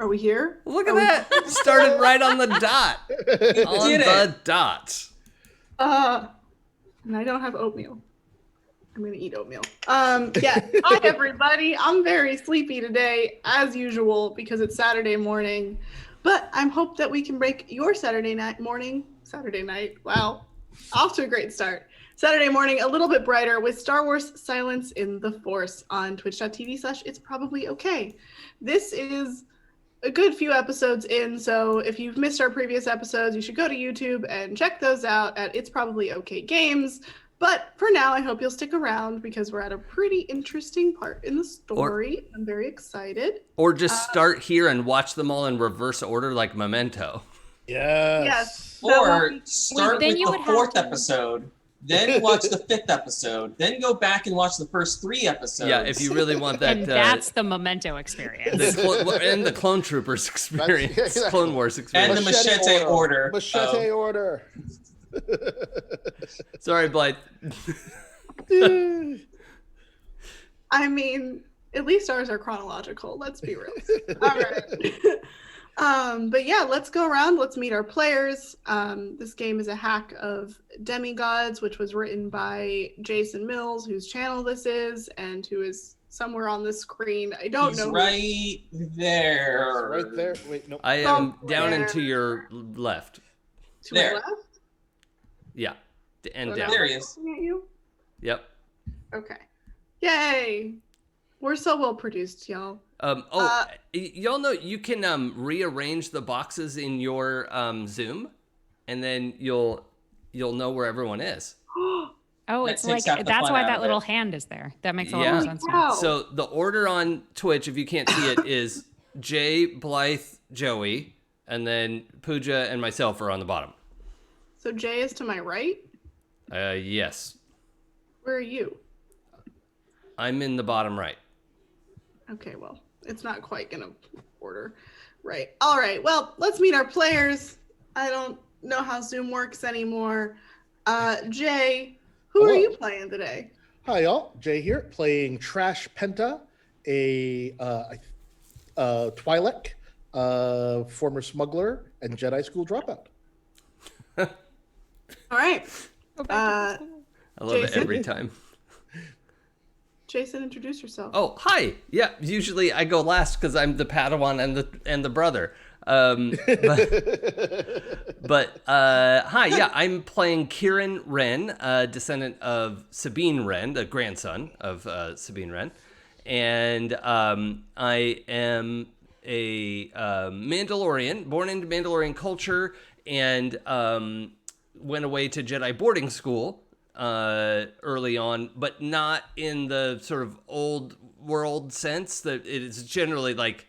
Are we here? Look at that. Started right on the dot. On the dot. And I don't have oatmeal. I'm gonna eat oatmeal. Yeah. Hi everybody. I'm very sleepy today, as usual, because it's Saturday morning. But I'm hope that we can break your Saturday night. Wow. Off to a great start. Saturday morning, a little bit brighter with Star Wars Silence in the Force on twitch.tv/It's Probably Okay. This is a good few episodes in, so if you've missed our previous episodes, you should go to YouTube and check those out at It's Probably Okay Games. But for now, I hope you'll stick around because we're at a pretty interesting part in the story. I'm very excited. Or just start here and watch them all in reverse order like Memento. Yes. Or start with the fourth episode, then watch the fifth episode, then go back and watch the first 3 episodes. Yeah, if you really want that. And that's the Memento experience. And the Clone Troopers experience. Clone Wars experience. And the Machete Order. Machete Order. Sorry, Blythe. I mean, at least ours are chronological. Let's be real. All right. But yeah, let's go around. Let's meet our players. This game is a hack of Demigods, which was written by Jason Mills, whose channel this is, and who is somewhere on the screen. I don't know. Right there. Right there. Wait, no. I am down and to your left. To my left? Yeah. And So down. now There I'm he is. looking at you? Yep. Okay. Yay. We're so well produced, y'all. Y'all know you can rearrange the boxes in your Zoom, and then you'll know where everyone is. Oh, it's That takes like half the that's fun why out that of little it. hand is there. That makes a lot Yeah. more sense. Wow. Now. So the order on Twitch, if you can't see it, is Jay, Blythe, Joey, and then Pooja and myself are on the bottom. So Jay is to my right. Yes. Where are you? I'm in the bottom right. Okay, well, it's not quite gonna order. Right. All right. Well, let's meet our players. I don't know how Zoom works anymore. Jay, who are Hello. you playing today? Hi, y'all. Jay here, playing Trash Penta, a Twi'lek, former smuggler, and Jedi school dropout. All right. I love it Jason? every time. Jason, introduce yourself. Oh, hi. Yeah, usually I go last because I'm the Padawan and the brother. But hi. Yeah, I'm playing Kieran Wren, a descendant of Sabine Wren, the grandson of Sabine Wren, and I am a Mandalorian, born into Mandalorian culture, and went away to Jedi boarding school early on, but not in the sort of old world sense. That it is generally like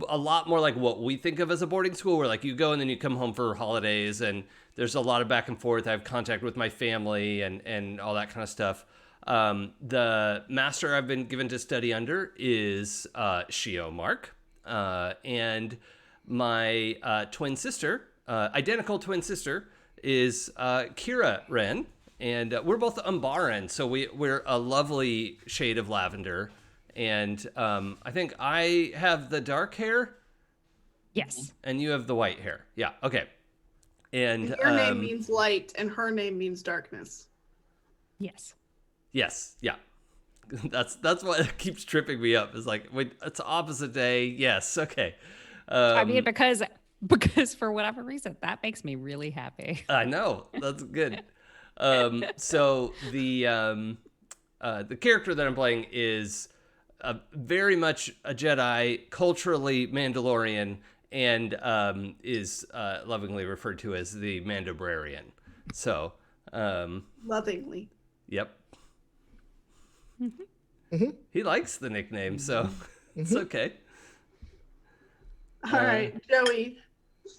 a lot more like what we think of as a boarding school, where like you go and then you come home for holidays, and there's a lot of back and forth. I have contact with my family and all that kind of stuff. The master I've been given to study under is Shio Mark, and my twin sister, identical twin sister, is Kira Wren, and we're both Umbaran, so we're a lovely shade of lavender, and I think I have the dark hair, Yes. and you have the white hair. Yeah, okay. And Your name means light, and her name means darkness. Yes. yes, yeah. That's what keeps tripping me up. Is like, wait, it's opposite day. Yes, okay. I mean, because for whatever reason, that makes me really happy. I know, that's good. So the character that I'm playing is very much a Jedi, culturally Mandalorian, and is lovingly referred to as the Mandobrarian. So, Lovingly. yep. He likes the nickname, so it's okay. All right, Joey.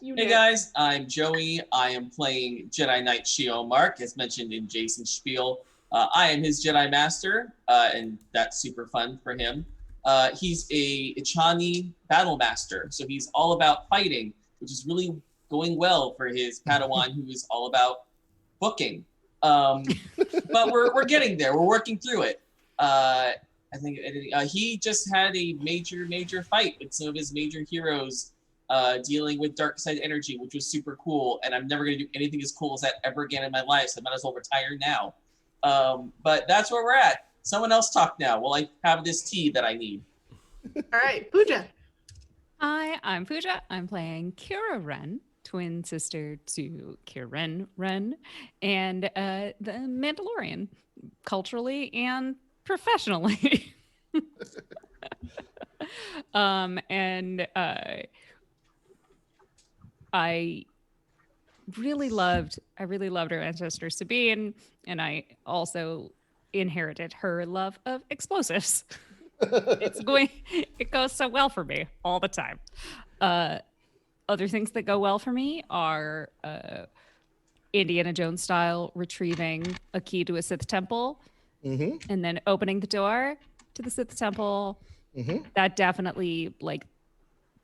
You Hey next. guys, I'm Joey. I am playing Jedi Knight Shio Mark, as mentioned in Jason's spiel. I am his Jedi Master, and that's super fun for him. He's a Ichani Battle Master, so he's all about fighting, which is really going well for his Padawan, who is all about booking. But we're getting there. We're working through it. I think he just had a major fight with some of his major heroes, dealing with dark side energy, which was super cool. And I'm never going to do anything as cool as that ever again in my life. So I might as well retire now. But that's where we're at. Someone else talk now while I have this tea that I need. All right, Pooja. Hi, I'm Pooja. I'm playing Kira Ren, twin sister to Kirin Ren, and the Mandalorian, culturally and professionally. And I really loved her ancestor Sabine, and I also inherited her love of explosives. It goes so well for me all the time. Other things that go well for me are Indiana Jones style retrieving a key to a Sith temple and then opening the door to the Sith temple. That definitely, like,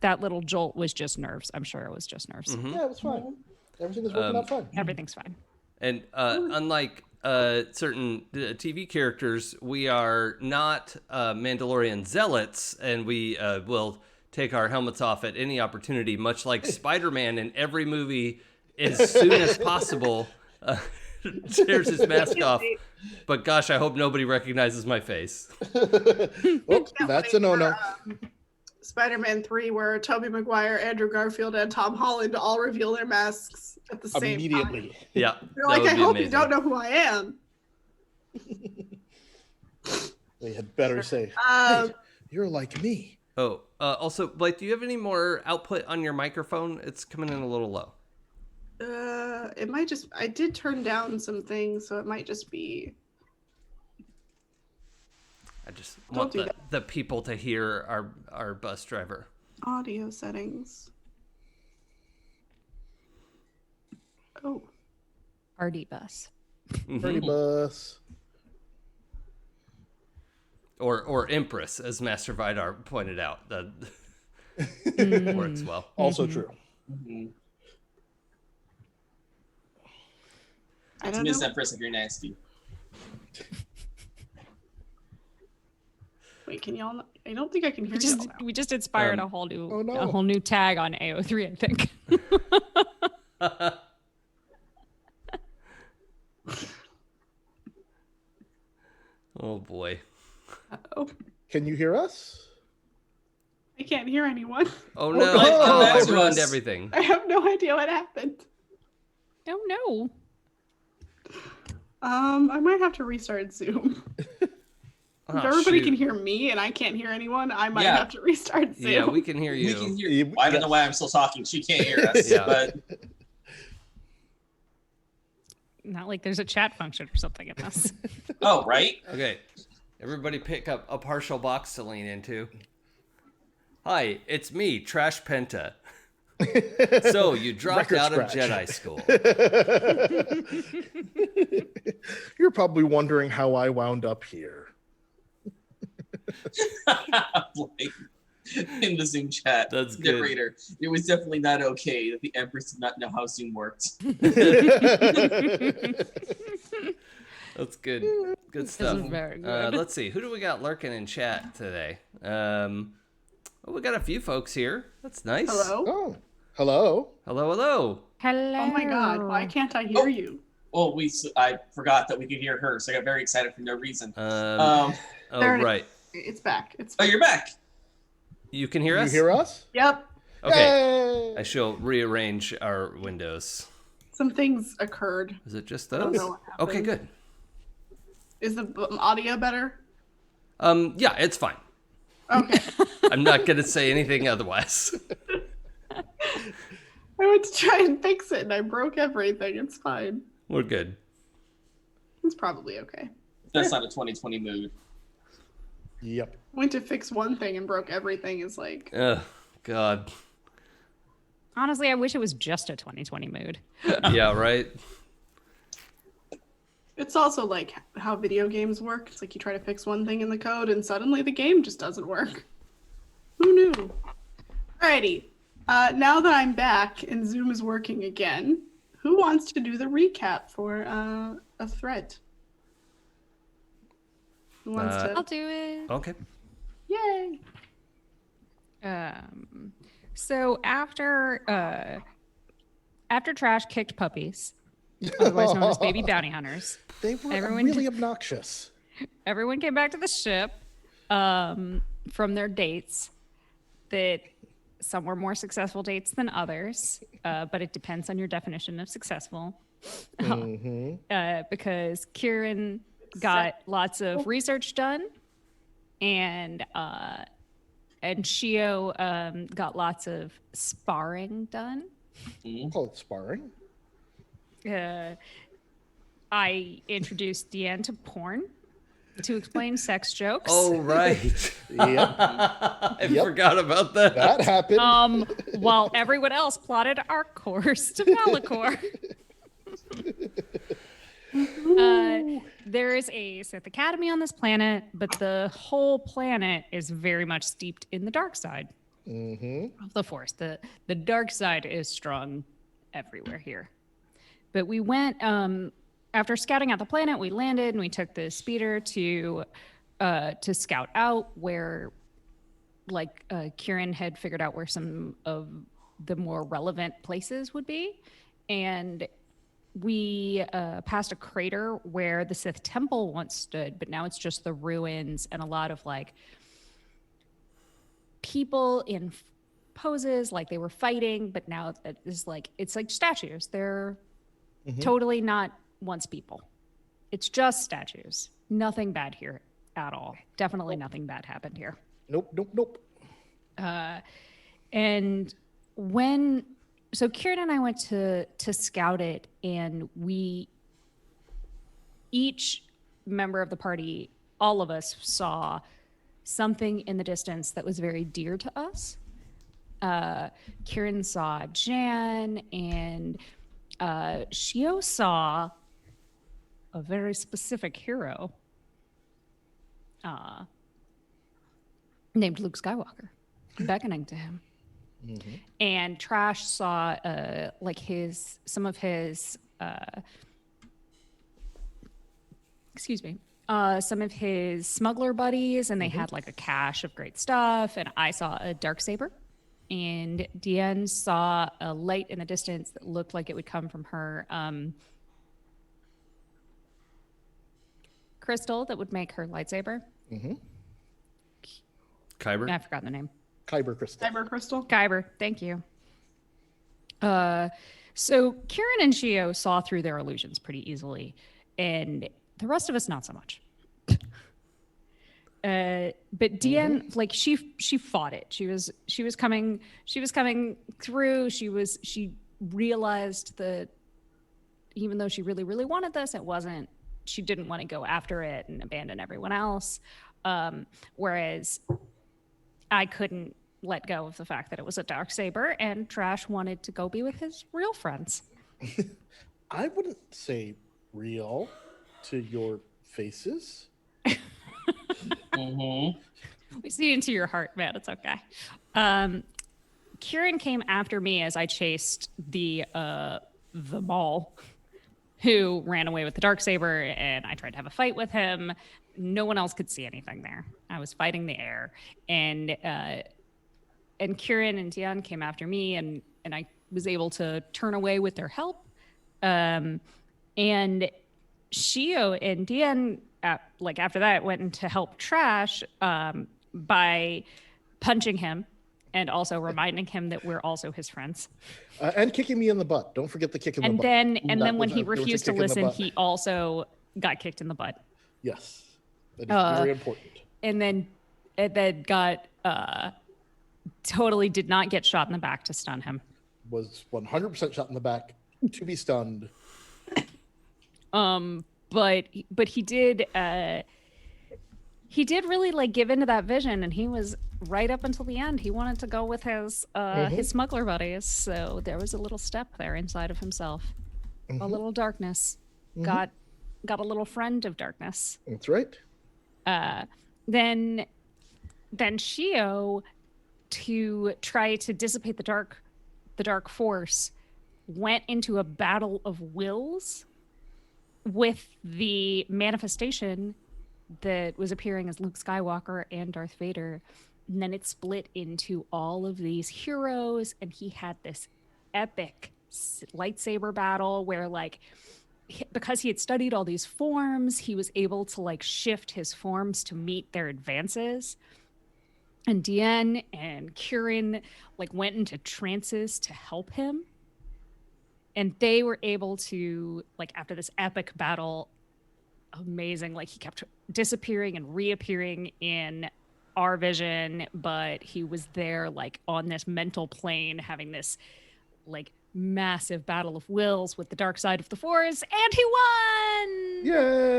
that little jolt was just nerves. I'm sure it was just nerves. Yeah, it was fine. Everything was working out fine. Everything's fine. And unlike certain TV characters, we are not Mandalorian zealots, and we will take our helmets off at any opportunity, much like Spider-Man in every movie, as soon as possible, tears his mask off. But gosh, I hope nobody recognizes my face. Well, that's a no-no. Spider-Man 3, where Tobey Maguire, Andrew Garfield, and Tom Holland all reveal their masks at the same time. Immediately. Yeah. They're like, I hope you don't know who I am. They had better say, hey, you're like me. Oh, also, Blake, do you have any more output on your microphone? It's coming in a little low. It might just, I did turn down some things, so it might just be. I just want the people to hear our bus driver. Audio settings. Oh. RD bus. Pretty bus. Or Empress, as Master Vidar pointed out. That works well. Also true. It's Miss Empress if you're nasty. Wait, can y'all? I don't think I can hear y'all now. We just inspired a whole new tag on AO3, I think. Oh boy. Uh-oh. Can you hear us? I can't hear anyone. Oh no! I ruined everything. I have no idea what happened. Oh no. I might have to restart Zoom. If everybody can hear me and I can't hear anyone, I might have to restart Zoom. Yeah, we can hear you. We can hear you. I don't know why I'm still talking. She can't hear us. But not like there's a chat function or something in this. Oh, right? Okay. Everybody pick up a partial box to lean into. Hi, it's me, Trash Penta. So you dropped out of Jedi school. You're probably wondering how I wound up here. In the Zoom chat. That's good. Narrator. It was definitely not okay that the Empress did not know how Zoom worked. That's good. Good stuff. This is very good. Let's see. Who do we got lurking in chat today? Well, we got a few folks here. That's nice. Hello? Oh, hello. Hello, hello. Hello. Oh my god, why can't I hear you? Well, I forgot that we could hear her, so I got very excited for no reason. Oh, right. It's back. It's Oh, you're back. You can hear us? You hear us? Yep. Okay. Yay! I shall rearrange our windows. Some things occurred. Is it just I don't those? know what happened. Okay, good. Is the audio better? Yeah, it's fine. Okay. I'm not going to say anything otherwise. I went to try and fix it and I broke everything. It's fine. We're good. It's probably okay. That's not a 2020 mood. Yep. Went to fix one thing and broke everything is like. Oh, God. Honestly, I wish it was just a 2020 mood. Yeah, right? It's also like how video games work. It's like you try to fix one thing in the code and suddenly the game just doesn't work. Who knew? Alrighty. Now that I'm back and Zoom is working again, who wants to do the recap for a thread? Who wants Uh, to? I'll do it. Okay. Yay! So after Trash kicked puppies, otherwise known as baby bounty hunters, They were Everyone really did- obnoxious. everyone came back to the ship from their dates. That some were more successful dates than others, but it depends on your definition of successful. Because Kieran got lots of research done, and Shio got lots of sparring done. Call it sparring. I introduced Deanne to porn to explain sex jokes. Oh, right. Yep, I Yep. forgot about that. that happened. While everyone else plotted our course to Malachor. There is a Sith Academy on this planet, but the whole planet is very much steeped in the dark side of the Force. The dark side is strong everywhere here. But we went after scouting out the planet. We landed and we took the speeder to scout out where, Kieran had figured out where some of the more relevant places would be, and we passed a crater where the Sith temple once stood, but now it's just the ruins and a lot of people in poses like they were fighting, but now it's like statues. They're totally not once people. It's just statues. Nothing bad here at all. Definitely nothing bad happened here. Nope. And so Kieran and I went to scout it, and each member of the party, all of us saw something in the distance that was very dear to us. Kieran saw Jan, and Shio saw a very specific hero named Luke Skywalker beckoning to him. And Trash saw some of his smuggler buddies, and they had like a cache of great stuff. And I saw a Darksaber, and Deanne saw a light in the distance that looked like it would come from her crystal that would make her lightsaber. Kyber? I forgot the name. Kyber crystal. Cyber crystal. Kyber, thank you. So Kieran and Shio saw through their illusions pretty easily, and the rest of us not so much. But Deanne, she fought it. She was coming through. She realized that even though she really, really wanted this, she didn't want to go after it and abandon everyone else. Whereas I couldn't let go of the fact that it was a Darksaber, and Trash wanted to go be with his real friends. I wouldn't say real to your faces. We see into your heart, man. It's okay. Kieran came after me as I chased the mall, who ran away with the Darksaber, and I tried to have a fight with him. No one else could see anything there. I was fighting the air, and Kieran and Deanne came after me, and I was able to turn away with their help. And Shio and Deanne, after that, went in to help Trash by punching him and also reminding him that we're also his friends. And kicking me in the butt. Don't forget the kick in the butt. And then when he there was a refused to kick in the listen, butt. he also got kicked in the butt. Yes. That is very important. And then got totally did not get shot in the back to stun him. Was 100% shot in the back to be stunned. But he did really give into that vision, and he was right up until the end. He wanted to go with his smuggler buddies, so there was a little step there inside of himself, a little darkness. Got a little friend of darkness. That's right. Then Shio, to try to dissipate the dark force, went into a battle of wills with the manifestation that was appearing as Luke Skywalker and Darth Vader. And then it split into all of these heroes, and he had this epic lightsaber battle where, like, because he had studied all these forms, he was able to like shift his forms to meet their advances. And Deanne and Kieran like went into trances to help him. And they were able to, like, after this epic battle, amazing, like he kept disappearing and reappearing in our vision, but he was there like on this mental plane having this like massive battle of wills with the dark side of the force, and he won.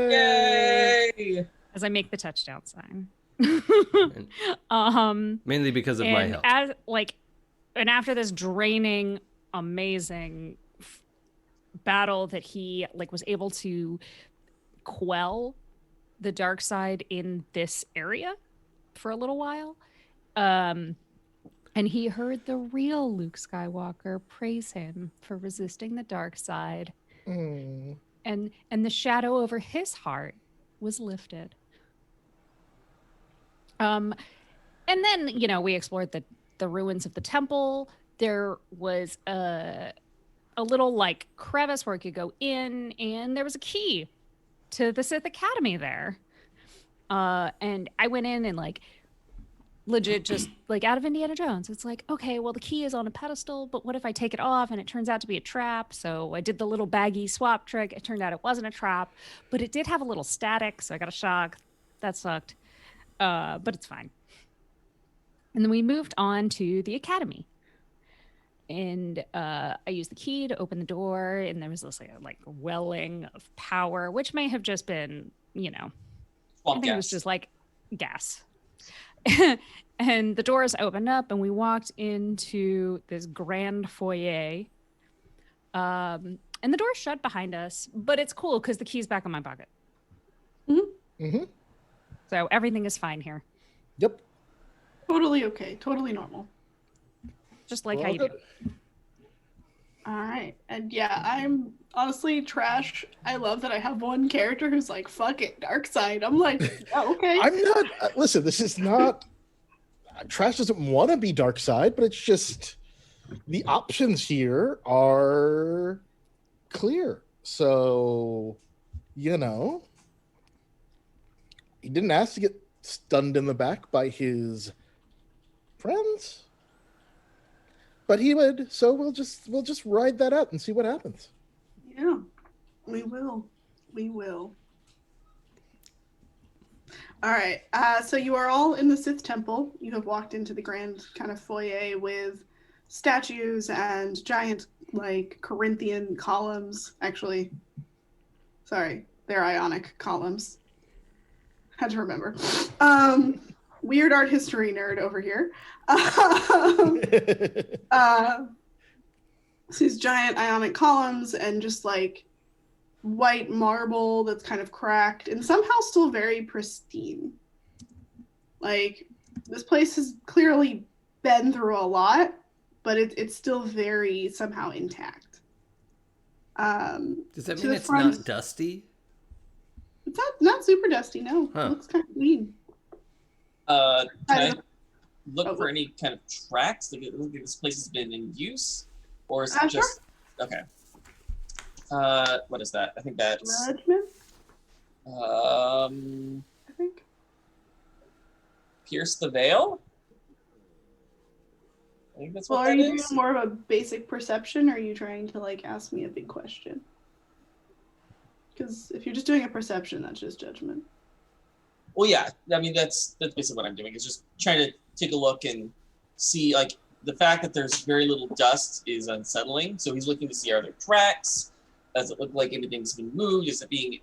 Yay! As I make the touchdown sign. Mainly because of my health. And after this draining, amazing battle that he like was able to quell the dark side in this area for a little while. And he heard the real Luke Skywalker praise him for resisting the dark side. Mm. And the shadow over his heart was lifted. And then, you know, we explored the ruins of the temple. There was a little like crevice where it could go in, and there was a key to the Sith Academy there. And I went in and like legit just like out of Indiana Jones. It's like, okay, well the key is on a pedestal, but what if I take it off and it turns out to be a trap? So I did the little baggy swap trick. It turned out it wasn't a trap, but it did have a little static, so I got a shock. That sucked. But it's fine. And then we moved on to the academy. And I used the key to open the door, and there was this like welling of power, which may have just been, you know, I think it was just like gas. And the doors opened up, and we walked into this grand foyer. And the door shut behind us, but it's cool because the key's back in my pocket. Mm-hmm. Mm-hmm. So everything is fine here. Yep. Totally okay. Totally normal. Just like Well, how you do. All right. And yeah, I'm honestly trash. I love that I have one character who's like, fuck it, dark side. I'm like, yeah, okay. I'm not. Listen, this is not. Trash doesn't want to be dark side, but it's just the options here are clear. So, you know, he didn't ask to get stunned in the back by his friends, but he would. So we'll just ride that out and see what happens. Yeah, we will. We will. All right. So you are all in the Sith Temple. You have walked into the grand kind of foyer with statues and giant, like, Corinthian columns. Actually, sorry, they're Ionic columns. Had to remember. Weird art history nerd over here. These giant Ionic columns and just like white marble that's kind of cracked and somehow still very pristine. Like, this place has clearly been through a lot, but it's still very somehow intact. Does that mean it's not dusty? It's not super dusty, no. Huh. It looks kind of clean. Can I look for any kind of tracks? Like, it looks like this place has been in use, or is it just okay? What is that? I think that's Judgment, I think. Pierce the Veil. I think that's Well, what are that you is. doing more of a basic perception, or are you trying to like ask me a big question? Because if you're just doing a perception, that's just judgment. Well, yeah. I mean, that's basically what I'm doing. Is just trying to take a look and see, like, the fact that there's very little dust is unsettling. So he's looking to see, are there tracks? Does it look like anything's been moved? Is it being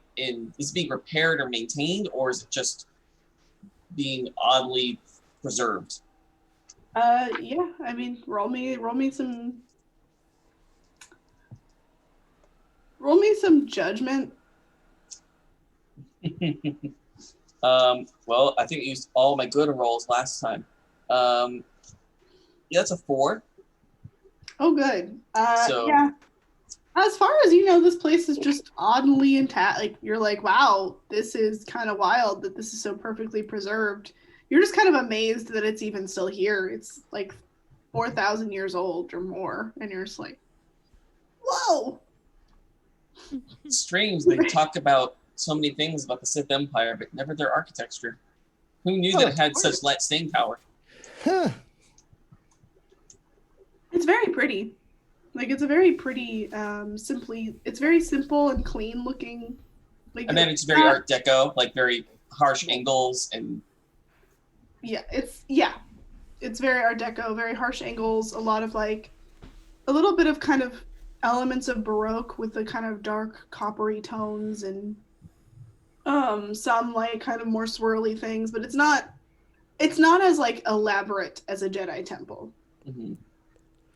repaired or maintained, or is it just being oddly preserved? Yeah. I mean, roll me some judgment. Well, I think I used all my good rolls last time. Yeah, that's a 4. Oh, good. So- Yeah. As far as you know, this place is just oddly intact. Like you're like, wow, this is kind of wild that this is so perfectly preserved. You're just kind of amazed that it's even still here. It's like 4,000 years old or more, and you're just like, whoa. It's strange. They talk about so many things about the Sith Empire, but never their architecture. Who knew that it had such light staying power? Huh. It's very pretty. Like it's a very pretty, it's very simple and clean looking. Like, And then it's very Art Deco, like very harsh angles and it's very Art Deco, very harsh angles, a lot of like a little bit of kind of elements of Baroque with the kind of dark coppery tones and some like kind of more swirly things, but it's not as like elaborate as a Jedi temple. mm-hmm.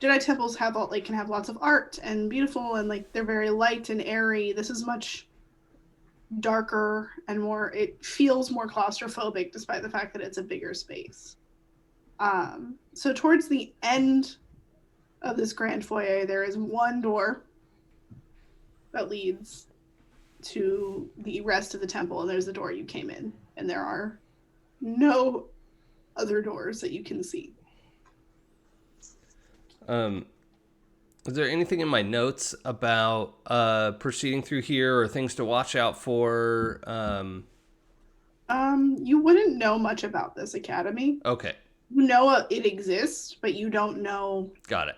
Jedi temples have can have lots of art and beautiful and like they're very light and airy. This is much darker and more, it feels more claustrophobic despite the fact that it's a bigger space. So towards the end of this grand foyer, there is one door that leads to the rest of the temple, and there's the door you came in, and there are no other doors that you can see. Is there anything in my notes about proceeding through here or things to watch out for? You wouldn't know much about this academy. Okay. You know it exists, but you don't know. Got it.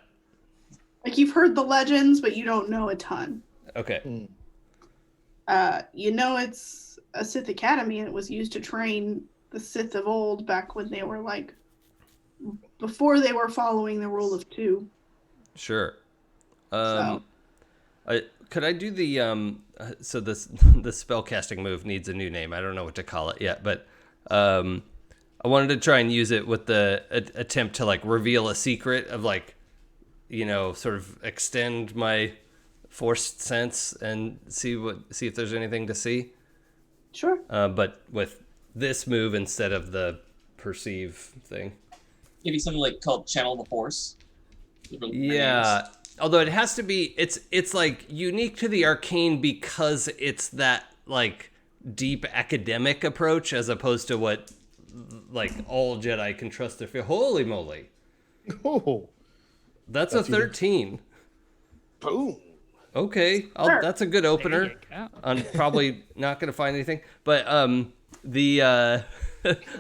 Like you've heard the legends, but you don't know a ton. Okay. You know it's a Sith academy, and it was used to train the Sith of old back when they were like before they were following the rule of two. Sure. So. Could I do the so this the spellcasting move needs a new name. I don't know what to call it yet, but I wanted to try and use it with the attempt to like reveal a secret of like, you know, sort of extend my forced sense and see if there's anything to see. Sure. But with this move instead of the perceive thing. Maybe something like called Channel the Force. Yeah. Although it has to be, it's like unique to the arcane because it's that like deep academic approach as opposed to what like all Jedi can trust their feel. Holy moly. Oh. That's a 13. Boom. Okay. Sure. That's a good opener. I'm probably not going to find anything, but I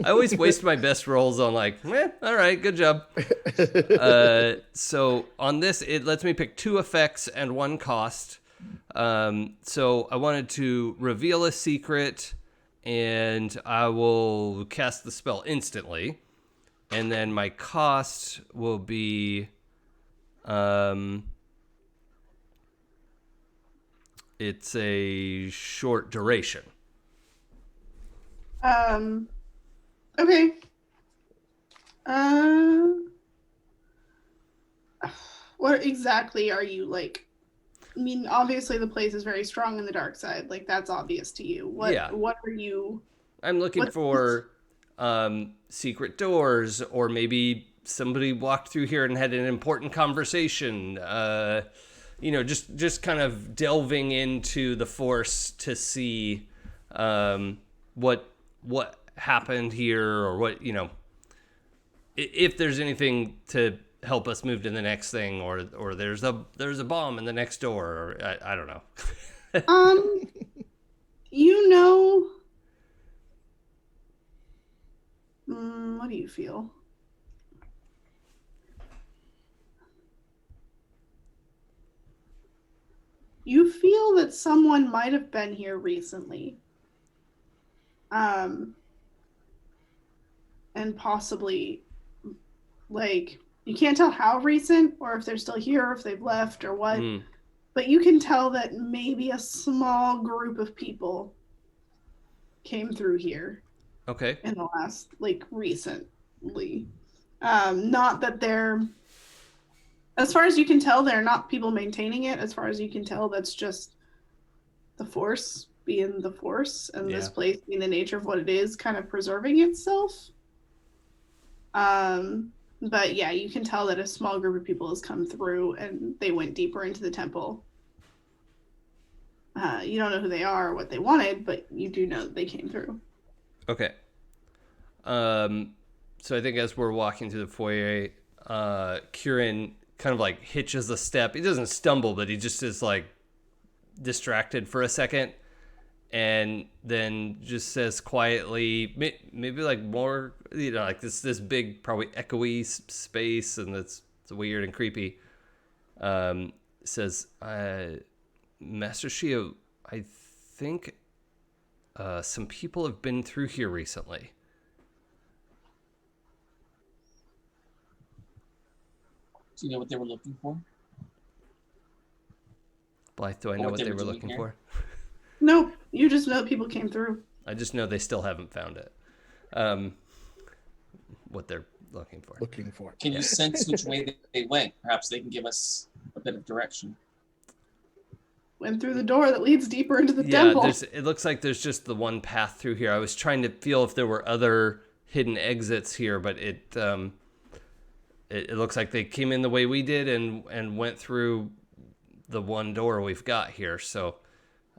always waste my best rolls on like, all right, good job. So on this, it lets me pick 2 effects and 1 cost. So I wanted to reveal a secret, and I will cast the spell instantly. And then my cost will be, it's a short duration. Okay. What exactly are you like? I mean, obviously the place is very strong in the dark side. Like that's obvious to you. What are you? I'm looking for secret doors, or maybe somebody walked through here and had an important conversation. You know, just kind of delving into the Force to see what happened here, or what, you know, if there's anything to help us move to the next thing, or there's a bomb in the next door, or I don't know. You know, what do you feel? You feel that someone might have been here recently. And possibly, like, you can't tell how recent, or if they're still here, or if they've left, or what. But you can tell that maybe a small group of people came through here. Okay. In the last, like, recently. Not that they're, as far as you can tell, they're not people maintaining it. As far as you can tell, that's just the Force being the Force, and this place being the nature of what it is, kind of preserving itself. But yeah, you can tell that a small group of people has come through, and they went deeper into the temple You don't know who they are or what they wanted, but you do know that they came through. Okay. So I think as we're walking through the foyer, Kieran kind of like hitches a step. He doesn't stumble, but he just is like distracted for a second, and then just says quietly, maybe like more, like this big, probably echoey space, and it's weird and creepy. Says, Master Shio, I think some people have been through here recently. Do you know what they were looking for? Blythe, do I know what they were looking for? Nope. You just know people came through. I just know they still haven't found it. What they're looking for. Can you sense which way they went? Perhaps they can give us a bit of direction. Went through the door that leads deeper into the temple. It looks like there's just the one path through here. I was trying to feel if there were other hidden exits here, but it looks like they came in the way we did and went through the one door we've got here. So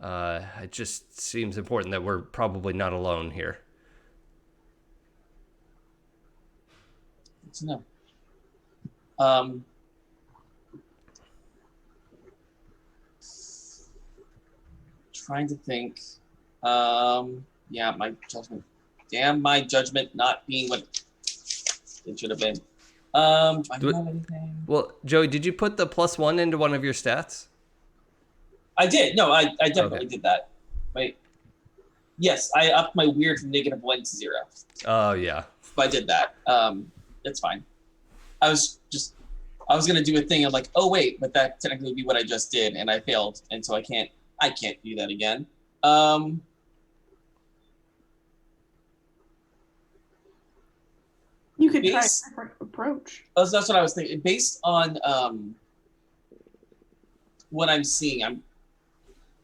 it just seems important that we're probably not alone here. Good to know. Trying to think. Yeah, my judgment. Damn, my judgment not being what it should have been. Do I have anything? Well, Joey, did you put the +1 into one of your stats? I did. No, I definitely did that. Wait. Yes, I upped my weird from -1 to 0. Oh, yeah. So I did that. It's fine. I was gonna do a thing of like, oh wait, but that technically would be what I just did, and I failed, and so I can't do that again. You could try a different approach. That's what I was thinking. Based on what I'm seeing,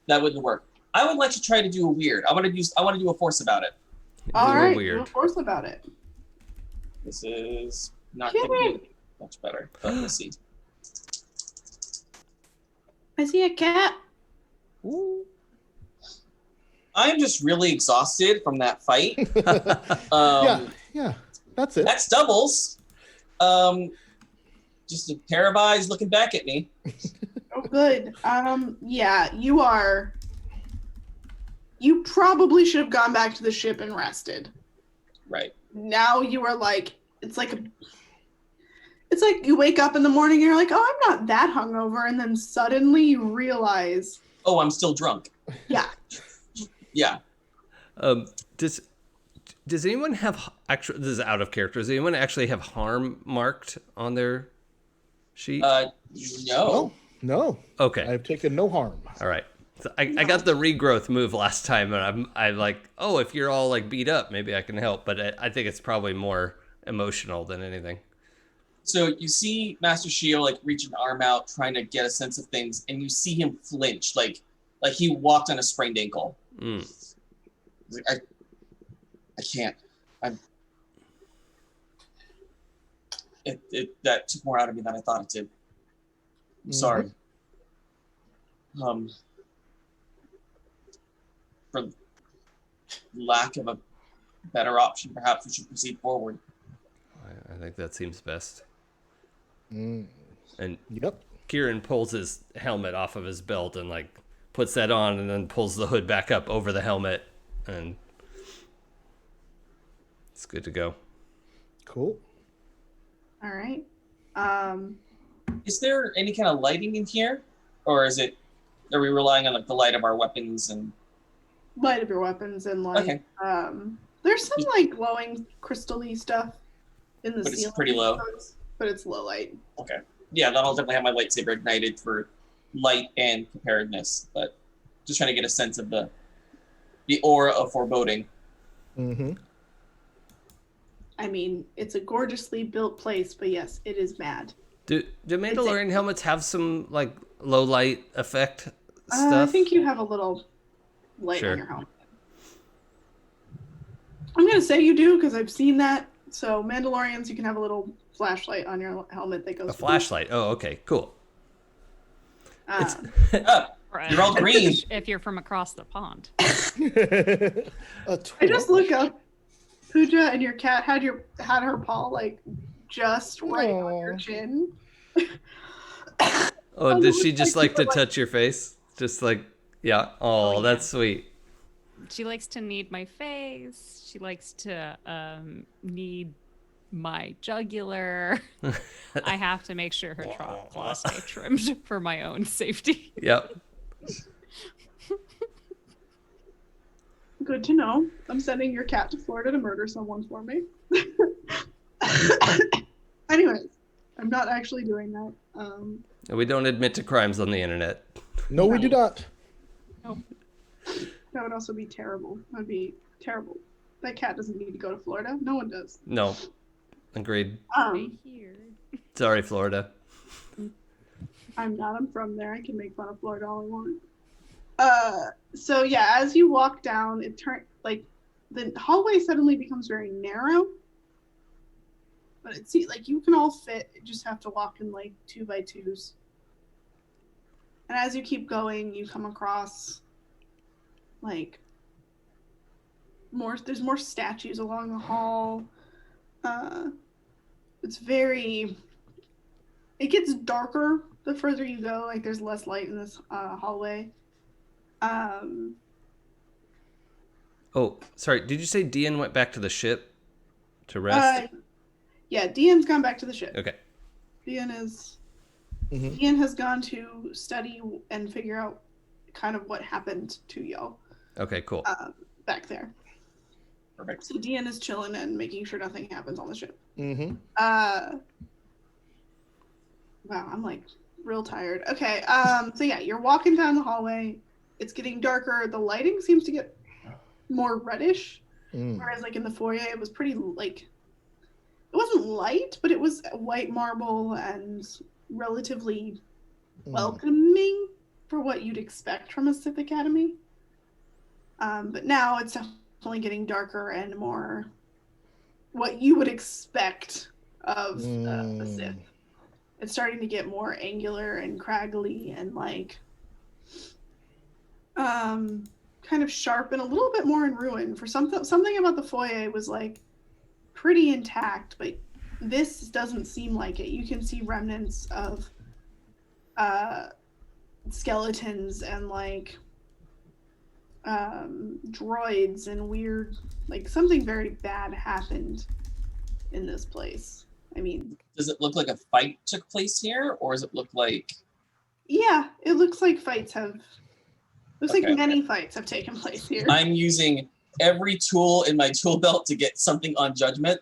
that wouldn't work. I would like to try to do a weird. I want to do a force about it. All right, do a force about it. This is not going to be much better, but we'll see. I see a cat. Ooh. I'm just really exhausted from that fight. Yeah, that's it. That's doubles. Just a pair of eyes looking back at me. Oh, good. Yeah, you are. You probably should have gone back to the ship and rested. Right. Now you are like, it's like you wake up in the morning and you're like, oh, I'm not that hungover, and then suddenly you realize, oh, I'm still drunk. Yeah. Yeah. Does anyone have actual? This is out of character. Does anyone actually have harm marked on their sheet? No. Okay. I've taken no harm. All right. So I got the regrowth move last time, and I'm like, oh, if you're all like beat up, maybe I can help. But I think it's probably more emotional than anything. So you see Master Shio like reach an arm out, trying to get a sense of things, and you see him flinch, like he walked on a sprained ankle. Mm. Like, I can't. That took more out of me than I thought it did. I'm sorry. For lack of a better option, perhaps we should proceed forward. I think that seems best. Mm. And yep. Kieran pulls his helmet off of his belt and like puts that on, and then pulls the hood back up over the helmet, and it's good to go. Cool. all right. Is there any kind of lighting in here, or are we relying on like the light of our weapons and Light of your weapons and like, okay. There's some like glowing crystal-y stuff in the But ceiling. it's pretty low. But it's low light. Okay. Yeah, then I'll definitely have my lightsaber ignited for light and preparedness, but just trying to get a sense of the aura of foreboding. Mm-hmm. I mean, it's a gorgeously built place, but yes, it is mad. Do Mandalorian helmets have some like low light effect stuff? I think you have a little light Sure. on your helmet. I'm gonna say you do because I've seen that. So Mandalorians, you can have a little flashlight on your helmet that goes. A flashlight. Oh, okay, cool. Uh, Or You're all green. if you're from across the pond. I just look up, Pooja, and your cat had her paw like just right on your Aw. chin. Oh, it does she looks just like like to you were, touch your face? Just like, yeah. Oh, yeah. that's sweet. She likes to knead my face. She likes to knead my jugular. I have to make sure her claws stay trimmed for my own safety. Yep. Good to know. I'm sending your cat to Florida to murder someone for me. Anyways, I'm not actually doing that. We don't admit to crimes on the internet. No, we do not. That would also be terrible. That would be terrible. That cat doesn't need to go to Florida. No one does. No. Agreed. Here. Sorry, Florida. I'm not. I'm from there. I can make fun of Florida all I want. So yeah, as you walk down, it like the hallway suddenly becomes very narrow. But it seems like you can all fit. You just have to walk in like 2x2s. And as you keep going, you come across like there's more statues along the hall. It gets darker the further you go. Like there's less light in this hallway. Oh, sorry. Did you say Dean went back to the ship to rest? Yeah, Dean's gone back to the ship. Okay. Dean Mhm. has gone to study and figure out kind of what happened to y'all Okay, cool. back there. Perfect. So Dean is chilling and making sure nothing happens on the ship. Mm-hmm. Wow, I'm like real tired. Okay, so yeah, you're walking down the hallway. It's getting darker. The lighting seems to get more reddish. Whereas like in the foyer, it was pretty like, it wasn't light, but it was white marble and relatively welcoming for what you'd expect from a Sith Academy. But now it's definitely getting darker and more what you would expect of a Sith. It's starting to get more angular and craggly and like kind of sharp and a little bit more in ruin. For something about the foyer was like pretty intact, but this doesn't seem like it. You can see remnants of skeletons and like droids and weird, like something very bad happened in this place. I mean, Does it look like a fight took place here, or does it look like? yeah, it looks like Okay. like many fights have taken place here. I'm using every tool in my tool belt to get something on judgment,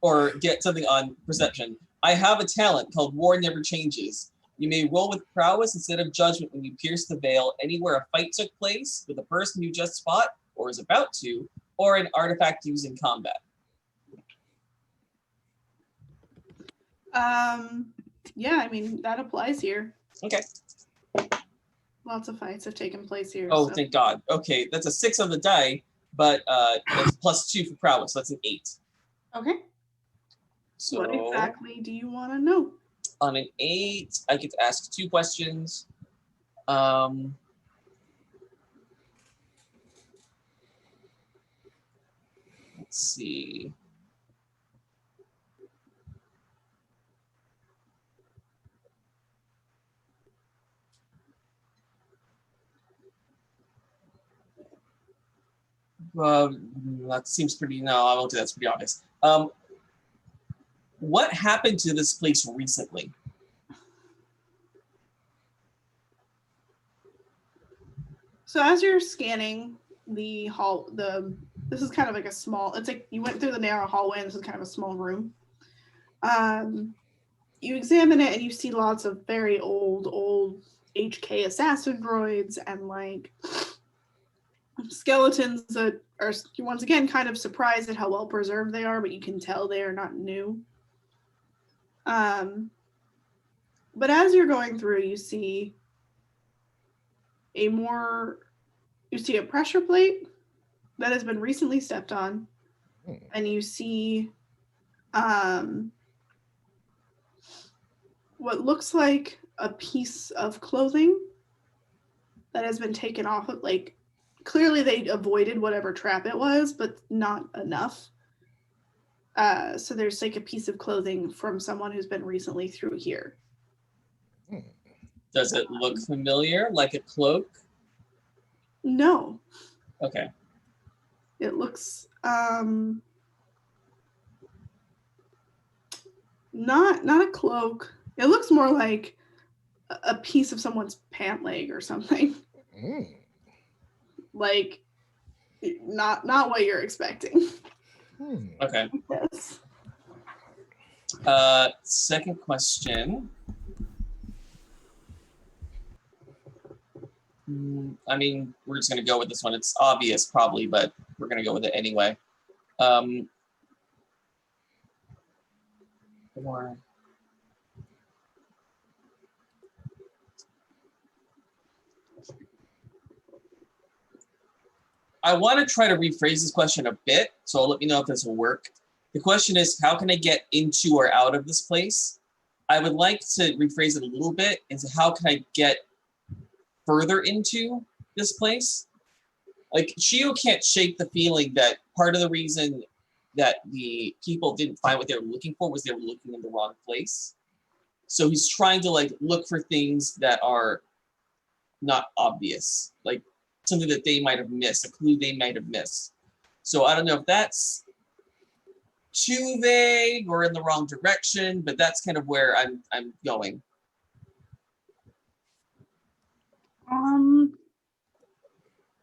or get something on perception. I have a talent called War Never Changes. You may roll with prowess instead of judgment when you pierce the veil anywhere a fight took place with a person you just fought or is about to, or an artifact used in combat. Yeah, I mean that applies here. Okay. Lots of fights have taken place here. Oh, so. thank God. Okay, that's a 6 on the die, but that's +2 for prowess. So that's an 8. Okay. So What exactly do you want to know? on an 8, I get to ask 2 questions. Let's see. That seems pretty. No, I won't do that. That's pretty obvious. What happened to this place recently? So as you're scanning the hall, this is kind of like a small. It's like you went through the narrow hallway, and this is kind of a small room. You examine it, and you see lots of very old HK assassin droids, and like skeletons that are once again kind of surprised at how well preserved they are, but you can tell they are not new. But as you're going through, you see a pressure plate that has been recently stepped on, and you see what looks like a piece of clothing that has been taken off of, like, clearly they avoided whatever trap it was, but not enough. So there's like a piece of clothing from someone who's been recently through here. Does it look familiar, like a cloak? No, Okay. it looks not a cloak. It looks more like a piece of someone's pant leg or something. Like not what you're expecting. Okay. Yes. Second question. I mean, we're just gonna go with this one. It's obvious, probably, but we're gonna go with it anyway. Or I want to try to rephrase this question a bit, so let me know if this will work. The question is, how can I get into or out of this place? I would like to rephrase it a little bit into how can I get further into this place? Like, Shio can't shake the feeling that part of the reason that the people didn't find what they were looking for was they were looking in the wrong place. So he's trying to like look for things that are not obvious, like something that they might have missed, a clue they might have missed. So I don't know if that's too vague or in the wrong direction, but that's kind of where I'm going.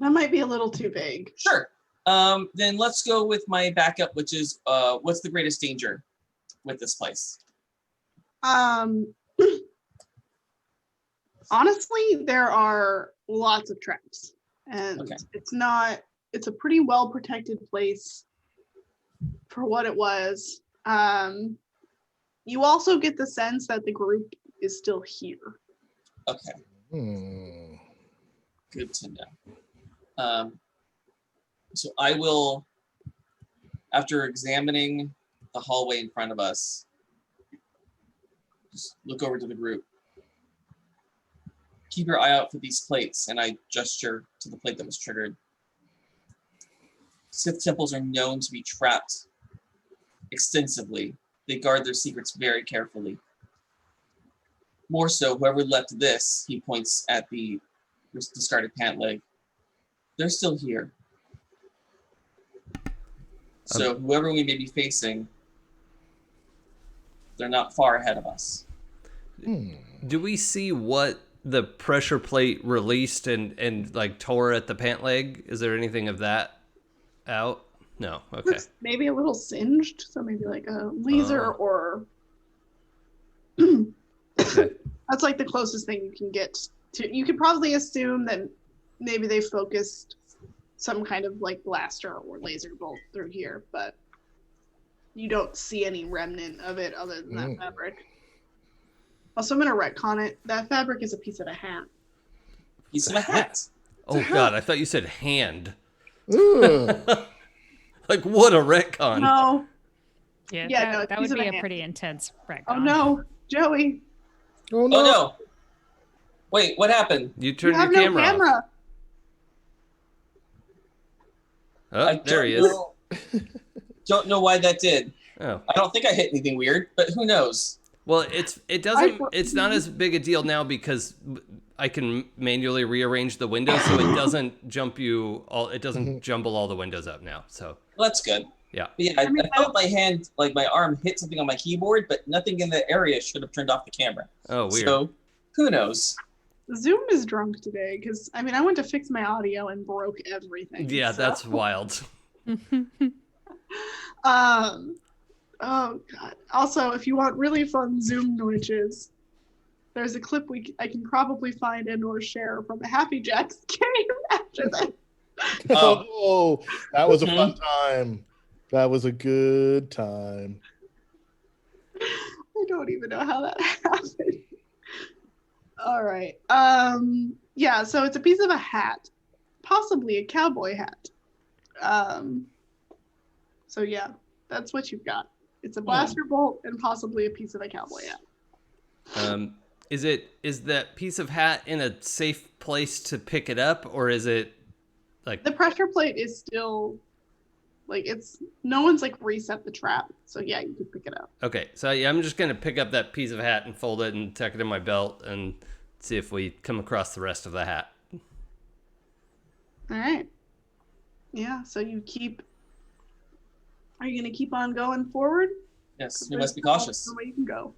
That might be a little too vague. Sure. Then let's go with my backup, which is what's the greatest danger with this place? Honestly, there are lots of traps, and Okay. it's a pretty well protected place for what it was. You also get the sense that the group is still here. Okay. Good to know. So I will, after examining the hallway in front of us, just look over to the group. Keep your eye out for these plates, and I gesture to the plate that was triggered. Sith temples are known to be trapped extensively. They guard their secrets very carefully. More so, whoever left this, he points at the discarded pant leg, they're still here. So whoever we may be facing, they're not far ahead of us. Do we see what the pressure plate released and like tore at the pant leg? Is there anything of that out? No. Okay. Looks maybe a little singed, so maybe like a laser or. Okay. That's like the closest thing you can get to. You could probably assume that maybe they focused some kind of like blaster or laser bolt through here, but you don't see any remnant of it other than that fabric. Also, I'm gonna retcon it. That fabric is a piece of a hat. Piece of a hat. Oh God, I thought you said hand. Ugh. Like what a retcon. No. Yeah, no, that piece would of be a a pretty intense retcon. Oh no, Joey, Oh no. Oh no! Wait, what happened? You you turned have your no camera off. camera. I Oh, there he is. Don't know why that did. Oh. I don't think I hit anything weird, but who knows? Well, it's not as big a deal now because I can manually rearrange the windows so it doesn't jumble all the windows up now. So Well, that's good. yeah. But yeah, I felt my hand, like my arm hit something on my keyboard, but nothing in the area should have turned off the camera. Oh, weird. So who knows? Zoom is drunk today because I went to fix my audio and broke everything. Yeah, so. that's wild. Oh god. Also, if you want really fun Zoom glitches, there's a clip I can probably find and or share from a Happy Jacks game after that. Oh, that was a fun time. That was a good time. I don't even know how that happened. All right. Yeah, so it's a piece of a hat, possibly a cowboy hat. So yeah, that's what you've got. It's a blaster bolt and possibly a piece of a cowboy hat. is that piece of hat in a safe place to pick it up, or is it like The pressure plate is still like no one's like reset the trap. So yeah, you can pick it up. okay? So yeah, I'm just gonna pick up that piece of hat and fold it and tuck it in my belt and see if we come across the rest of the hat. All right. Yeah, so are you going to keep on going forward? Yes, we must be cautious. The way you can go.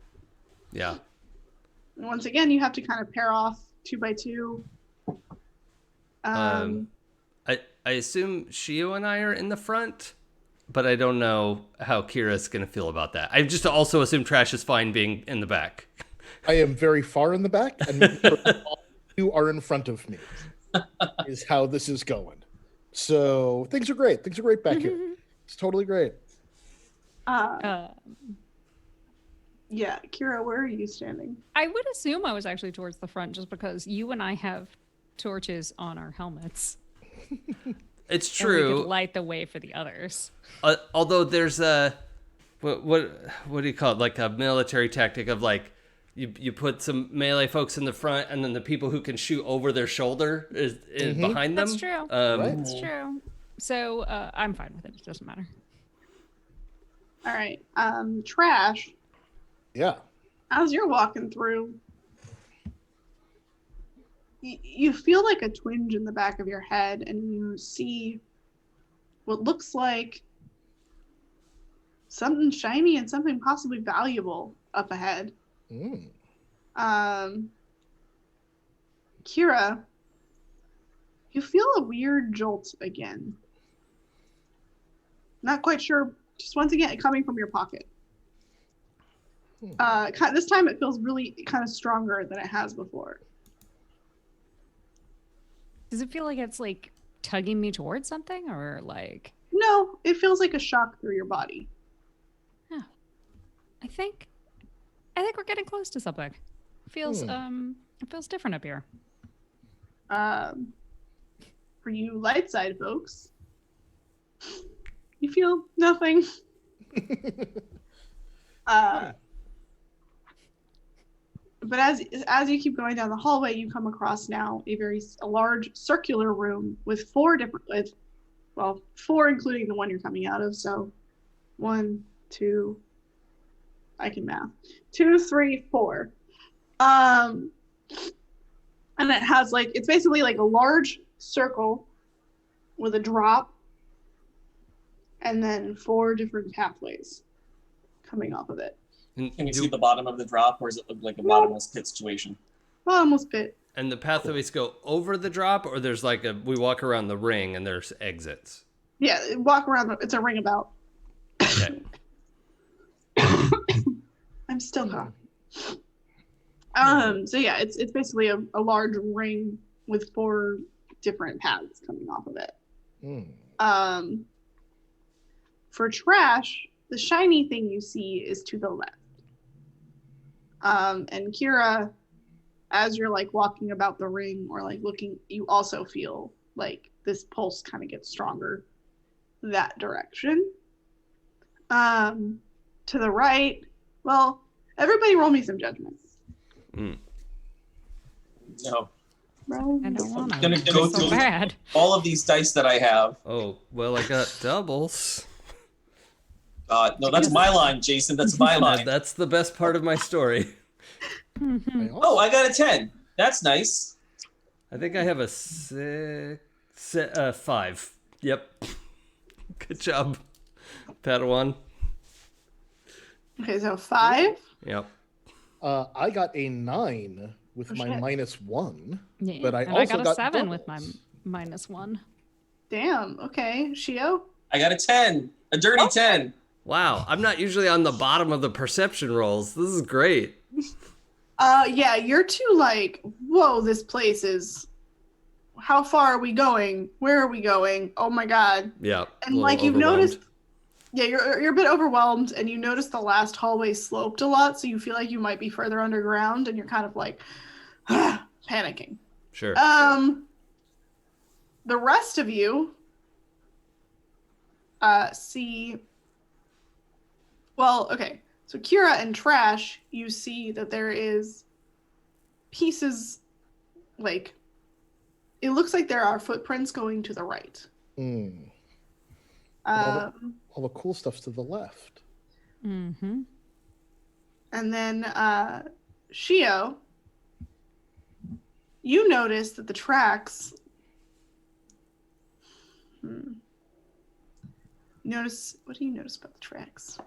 Yeah. And once again, you have to kind of pair off 2 by 2. I assume Shio and I are in the front, but I don't know how Kira's gonna feel about that. I just also assume Trash is fine being in the back. I am very far in the back, and making sure that all you are in front of me is how this is going. So things are great. Things are great back here. It's totally great. Yeah, Kira, where are you standing? I would assume I was actually towards the front just because you and I have torches on our helmets. It's And we true. could light the way for the others. Although there's a what do you call it? Like a military tactic of like you put some melee folks in the front, and then the people who can shoot over their shoulder is behind them. That's true. Right. That's true. So I'm fine with it. It doesn't matter. All right. Trash, Yeah. as you're walking through, you feel like a twinge in the back of your head, and you see what looks like something shiny and something possibly valuable up ahead. Mm. Kira, you feel a weird jolt again. Not quite sure. Just once again, coming from your pocket. This time it feels really kind of stronger than it has before. Does it feel like it's like tugging me towards something or like? No, it feels like a shock through your body. I think we're getting close to something. It feels different up here. For you light side folks, you feel nothing. But as you keep going down the hallway, you come across now a large circular room with four including the one you're coming out of. So 1, 2, I can math. 2, 3, 4. And it has it's basically like a large circle with a drop and then 4 different pathways coming off of it. Can we see the bottom of the drop, or is it like a bottomless pit situation? Almost bit. And the pathways go over the drop, or there's we walk around the ring and there's exits. Yeah, walk around. It's a ring about. Okay. I'm still coughing. So yeah, it's basically a large ring with 4 different paths coming off of it. Mm. For Trash, the shiny thing you see is to the left. And Kira, as you're walking about the ring or looking, you also feel like this pulse kind of gets stronger that direction. To the right, well, everybody roll me some judgments. No. Roll. I don't want I'm gonna to. go So through bad. all of these dice that I have. Oh, well, I got doubles. No, that's my line, Jason. That's my line. That's the best part of my story. Oh, I got a 10. That's nice. I think I have a 5. Yep. Good job, Padawan. Okay, so 5. Yep. I got a 9 with my shit. -1, Yeah, but I and also I got a 7 with my doubles. -1. Damn. Okay, Shio. I got a 10. A dirty 10. Wow, I'm not usually on the bottom of the perception rolls. This is great. Yeah, you're too whoa, this place is. How far are we going? Where are we going? Oh my god. Yeah. And you've noticed, yeah, you're a bit overwhelmed, and you notice the last hallway sloped a lot, so you feel like you might be further underground, and you're kind of panicking. Sure. The rest of you see. Well, okay. So Kira and Trash, you see that there is pieces, like, it looks like there are footprints going to the right. Mm. All the cool stuff's to the left. Mm-hmm. And then Shio, you notice that the tracks. What do you notice about the tracks?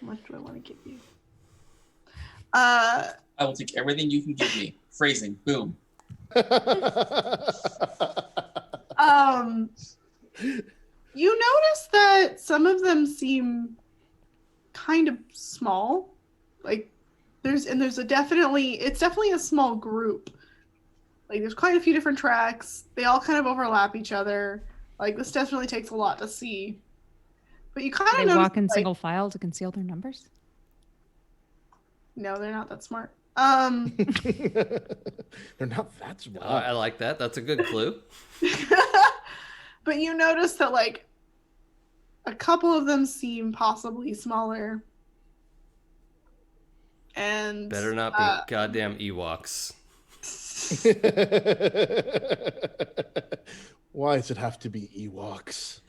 What do I want to give you? I will take everything you can give me. Phrasing. Boom. You notice that some of them seem kind of small. Like it's definitely a small group. Like there's quite a few different tracks. They all kind of overlap each other. Like this definitely takes a lot to see. But you kind of They notice, walk in like, single file to conceal their numbers. No, they're not that smart. They're not that smart. I like that. That's a good clue. But you notice that like a couple of them seem possibly smaller. And Better not be goddamn Ewoks. Why does it have to be Ewoks?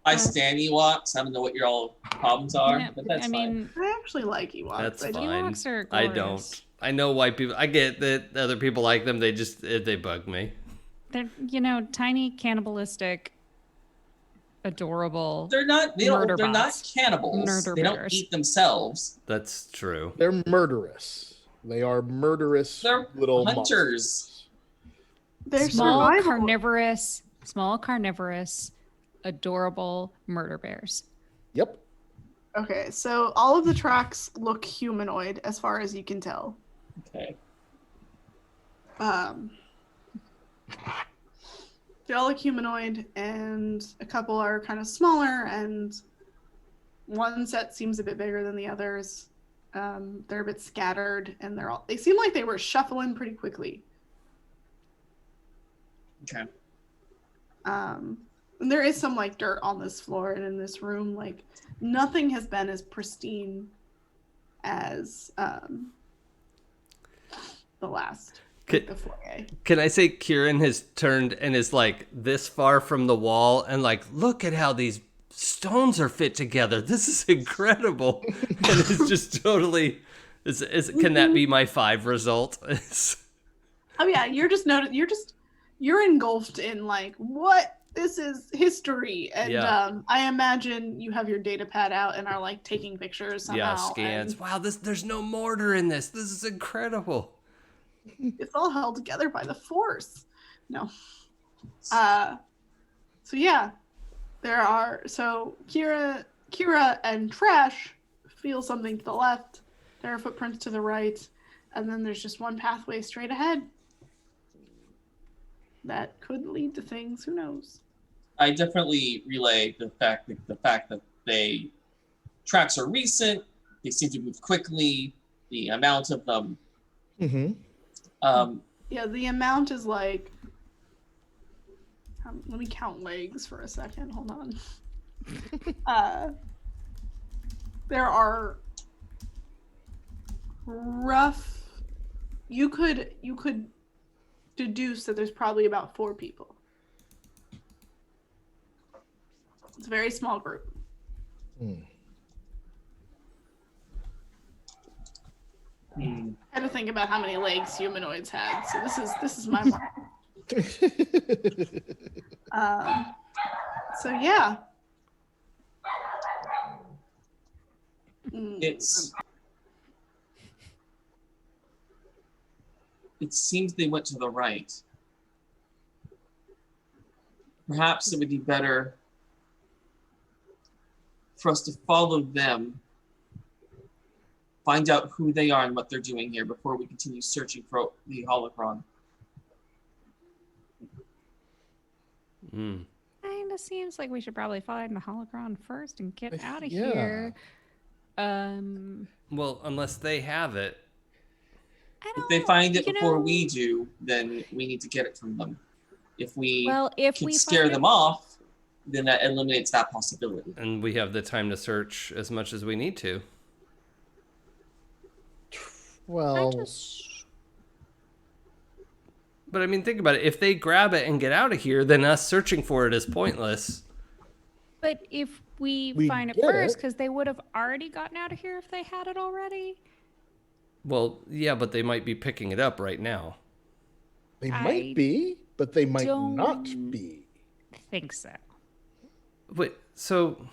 I stand Ewoks. I don't know what your all problems are, Yeah, but that's I mean, I actually like Ewoks. That's I do. fine. Ewoks are I glorious. don't. I know why people. I get that other people like them. They bug me. They're, tiny, cannibalistic, adorable. They're not. Murder They're not bots. cannibals. Murder they don't bears. eat themselves. That's true. They're murderous. They are murderous They're little hunters. monsters. They're small survival. carnivorous, adorable murder bears. Yep. Okay, so all of the tracks look humanoid as far as you can tell. Okay. They all look humanoid, and a couple are kind of smaller, and one set seems a bit bigger than the others. They're a bit scattered, and they seem like they were shuffling pretty quickly. Okay. And there is some like dirt on this floor and in this room. Like nothing has been as pristine as the last. The foyer. Can I say Kieran has turned and is like this far from the wall and like, look at how these stones are fit together. This is incredible. And it's just totally. Can that be my 5 result? Oh yeah, you're engulfed in like what this is history, and Yeah. I imagine you have your data pad out and are like taking pictures somehow. Yeah, scans. And Wow, there's no mortar in this. This is incredible. it's all held together by the force. No. So yeah, Kira and Trash feel something to the left. There are footprints to the right, and then there's just one pathway straight ahead. That could lead to things. Who knows? I definitely relay the fact that tracks are recent. They seem to move quickly. The amount of them. Mm-hmm. Yeah, the amount is like. Let me count legs for a second. Hold on. There are rough. You could deduce that there's probably about 4 people. It's a very small group. Mm. Hmm. I had to think about how many legs humanoids had, so this is my mark. So yeah. It seems they went to the right. Perhaps it would be better for us to follow them, find out who they are and what they're doing here before we continue searching for the holocron. Mm. Kind of seems like we should probably find the holocron first and get out of Yeah. here. Well, unless they have it. I If don't they know, find it you before know, we do, then we need to get it from them. If we Well, if can we scare find them it, off, then that eliminates that possibility. And we have the time to search as much as we need to. Well, But I mean, think about it. If they grab it and get out of here, then us searching for it is pointless. But if we find it get first, it. because they would have already gotten out of here if they had it already. Well, yeah, but they might be picking it up right now. they I might be, but they might not don't- be. Think so. Wait, so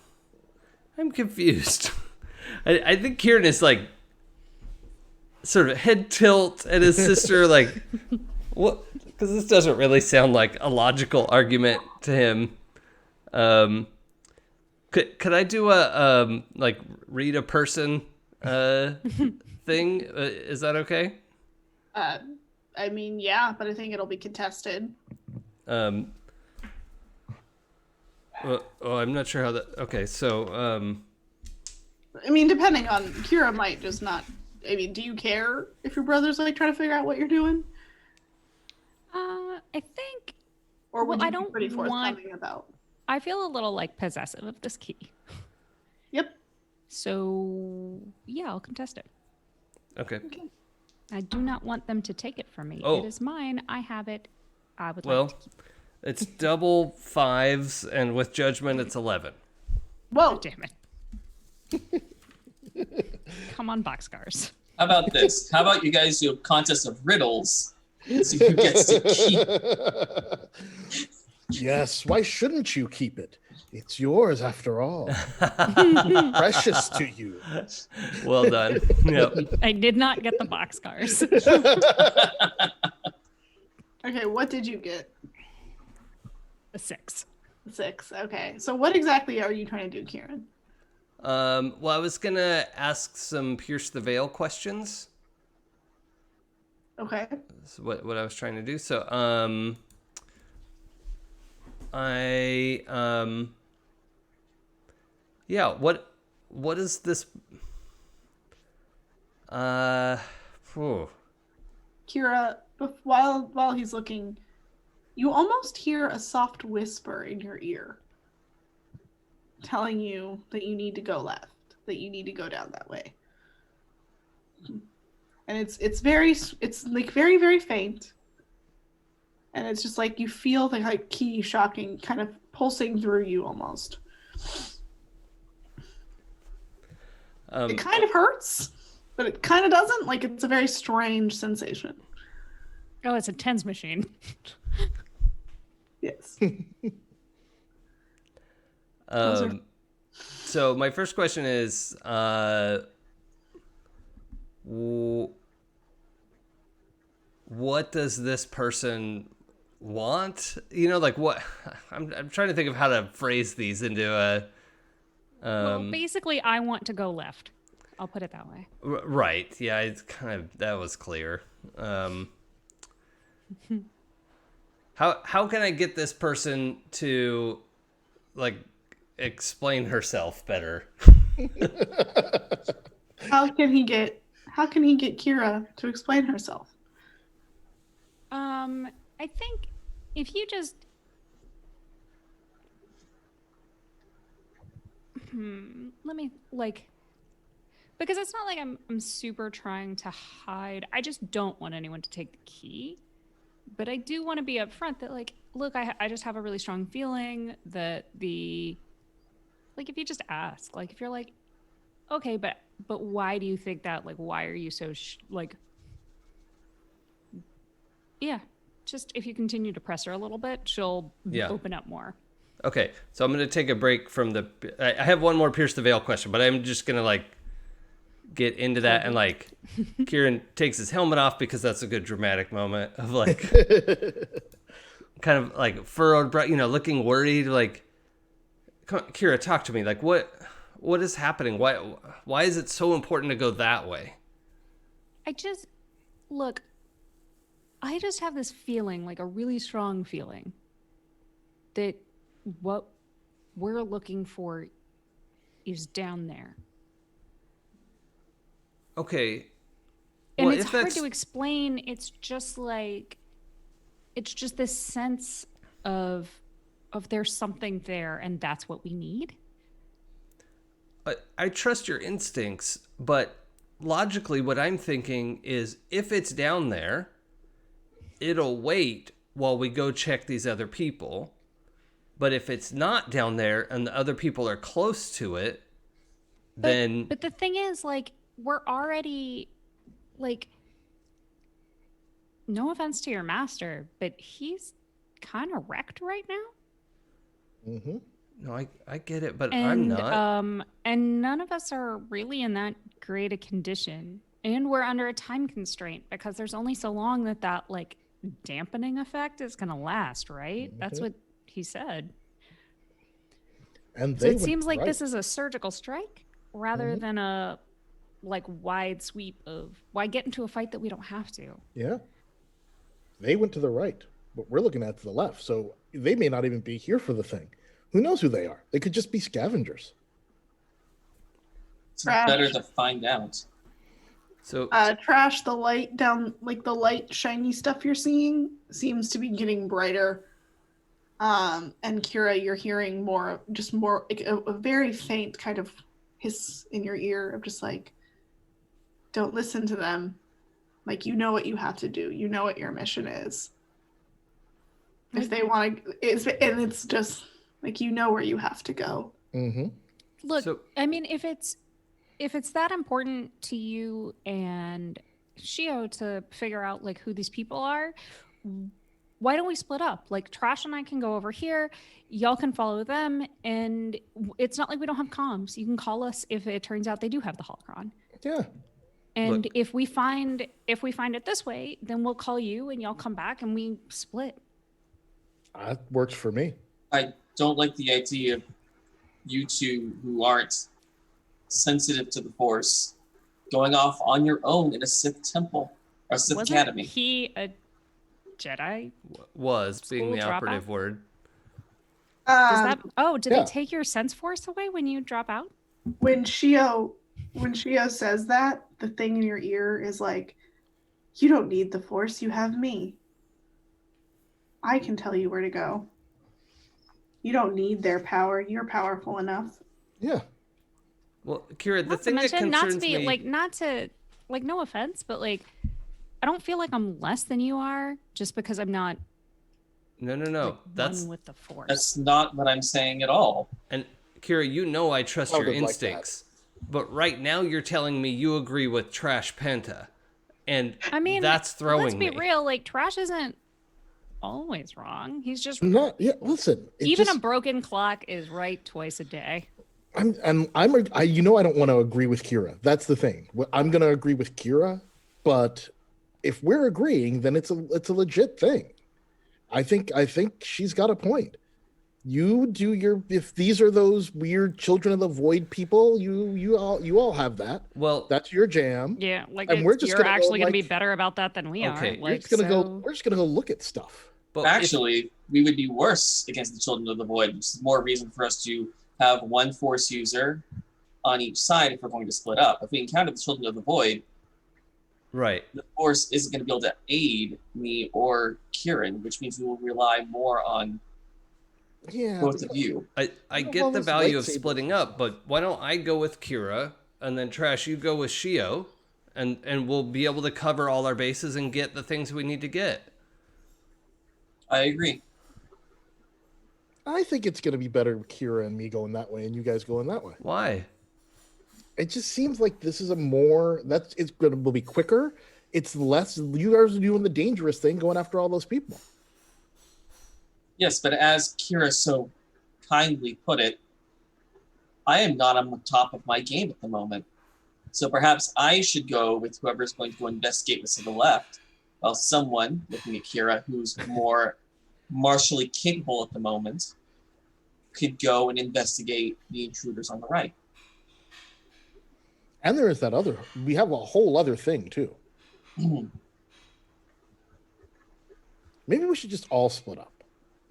I'm confused. I think Kieran is like sort of head tilt at his sister, like, what? Because this doesn't really sound like a logical argument to him. Could I do a like read a person thing? Is that okay? I mean, yeah, but I think it'll be contested. Oh, I'm not sure how that. Okay, so I mean, depending on Kira might just not. I mean, do you care if your brother's like trying to figure out what you're doing, I think or would Well, I you be don't pretty want- forthcoming about? I feel a little like possessive of this key. Yep. So yeah, I'll contest it. okay. I do not want them to take it from me. Oh. It is mine. I have it. I would Well, like to keep it's double fives, and with judgment, it's 11. Whoa. it. Damn it. Come on, boxcars. How about this? How about you guys do a contest of riddles? See who gets to keep. Yes, why shouldn't you keep it? It's yours after all. Precious to you. Well done. Yep. I did not get the boxcars. Okay, what did you get? A 6. 6. Okay, so what exactly are you trying to do, Kieran? Well, I was gonna ask some pierce the veil questions. Okay. That's what I was trying to do. So, yeah. What is this? Phew. Kira, while he's looking, you almost hear a soft whisper in your ear telling you that you need to go left, that you need to go down that way. And it's like very, very faint. And it's just like you feel the like key shocking kind of pulsing through you almost. It kind of hurts, but it kind of doesn't. Like it's a very strange sensation. Oh, it's a tens machine. Yes. So my first question is, what does this person want? You know, like what? I'm trying to think of how to phrase these into a. Well, basically, I want to go left. I'll put it that way. Right. Yeah. It's that was clear. How can I get this person to, like, explain herself better? How can he get Kira to explain herself? I think if you just let me because it's not like I'm super trying to hide. I just don't want anyone to take the key. But I do want to be upfront that, like, look, I just have a really strong feeling that like, if you just ask, like, if you're like, okay, but why do you think that? Like, why are you so yeah, just if you continue to press her a little bit, she'll open up more. Okay, so I'm gonna take a break from the. I have one more pierce the veil question, but I'm just gonna like get into that and like Kieran takes his helmet off because that's a good dramatic moment of like kind of like furrowed brow, looking worried. Like, come on, Kira, talk to me. Like, what is happening? Why is it so important to go that way? I just have this feeling, like a really strong feeling, that what we're looking for is down there. Okay. And well, it's if hard that's... to explain. It's just this sense of there's something there and that's what we need. I trust your instincts, but logically, what I'm thinking is if it's down there, it'll wait while we go check these other people. But if it's not down there and the other people are close to it, then But the thing is, like, we're already, like, no offense to your master, but he's kind of wrecked right now. Mm-hmm. no, I get it, but I'm And not. and none of us are really in that great a condition. And we're under a time constraint because there's only so long that like dampening effect is going to last, right? That's what he said. And So they it seems like right. this is a surgical strike rather than a like wide sweep of why get into a fight that we don't have to. Yeah. They went to the right, but we're looking at to the left. So they may not even be here for the thing. Who knows who they are? They could just be scavengers. It's Trash. better to find out. So Trash, the light down, like the light shiny stuff you're seeing seems to be getting brighter. And Kira, you're hearing more like a very faint kind of hiss in your ear of just like, don't listen to them. Like, you know what you have to do. You know what your mission is. If they want to, it's just like, you know where you have to go. Mm-hmm. Look, So- I mean, if it's that important to you and Shio to figure out like who these people are, why don't we split up? Like Trash and I can go over here, y'all can follow them, and it's not like we don't have comms. You can call us if it turns out they do have the holocron. Yeah. And Look. if we find it this way, then we'll call you and y'all come back and we split. That works for me. I don't like the idea of you two who aren't sensitive to the Force going off on your own in a Sith temple or Sith Wasn't academy. he a Jedi? was being School the dropout? operative word. Does that? Oh, did yeah. they take your sense force away when you drop out? When Shio says that, the thing in your ear is like, you don't need the Force, you have me. I can tell you where to go. You don't need their power. You're powerful enough. Yeah. Well, Kira, the Not to thing that mention, not to concerns be me, like, not to like, no offense, but like, I don't feel like I'm less than you are just because I'm not no, like, that's one with the Force. That's not what I'm saying at all. and Kira, you know I trust I your would've liked instincts, but right now you're telling me you agree with Trash Penta, and I mean, that's throwing let's be me. real. Like, Trash isn't always wrong. He's just Not. Yeah. Listen. even a broken clock is right twice a day. You know, I don't want to agree with Kira. That's the thing. I'm going to agree with Kira, but if we're agreeing, then it's a legit thing. I think she's got a point. You do if these are those weird children of the void people, you all have that. Well, That's your jam. Yeah, like And we're just you're gonna go, actually going to be like- better about that than we Okay, are. you're We're Like, just gonna so... go. We're just gonna go look at stuff. but if- Actually, we would be worse against the Children of the Void, which is more reason for us to have one Force user on each side if we're going to split up. If we encounter the Children of the Void, right. the Force isn't going to be able to aid me or Kieran, which means we will rely more on Yeah. both of you. I Well, get the those value of lightsabers splitting and up, but why don't I go with Kira and then Trash, you go with Shio, and we'll be able to cover all our bases and get the things we need to get. I agree. I think it's gonna be better with Kira and me going that way, and you guys going that way. Why? It just seems like this is it's gonna be quicker. It's less. You guys are doing the dangerous thing, going after all those people. Yes, but as Kira so kindly put it, I am not on the top of my game at the moment. So perhaps I should go with whoever's going to go investigate what's to the left, while someone, looking at Kira, who's more martially capable at the moment, could go and investigate the intruders on the right. And there is that other. We have a whole other thing too. Maybe we should just all split up.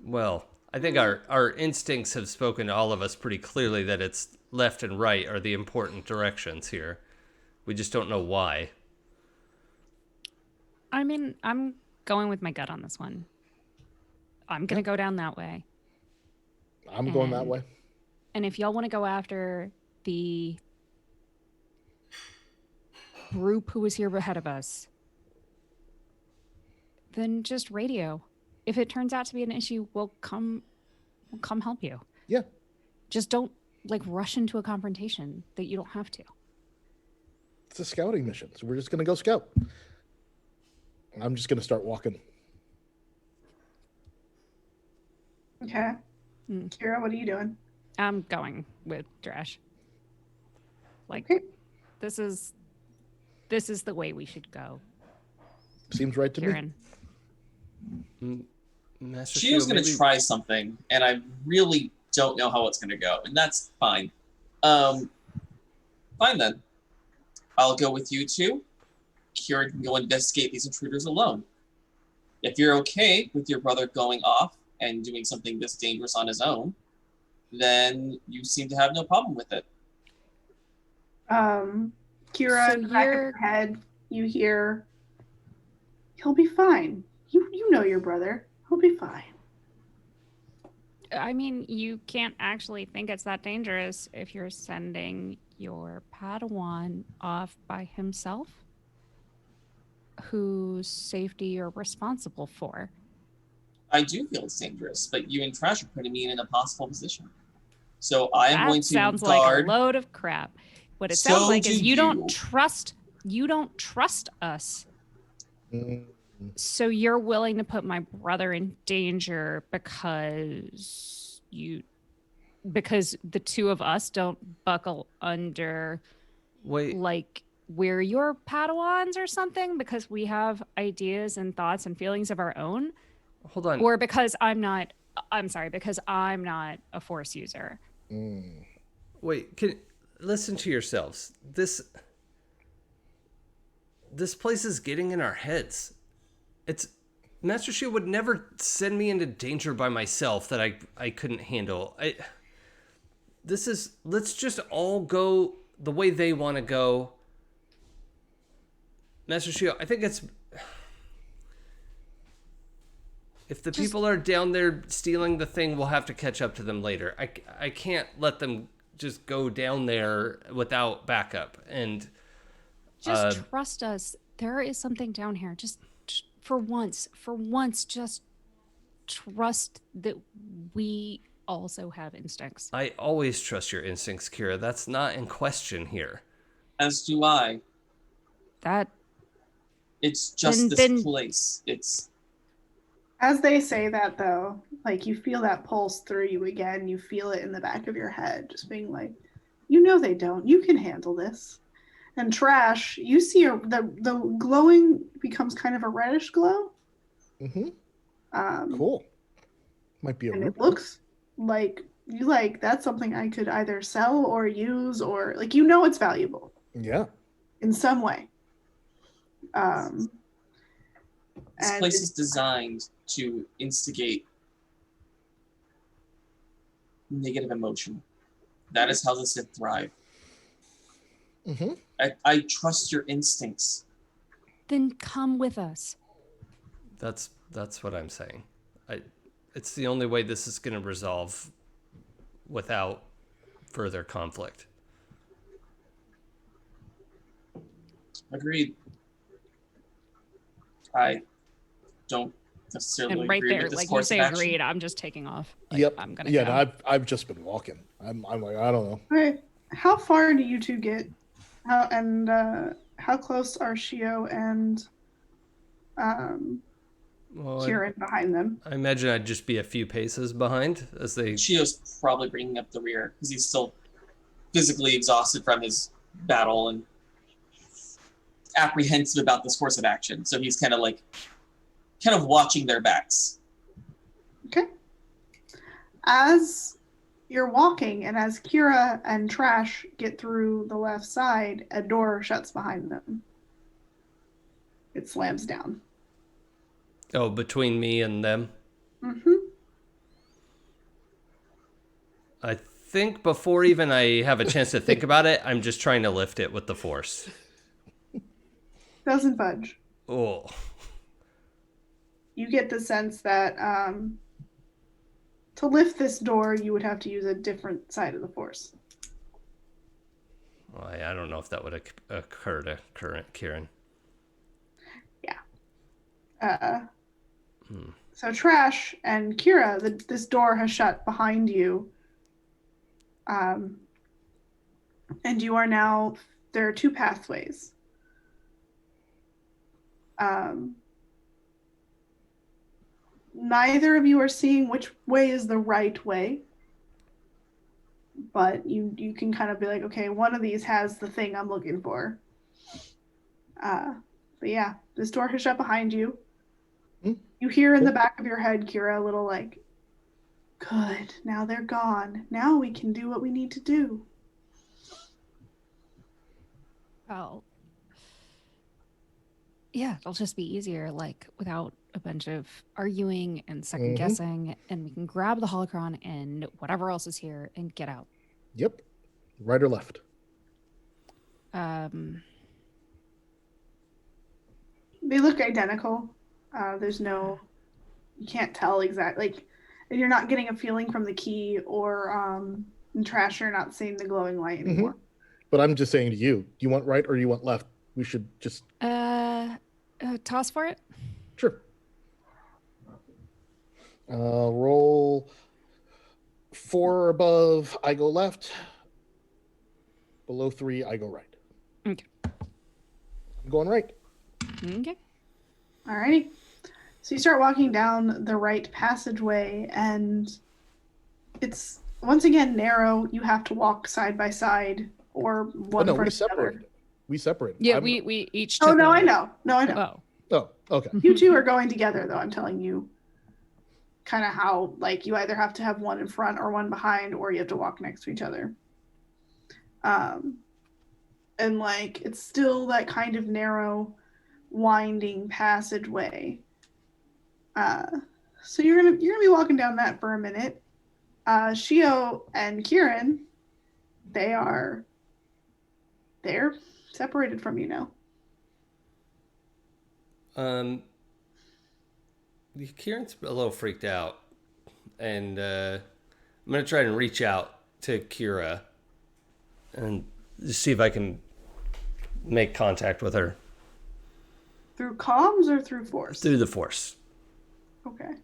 Well, I think our instincts have spoken to all of us pretty clearly that it's left and right are the important directions here. We just don't know why. I mean, I'm going with my gut on this one. I'm going to go down that way. I'm going that way. And if y'all want to go after the group who was here ahead of us, then just radio. If it turns out to be an issue, we'll come help you. Yeah. Just don't rush into a confrontation that you don't have to. It's a scouting mission, so we're just gonna go scout. I'm just gonna start walking. Okay. Kira, what are you doing? I'm going with Drash. Okay. This is the way we should go. Seems right to Kieran. me. Master She was Shield, going to maybe- try something, and I really don't know how it's going to go, and that's fine. Fine then. I'll go with you two. Kieran can go investigate these intruders alone. If you're okay with your brother going off and doing something this dangerous on his own, then you seem to have no problem with it. Kira, So in the back of your head, you hear, he'll be fine. You know your brother. He'll be fine. I mean, you can't actually think it's that dangerous if you're sending your Padawan off by himself, whose safety you're responsible for. I do feel it's dangerous, but you and Trash are putting me in an impossible position. So I am going to sounds guard. like a load of crap. What it So sounds like is do you you. don't trust us. Mm, So you're willing to put my brother in danger because the two of us don't buckle under Wait, like we're your Padawans or something because we have ideas and thoughts and feelings of our own, hold on. or because because I'm not a Force user. mm. Wait, listen to yourselves. This place is getting in our heads. It's Master Shield would never send me into danger by myself that I couldn't handle. Let's just all go the way they want to go. Master Shield, I think it's if the people are down there stealing the thing, we'll have to catch up to them later. I can't let them just go down there without backup. And Just trust us. There is something down here. Just for once, just trust that we also have instincts. I always trust your instincts, Kira. That's not in question here. As do I. That It's just this place. It's As they say that, though, like you feel that pulse through you again. You feel it in the back of your head, just being like, you know they don't. You can handle this. And Trash, you see the glowing becomes kind of a reddish glow. Mm-hmm. Cool. Might be a And root. it looks like that's something I could either sell or use, or it's valuable Yeah. in some way. this And place is designed to instigate negative emotion. That is how the Sith thrive. Mm-hmm. I trust your instincts. then come with us. That's what I'm saying. It's the only way this is going to resolve without further conflict. Agreed. I don't necessarily And right agree there, with this like you course say, of action. agreed. I'm just taking off. Like, Yep. I'm gonna Yeah. go. No, I've just been walking. I'm like, I don't know. All right. How far do you two get? How close are Shio and Well, Kieran behind them? I imagine I'd just be a few paces behind as they. Chio's probably bringing up the rear because he's still physically exhausted from his battle and apprehensive about this course of action. So he's kind of watching their backs. Okay. As you're walking, and as Kira and Trash get through the left side, a door shuts behind them. It slams down. Oh, between me and them. Mm-hmm. I think before even I have a chance to think about it, I'm just trying to lift it with the force. Doesn't budge. Oh. You get the sense that to lift this door, you would have to use a different side of the force. Well, I don't know if that would occur to current Kieran. Yeah. So Trash and Kira, this door has shut behind you. And you are now, there are two pathways. Neither of you are seeing which way is the right way, but you can kind of be like, okay, one of these has the thing I'm looking for. But yeah, this door has shut behind you. You hear in the back of your head, Kira, a little like, good, now they're gone. Now we can do what we need to do. Well, yeah, it'll just be easier, like without a bunch of arguing and second guessing, and we can grab the holocron and whatever else is here and get out. Yep. Right or left? They look identical. There's no, you can't tell exactly, like, and you're not getting a feeling from the key or in Trash, you're not seeing the glowing light anymore. But I'm just saying to you, do you want right or do you want left? We should just... toss for it? Sure. Roll 4 or above, I go left. Below 3, I go right. Okay. I'm going right. Okay. Alrighty. So you start walking down the right passageway, and it's once again narrow. You have to walk side by side or one no, front we of the other. separated. We separated. Yeah, we each Oh, took no, a- I know. No, I know. Oh. Oh, okay. You two are going together, though. I'm telling you kind of how, like, you either have to have one in front or one behind, or you have to walk next to each other. And, like, it's still that kind of narrow, winding passageway. So you're gonna be walking down that for a minute. Shio and Kieran, they're separated from you now. Kieran's a little freaked out, and I'm gonna try and reach out to Kira and just see if I can make contact with her Through comms or through force? through the force. Okay.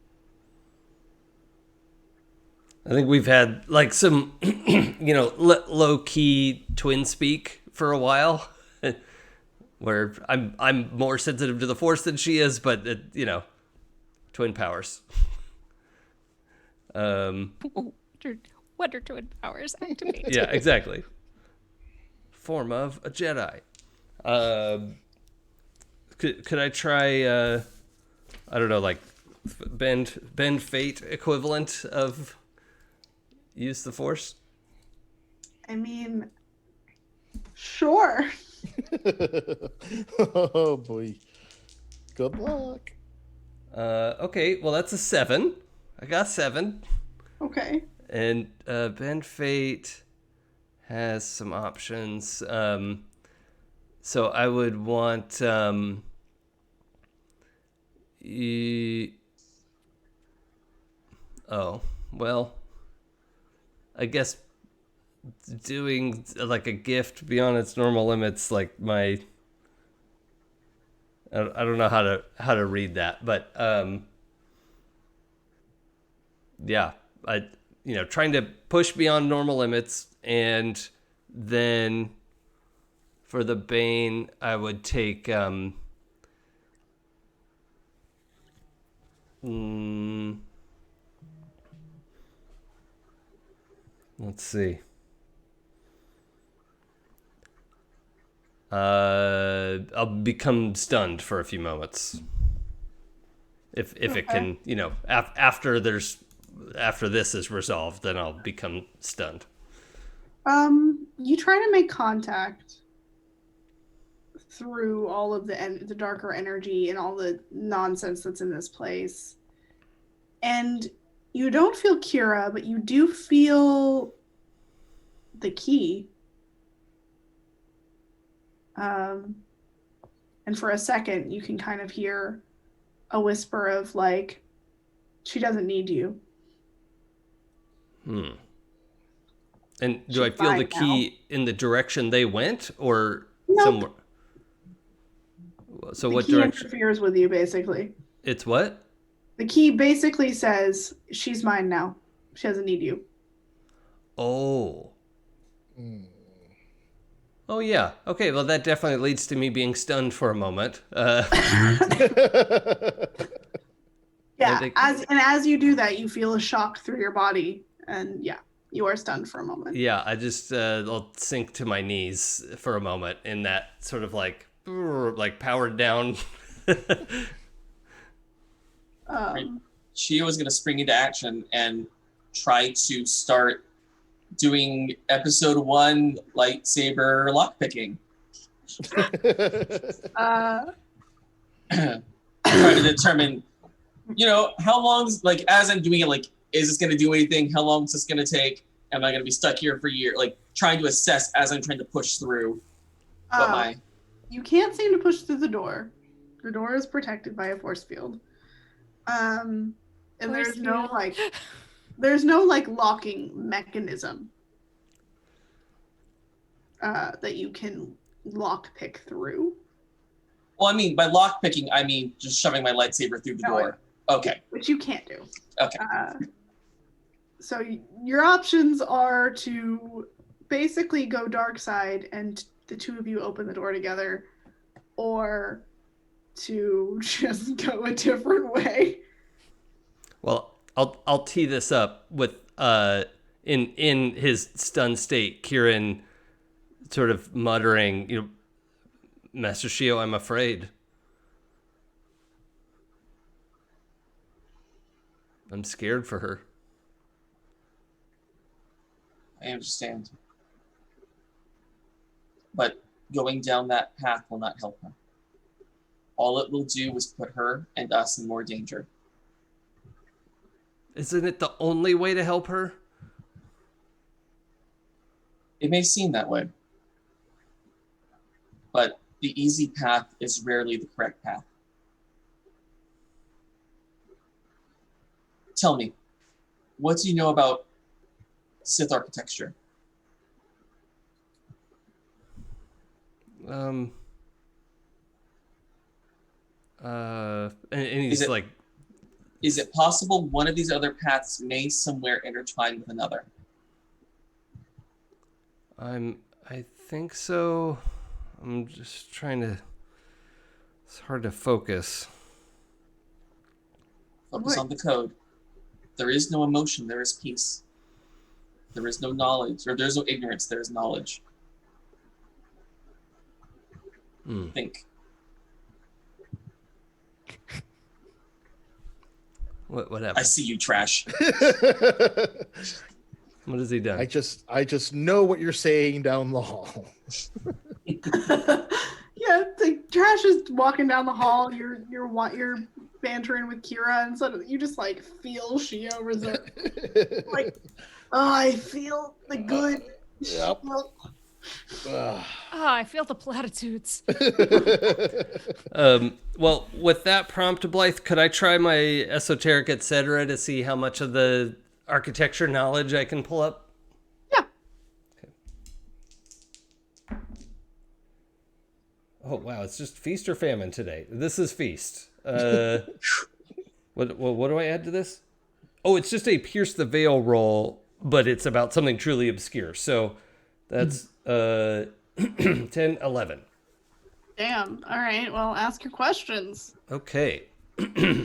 I think we've had like some, low key twin speak for a while, where I'm more sensitive to the force than she is, but twin powers. Wonder twin powers activate. Yeah, exactly. Form of a Jedi. Could I try? I don't know, like bend fate equivalent of use the force. I mean, sure. Oh boy. Good luck. Okay, well that's a 7. I got 7. Okay. And bend fate has some options. So I would want I guess doing like a gift beyond its normal limits, like my I don't know how to read that, but yeah, trying to push beyond normal limits, and then for the Bane, I would take let's see. I'll become stunned for a few moments. If it can, after this is resolved, then I'll become stunned. You try to make contact through all of the darker energy and all the nonsense that's in this place. And you don't feel Kira, but you do feel the key. And for a second, you can kind of hear a whisper of, like, she doesn't need you. And do I feel the key in the direction they went, or Nope. somewhere? So The what key direction? interferes with you, basically. It's what? The key basically says, she's mine now. She doesn't need you. Oh. Oh yeah. Okay. Well, that definitely leads to me being stunned for a moment. Yeah, think- as you do that, you feel a shock through your body, and yeah, you are stunned for a moment. Yeah, I just I'll sink to my knees for a moment in that sort of like powered down. Shio is going to spring into action and try to start doing episode 1 lightsaber lockpicking. Try to determine, how long, as I'm doing it, is this going to do anything? How long is this going to take? Am I going to be stuck here for a year? Trying to assess as I'm trying to push through You can't seem to push through the door. The door is protected by a force field. And there's no locking mechanism that you can lock pick through. Well, I mean, by lockpicking, I mean just shoving my lightsaber through the door. Okay. Which you can't do. Okay. So your options are to basically go dark side and the two of you open the door together, or to just go a different way. Well, I'll tee this up with in his stunned state, Kieran sort of muttering, Master Shio, I'm afraid. I'm scared for her. I understand. But going down that path will not help her. All it will do is put her and us in more danger. Isn't it the only way to help her? It may seem that way. But the easy path is rarely the correct path. Tell me, what do you know about Sith architecture? And he's Is it possible one of these other paths may somewhere intertwine with another? I think so. I'm just trying to. It's hard to focus. Focus on the code. There is no emotion, there is peace. There is no knowledge, or there is no ignorance, there is knowledge. Think. What happened? I see you, trash. What has he done? I just know what you're saying down the hall. Yeah, Trash is walking down the hall. You're bantering with Kira, and suddenly you just feel Shio resort. I feel the good. Yep. I feel the platitudes. Well, with that prompt, Blythe, could I try my esoteric etc. to see how much of the architecture knowledge I can pull up? Yeah. Okay. Oh wow, it's just feast or famine today. This is feast. What do I add to this? Oh, it's just a pierce the veil roll, but it's about something truly obscure. So that's 10, 11. Damn. All right. Well, ask your questions. Okay.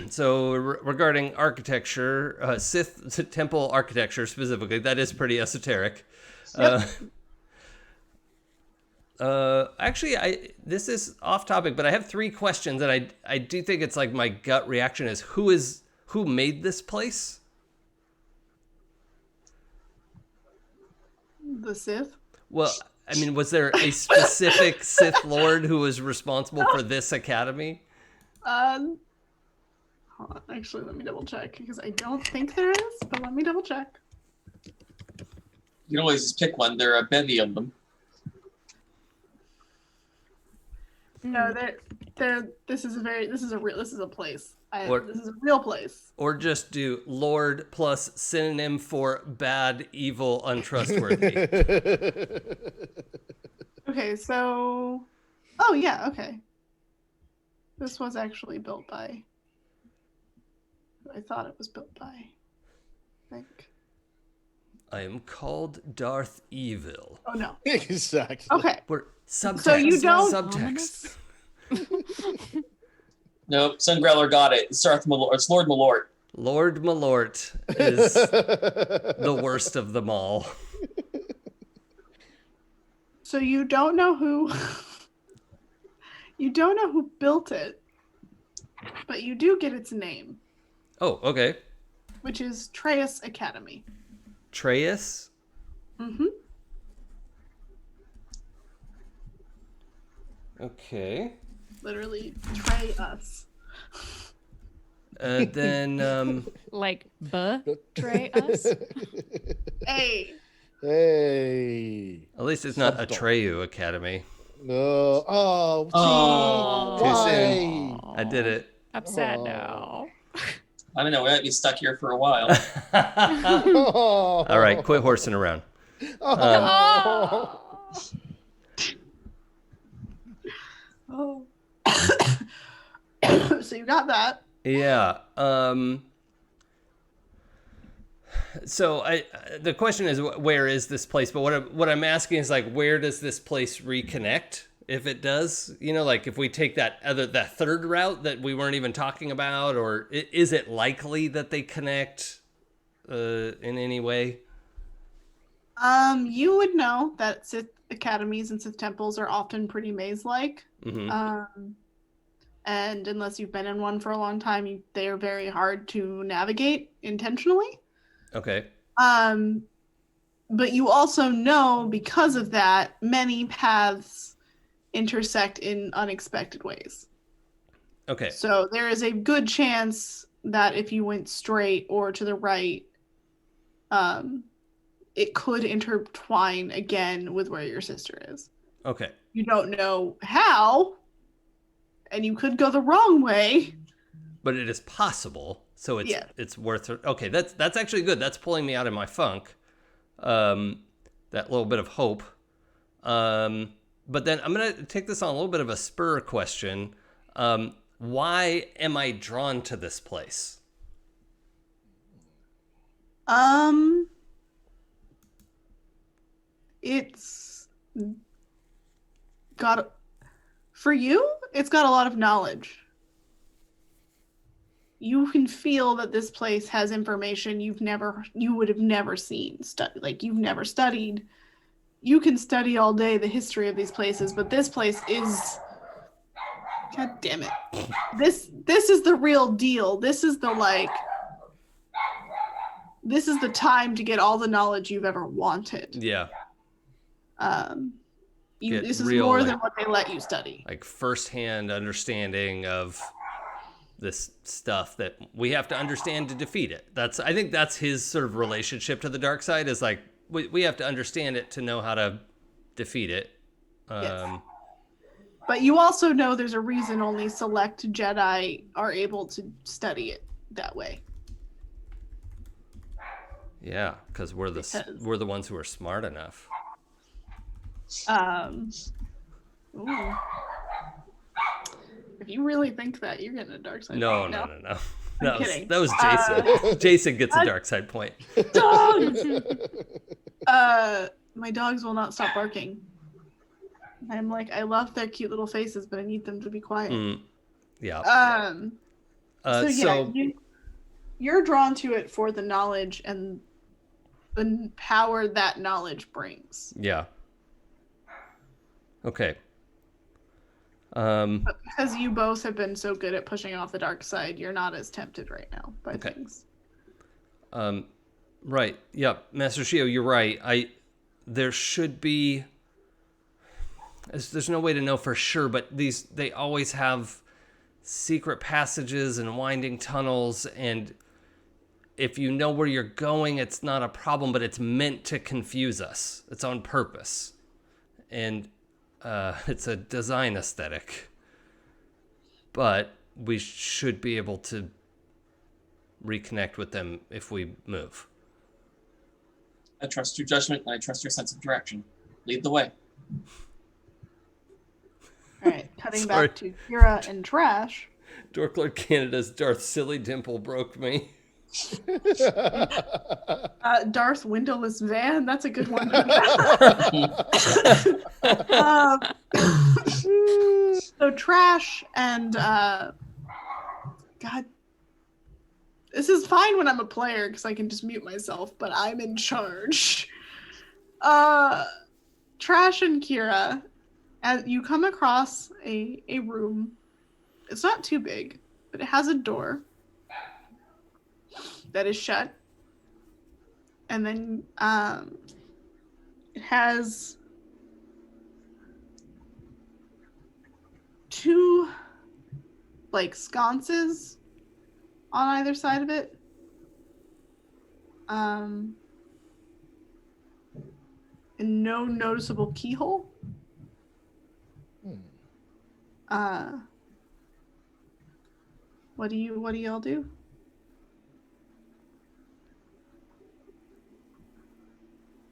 So regarding architecture, Sith temple architecture specifically, that is pretty esoteric. Yep. Actually, this is off topic, but I have 3 questions, and I do think it's my gut reaction is who made this place? The Sith. Well, I mean, was there a specific Sith Lord who was responsible for this academy? Hold on. Actually, let me double check because I don't think there is, but let me double check. You can always just pick one. There are a bevy of them. No, This is a place. Or- This is a real place. Or just do Lord plus synonym for bad, evil, untrustworthy. Okay, so. Oh yeah. Okay. This was actually built by. Who I thought it was built by. I think. I am called Darth Evil. Oh no. Exactly. Okay. We're subtext. So you don't- Subtext. Nope, Sungrowler got it. It's Lord Malort. Lord Malort is the worst of them all. So you don't know who. You don't know who built it, but you do get its name, Oh, okay. which is Traeus Academy. Traeus? Mm-hmm. Okay. Literally, Traeus. Then, Like, betray us? Hey. Hey. at least it's not Subtle. Atreyu Academy. No. Oh. Oh. Gee, Too why? I did it. Upset Oh. now. I don't know. We might be stuck here for a while. Oh. All right, quit horsing around. Oh. Oh. So you got that. Yeah. So the question is, where is this place? But what I'm asking is, like, where does this place reconnect? If it does, like if we take that third route that we weren't even talking about, or is it likely that they connect in any way? You would know that Sith academies and Sith temples are often pretty maze-like. Mm-hmm. And unless you've been in one for a long time, they are very hard to navigate intentionally. Okay. But you also know, because of that, many paths intersect in unexpected ways. Okay. So there is a good chance that if you went straight or to the right, it could intertwine again with where your sister is. Okay. You don't know how, and you could go the wrong way. But it is possible, so it's worth it. Okay, that's actually good. That's pulling me out of my funk. That little bit of hope. But then I'm gonna take this on a little bit of a spur question. Why am I drawn to this place? It's got, for you, it's got a lot of knowledge. You can feel that this place has information you would have never seen. Like, you've never studied. You can study all day the history of these places, but this place is, God damn it. This is the real deal. This is the time to get all the knowledge you've ever wanted. Yeah. This is real, more than what they let you study. Like firsthand understanding of this stuff that we have to understand to defeat it. I think that's his sort of relationship to the dark side, is like, we have to understand it to know how to defeat it. Yes. But you also know there's a reason only select Jedi are able to study it that way. Yeah, because we're the ones who are smart enough. Ooh. If you really think that, you're getting a dark side. No. I'm kidding. That was Jason. Jason gets a dark side point. Dogs! My dogs will not stop barking. I'm like, I love their cute little faces, but I need them to be quiet. Yeah. You're drawn to it for the knowledge and the power that knowledge brings. Yeah. Okay. But because you both have been so good at pushing off the dark side, you're not as tempted right now by things. Right. Yeah, Master Shio, you're right. There should be. There's no way to know for sure, but they always have secret passages and winding tunnels, and if you know where you're going, it's not a problem, but it's meant to confuse us. It's on purpose, and it's a design aesthetic. but we should be able to reconnect with them if we move. I trust your judgment, and I trust your sense of direction. Lead the way. All right, cutting Sorry. back to Kira and Trash. Dork Lord Canada's Darth Silly Dimple broke me. Darth Windowless Van. That's a good one. So Trash and God, this is fine when I'm a player because I can just mute myself, but I'm in charge. Trash and Kira, as you come across a room. It's not too big, but it has a door that is shut. And then it has two like sconces on either side of it. And no noticeable keyhole. What do y'all do?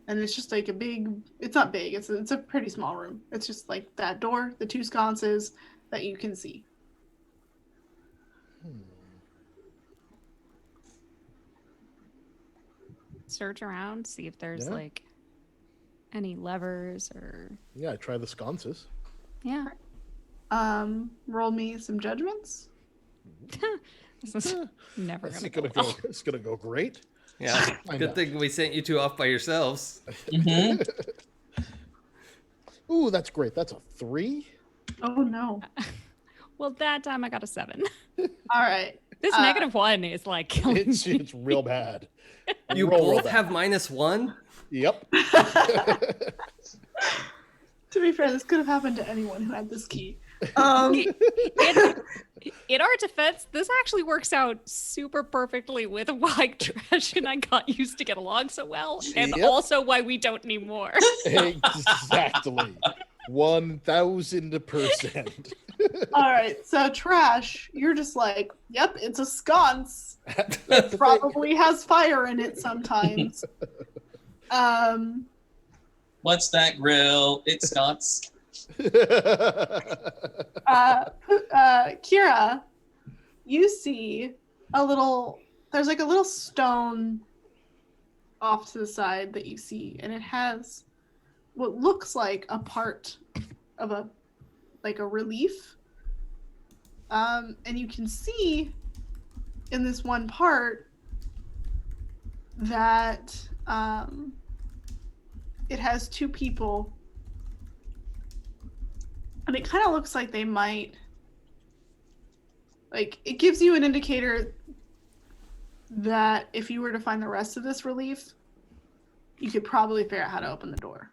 And it's just like a big, it's not big, it's a pretty small room. It's just like that door, the two sconces that you can see. Search around, see if there's like any levers or Yeah, try the sconces. yeah. Roll me some judgments. This is never This gonna is go well. it's gonna go great. Yeah, I good know. thing we sent you two off by yourselves. Ooh, that's great. That's a 3. Oh no. Well, that time I got a 7. All right. This -1 is like killing It's me. it's real bad. You Roll both bad. have -1? Yep. To be fair, this could have happened to anyone who had this key. In our defense, this actually works out super perfectly with why Trash and I got used to get along so well, and Yep. also why we don't anymore. Exactly. 1000%. All right, so Trash, you're just like, yep, it's a sconce. That's the thing. Probably has fire in it sometimes. What's that grill? It's Scott's. Kira, you see there's like a little stone off to the side that you see, and it has what looks like a part of a relief. And you can see in this one part that it has two people. And it kind of looks like they might, it gives you an indicator that if you were to find the rest of this relief, you could probably figure out how to open the door.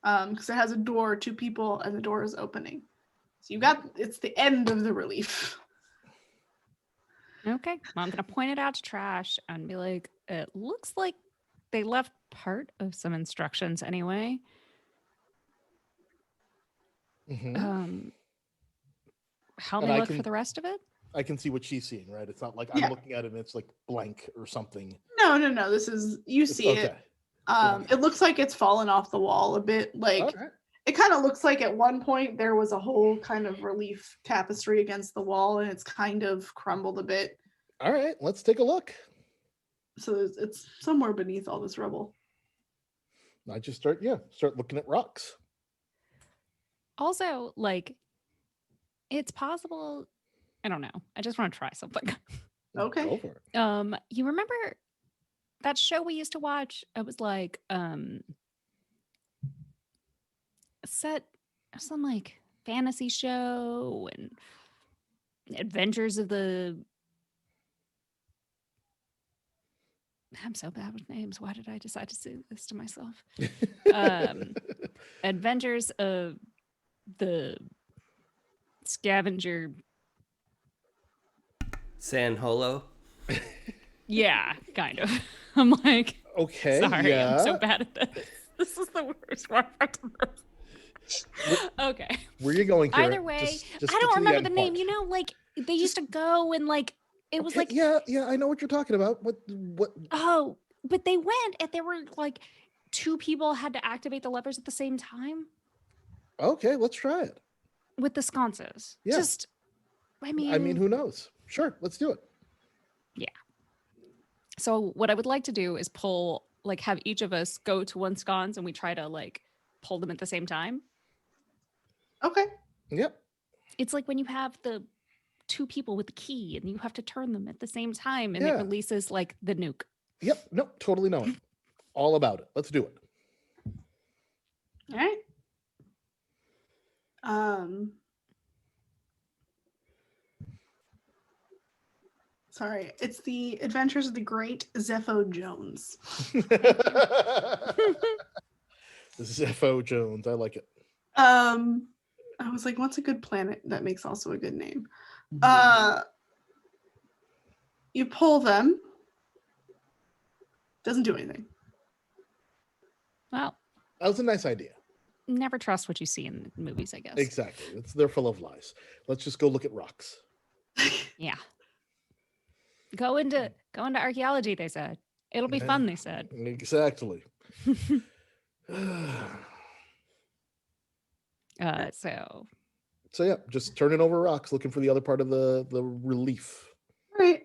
Because it has a door, two people, and the door is opening. So it's the end of the relief. Okay, well, I'm gonna point it out to Trash and be like, it looks like they left part of some instructions anyway. Mhm. Help And me I look can- for the rest of it. I can see what she's seeing, right? It's not like Yeah. I'm looking at it and it's like blank or something. No. You see it. Okay. It looks like it's fallen off the wall a bit. Like, All right. it kind of looks like at one point there was a whole kind of relief tapestry against the wall, and it's kind of crumbled a bit. All right, let's take a look. So it's somewhere beneath all this rubble. I just start looking at rocks. Also, like, it's possible. I don't know. I just want to try something. Okay. Go for it. You remember that show we used to watch? It was like some like fantasy show and adventures of the. I'm so bad with names. Why did I decide to say this to myself? Adventures of the scavenger. San Holo. Yeah, kind of. I'm like, Okay. sorry, yeah. I'm so bad at this. This is the worst part of this. Okay. Where are you going, Kira? Either way, Just I get don't to remember end the name. part. You know, like they used to go and like it was Okay, like yeah, I know what you're talking about. What? oh, but they went and there were like two people had to activate the levers at the same time Okay, let's try it. with the sconces. Yeah. Just, I I mean, mean, who knows? Sure, let's do it. yeah. So what I would like to do is pull, like, have each of us go to one sconce and we try to like pull them at the same time. Okay. Yep. It's like when you have the two people with the key and you have to turn them at the same time and it Yeah. releases like the nuke. Yep. Nope. Totally know it. All about it. Let's do it. All right. Sorry, it's the Adventures of the Great Zepho Jones. Zepho Jones. I like it. I was like, what's a good planet that makes also a good name? You pull them. Doesn't do anything. Well, That was a nice idea. never trust what you see in movies, I guess. Exactly. They're full of lies. Let's just go look at rocks. Yeah. Go into archaeology, they said. It'll be fun, they said. Exactly. So yeah, just turning over rocks, looking for the other part of the relief. All right.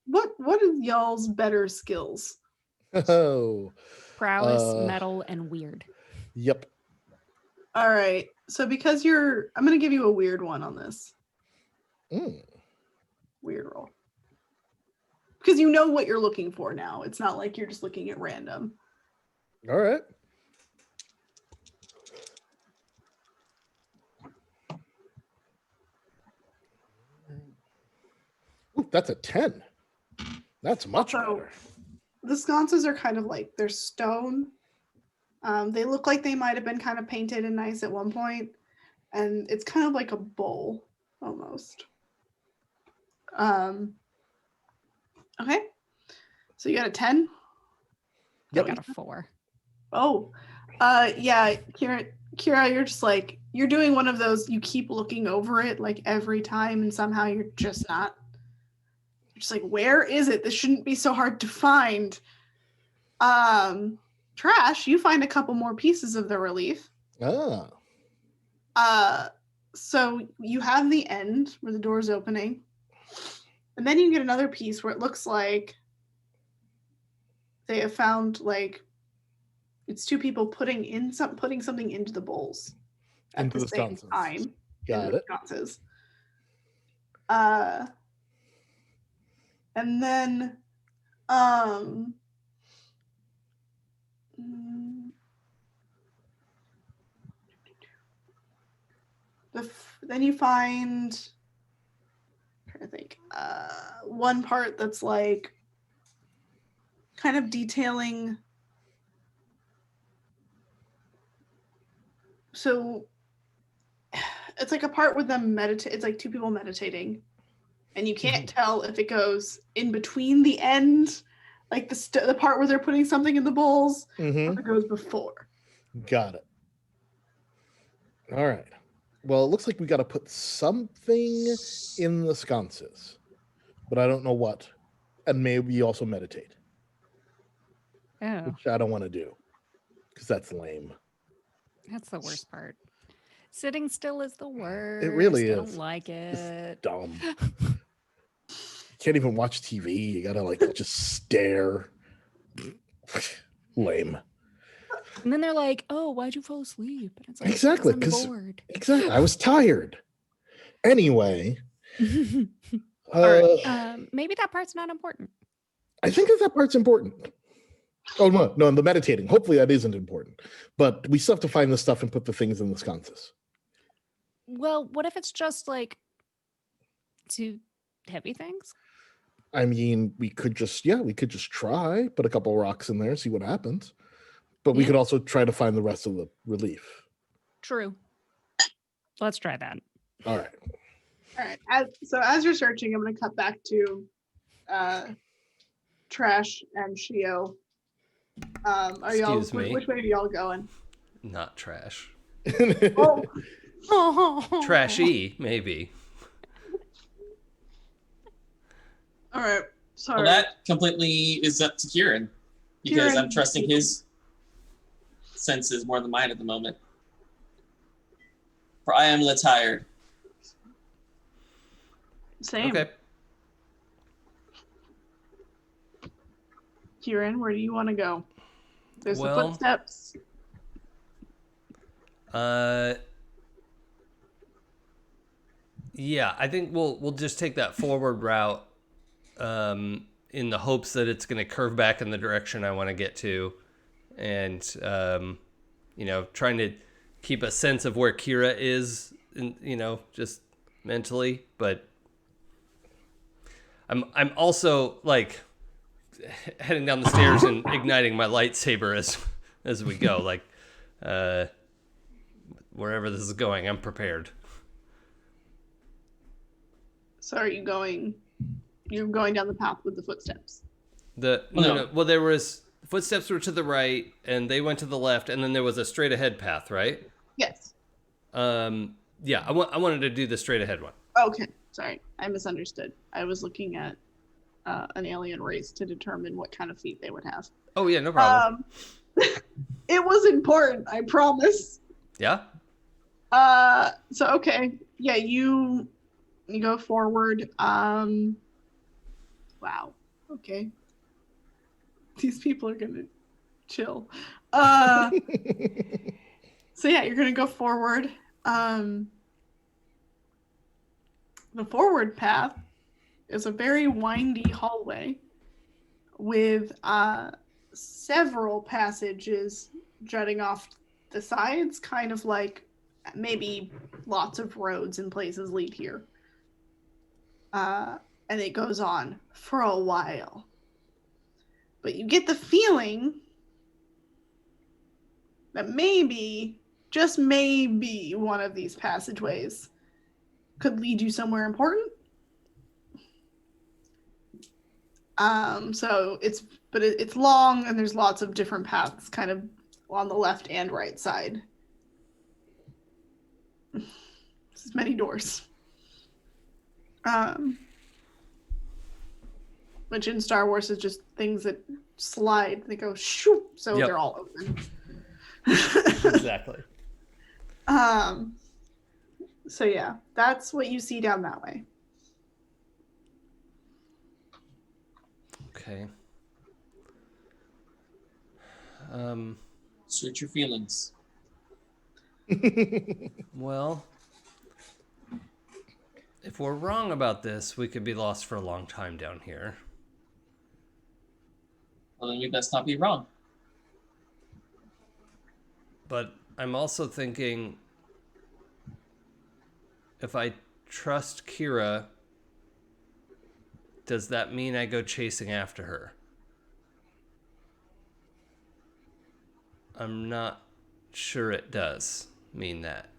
What is y'all's better skills? Oh. prowess, metal, and weird. Yep. All right. So because I'm gonna give you a weird one on this. Weird roll. Because you know what you're looking for now. It's not like you're just looking at random. All right. Ooh, that's a 10. That's much better. The sconces are kind of like they're stone. They look like they might have been kind of painted and nice at one point, and it's kind of like a bowl almost. Okay. So you got a 10? Yep. I got a 4. Oh, yeah, Kira, you're just like, you're doing one of those, you keep looking over it like every time and somehow you're just not. You're just like, where is it? This shouldn't be so hard to find. Trash, you find a couple more pieces of the relief. So you have the end where the door's opening. And then you get another piece where it looks like they have found like it's two people putting something into the bowls at Into the the same sconces. time. Got it. Sconces. And then then you find, I'm trying to think, one part that's like kind of detailing. So it's like a part with them meditate. It's like two people meditating, and you can't tell if it goes in between the end, like the part where they're putting something in the bowls, or if it goes before. Got it. All right. Well, it looks like we got to put something in the sconces, but I don't know what. And maybe also meditate, Oh, which I don't want to do because that's lame. that's the worst part. Sitting still is the worst. It really I is. don't like It's it. dumb. Can't even watch TV. You gotta like just stare. Lame. And then they're like, "Oh, why'd you fall asleep?" And it's like, Exactly, I'm 'cause- bored. Exactly. I was tired. Anyway. Maybe that part's not important. I think that part's important. Oh no, the meditating. Hopefully that isn't important. But we still have to find the stuff and put the things in the sconces. Well, what if it's just like two heavy things? I mean, we could just try, put a couple rocks in there, see what happens. But we could also try to find the rest of the relief. True. Let's try that. All right. All right. As you're searching, I'm going to cut back to Trash and Shio. Are y'all? Excuse me. Which way are y'all going? Not Trash. Oh. Trashy, maybe. All right. Sorry. Well, that completely is up to Kieran because Kieran. I'm trusting his senses more than mine at the moment. For I am a little tired. Same. Okay. Kieran, where do you want to go? There's the Well, footsteps. Yeah, I think we'll just take that forward route, in the hopes that it's going to curve back in the direction I want to get to, and trying to keep a sense of where Kira is, just mentally. But I'm also like heading down the stairs and igniting my lightsaber as we go. Like, wherever this is going, I'm prepared. So are you going? You're going down the path with the footsteps. No. Well, there was footsteps were to the right, and they went to the left, and then there was a straight ahead path, right? Yes. Yeah, I wanted to do the straight ahead one. Okay. Sorry, I misunderstood. I was looking at an alien race to determine what kind of feet they would have. Oh yeah, no problem. It was important, I promise. Yeah. So okay, yeah, you go forward. Wow. Okay. These people are gonna chill. So yeah, you're gonna go forward. The forward path is a very windy hallway with several passages jutting off the sides, kind of like maybe lots of roads and places lead here. And it goes on for a while. But you get the feeling that maybe, just maybe, one of these passageways could lead you somewhere important. So it's long, and there's lots of different paths kind of on the left and right side. There's many doors. Which in Star Wars is just things that slide. They go shoo, so Yep. they're all open. Exactly. So yeah, that's what you see down that way. Okay. Search your feelings. Well, if we're wrong about this, we could be lost for a long time down here. Well, then we best not be wrong. But I'm also thinking, if I trust Kira, does that mean I go chasing after her? I'm not sure it does mean that.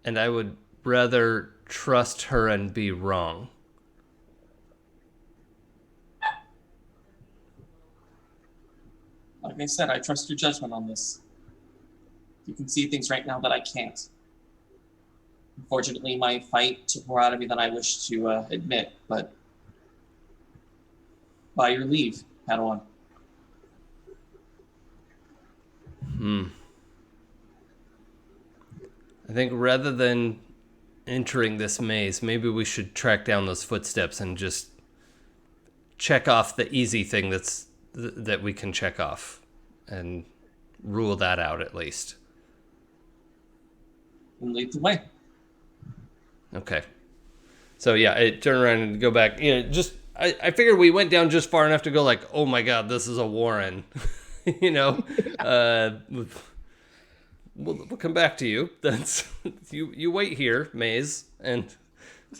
And I would rather trust her and be wrong. Like I said, I trust your judgment on this. You can see things right now that I can't. Unfortunately, my fight took more out of me than I wish to admit, but by your leave, Padawan. I think rather than entering this maze, maybe we should track down those footsteps and just check off the easy thing that we can check off and rule that out at least. And lead the way. Okay. So yeah, I turn around and go back. I figured we went down just far enough to go like, oh my god, this is a Warren. We'll come back to you. That's you wait here, Maze, and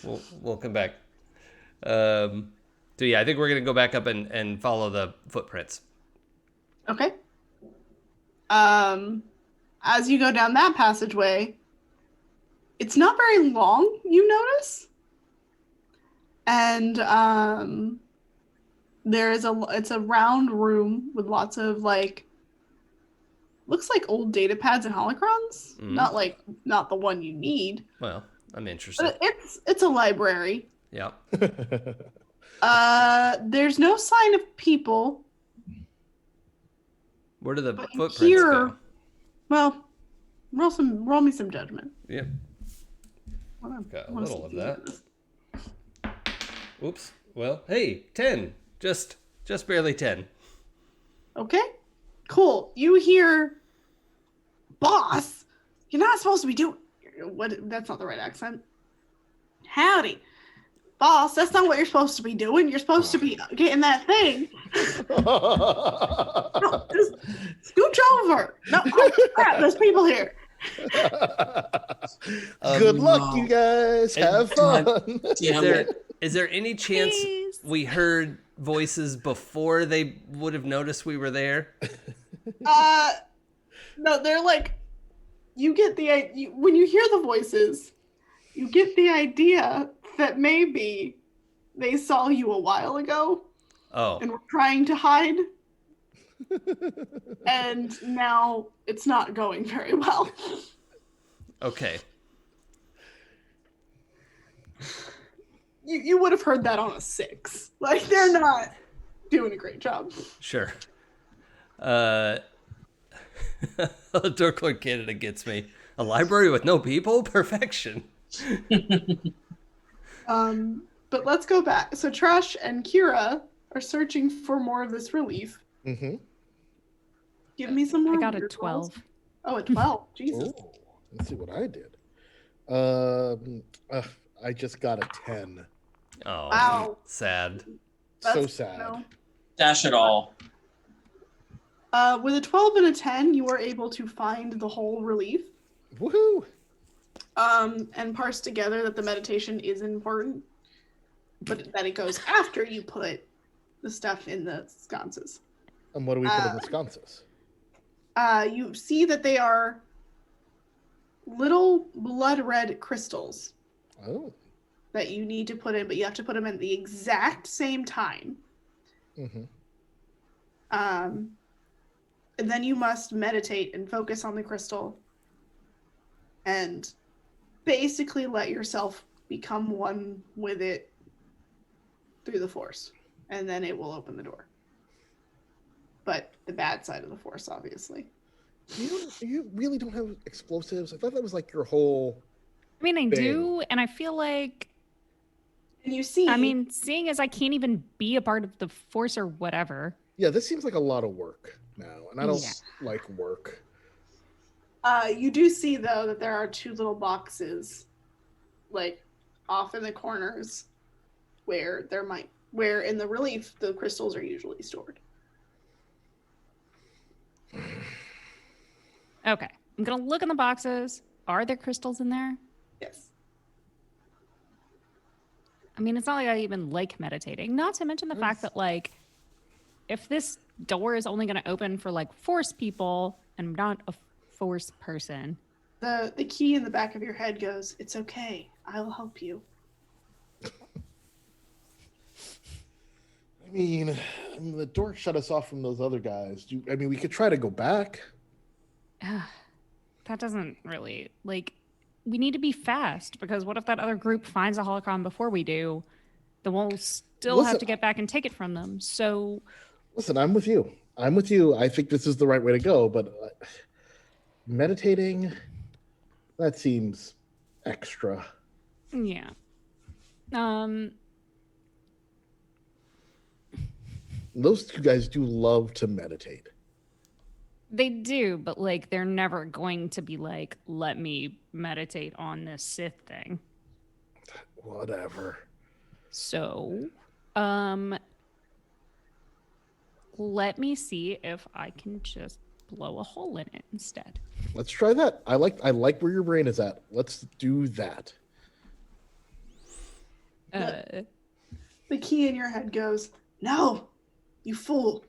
we'll come back. So yeah, I think we're gonna go back up and follow the footprints. Okay. As you go down that passageway, it's not very long, you notice. And It's a round room with lots of looks like old data pads and holocrons. Not the one you need. Well, I'm interested. But it's a library. Yeah. There's no sign of people. Where do the But footprints here, go? well, roll me some judgment. Yep. Got a little of that. Oops. Well, hey, 10. Just barely 10. Okay. Cool. You hear, boss, you're not supposed to be doing what? That's not the right accent. Howdy. Boss, that's not what you're supposed to be doing. You're supposed to be getting that thing. No, just scooch over. No, oh, crap, there's people here. Good luck, you guys. Have fun. Is there any chance Please. we heard voices before they would have noticed we were there? No, they're you get when you hear the voices, you get the idea that maybe they saw you a while ago Oh. and were trying to hide. And now it's not going very well. Okay. You would have heard that on a 6. They're not doing a great job. Sure. Dorklord Canada gets me. A library with no people? Perfection. But let's go back. So Trush and Kira are searching for more of this relief. Mm-hmm. Give me some more. I got a weird 12. rolls. Oh, a 12. Jesus. Oh, let's see what I did. I just got a 10. Oh, Wow. sad. So sad. No. Dash it all. With a 12 and a 10, you are able to find the whole relief. Woohoo! And parse together that the meditation is important, but that it goes after you put the stuff in the sconces. And what do we put in the sconces? You see that they are little blood red crystals Oh. that you need to put in, but you have to put them in the exact same time. Mm-hmm. And then you must meditate and focus on the crystal and basically let yourself become one with it through the force, and then it will open the door. But the bad side of the force, obviously. You really don't have explosives? I thought that was your whole... I mean, I Bang. do, and I feel like, And you see, seeing as I can't even be a part of the force or whatever. Yeah, this seems like a lot of work now, and I don't Yeah. like work. you do see though that there are 2 little boxes, off in the corners, where in the relief the crystals are usually stored. Okay, I'm gonna look in the boxes. Are there crystals in there? Yes. I mean, it's not like I even like meditating. Not to mention the fact that, if this door is only going to open for, force people, and I'm not a force person. The key in the back of your head goes, "It's okay. I'll help you." I mean, the door shut us off from those other guys. We could try to go back. That doesn't really, we need to be fast, because what if that other group finds a holocron before we do? Then we'll still have Listen, to get back and take it from them. So, Listen, I'm with you. I think this is the right way to go, but meditating, that seems extra. yeah. Those 2 guys do love to meditate. They do, but they're never going to be let me meditate on this Sith thing. Whatever. So, let me see if I can just blow a hole in it instead. Let's try that. I like where your brain is at. Let's do that. The key in your head goes, "No, you fool.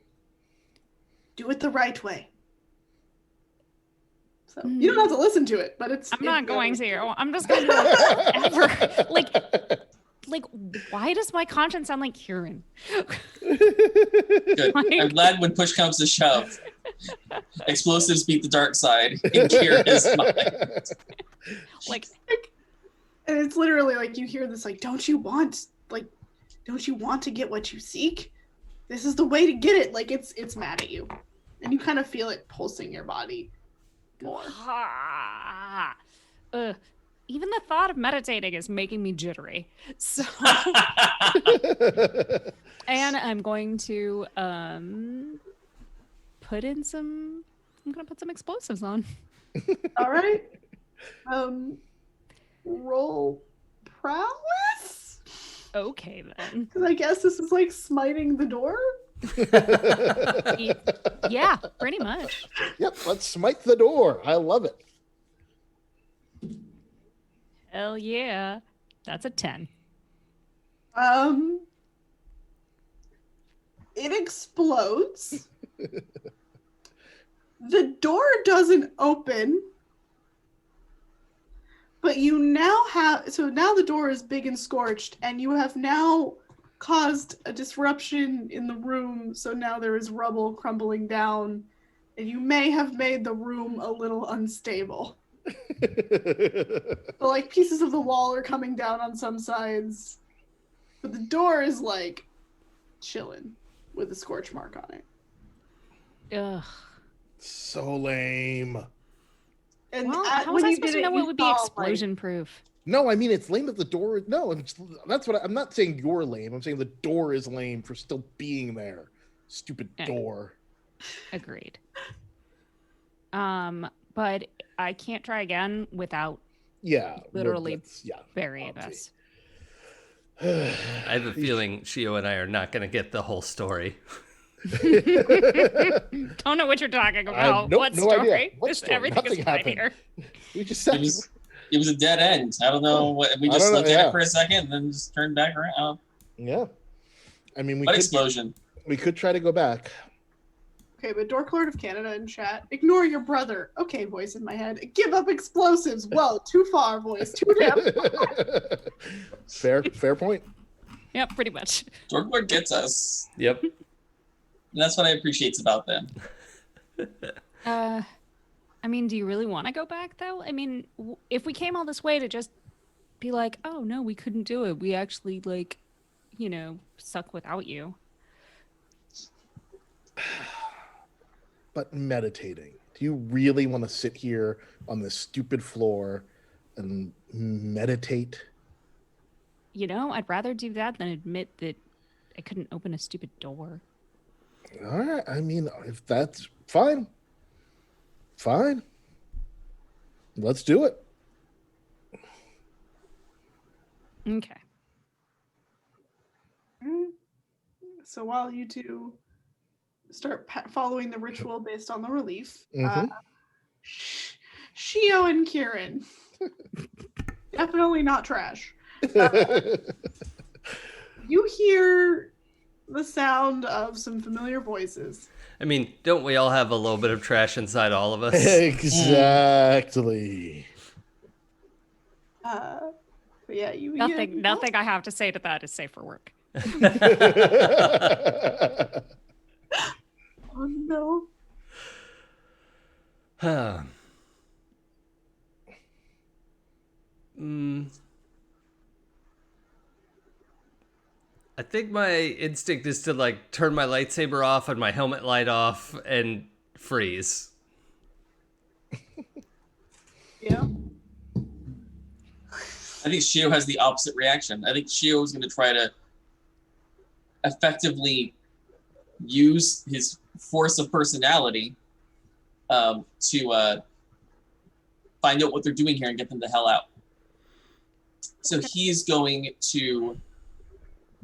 Do it the right way." So you don't have to listen to it, but I'm not going to. I'm just going to whatever. Why Why does my conscience sound like Kieran? Good. Like- I'm glad when push comes to shove, explosives beat the dark side in Kira's mind. Like, And it's literally like you hear this like, don't you want to get what you seek? This is the way to get it. Like it's mad at you. And you kind of feel it pulsing your body more. even the thought of meditating is making me jittery. So, and I'm going to put some explosives on. All right. Roll prowess? Okay then. Because I guess this is like smiting the door. Yeah, pretty much. Yep, let's smite the door. I love it. Hell yeah. That's a 10. It explodes. The door doesn't open. But you now now the door is big and scorched, and you have now caused a disruption in the room, so now there is rubble crumbling down, and you may have made the room a little unstable. So, like, pieces of the wall are coming down on some sides, but the door is, like, chilling with a scorch mark on it. Ugh. So lame. And Well, how was I supposed to know what would be explosion proof? No, I mean it's lame that the door. No, that's what I'm not saying. You're lame. I'm saying the door is lame for still being there. Stupid door. Agreed. But I can't try again without literally burying us. I have a feeling Shio and I are not going to get the whole story. Don't know what you're talking about. Nope, What no story? idea. What story? Everything Nothing is fine happened. here. We just said It was a dead end. I don't know what we just looked at it for a second and then just turned back around. Yeah. I mean, What explosion? We could try to go back. Okay, but Dork Lord of Canada in chat, ignore your brother. Okay, voice in my head. Give up explosives. Whoa, too far, voice. Too damn far. Fair point. Yep, pretty much. Dorklord gets us. Yep. And that's what I appreciate about them. I mean, do you really want to go back, though? I mean, if we came all this way to just be like, oh, no, we couldn't do it. We actually, like, suck without you. But meditating. Do you really want to sit here on this stupid floor and meditate? I'd rather do that than admit that I couldn't open a stupid door. All right. I mean, if that's fine. Fine. Let's do it. Okay. So while you two start following the ritual based on the relief, Shio and Kieran, definitely not trash. You hear the sound of some familiar voices. I mean, don't we all have a little bit of trash inside all of us? Exactly. But yeah, you Nothing I have to say to that is safe for work. Oh no. I think my instinct is to like turn my lightsaber off and my helmet light off and freeze. Yeah. I think Shio has the opposite reaction. I think Shio is going to try to effectively use his force of personality to find out what they're doing here and get them the hell out. So he's going to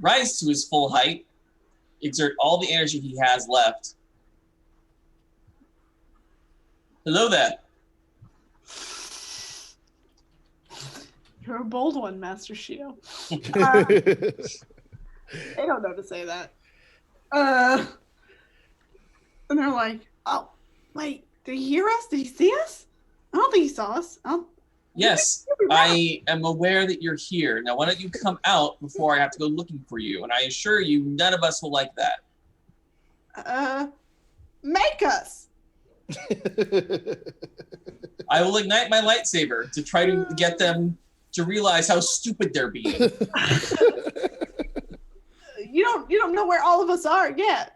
rise to his full height, exert all the energy he has left. Hello there. You're a bold one, Master Shio. They don't know to say that. And they're like, oh, wait, did he hear us? Did he see us? I don't think he saw us. Yes, I am aware that you're here. Now, why don't you come out before I have to go looking for you? And I assure you, none of us will like that. Make us. I will ignite my lightsaber to try to get them to realize how stupid they're being. You don't know where all of us are. Yeah.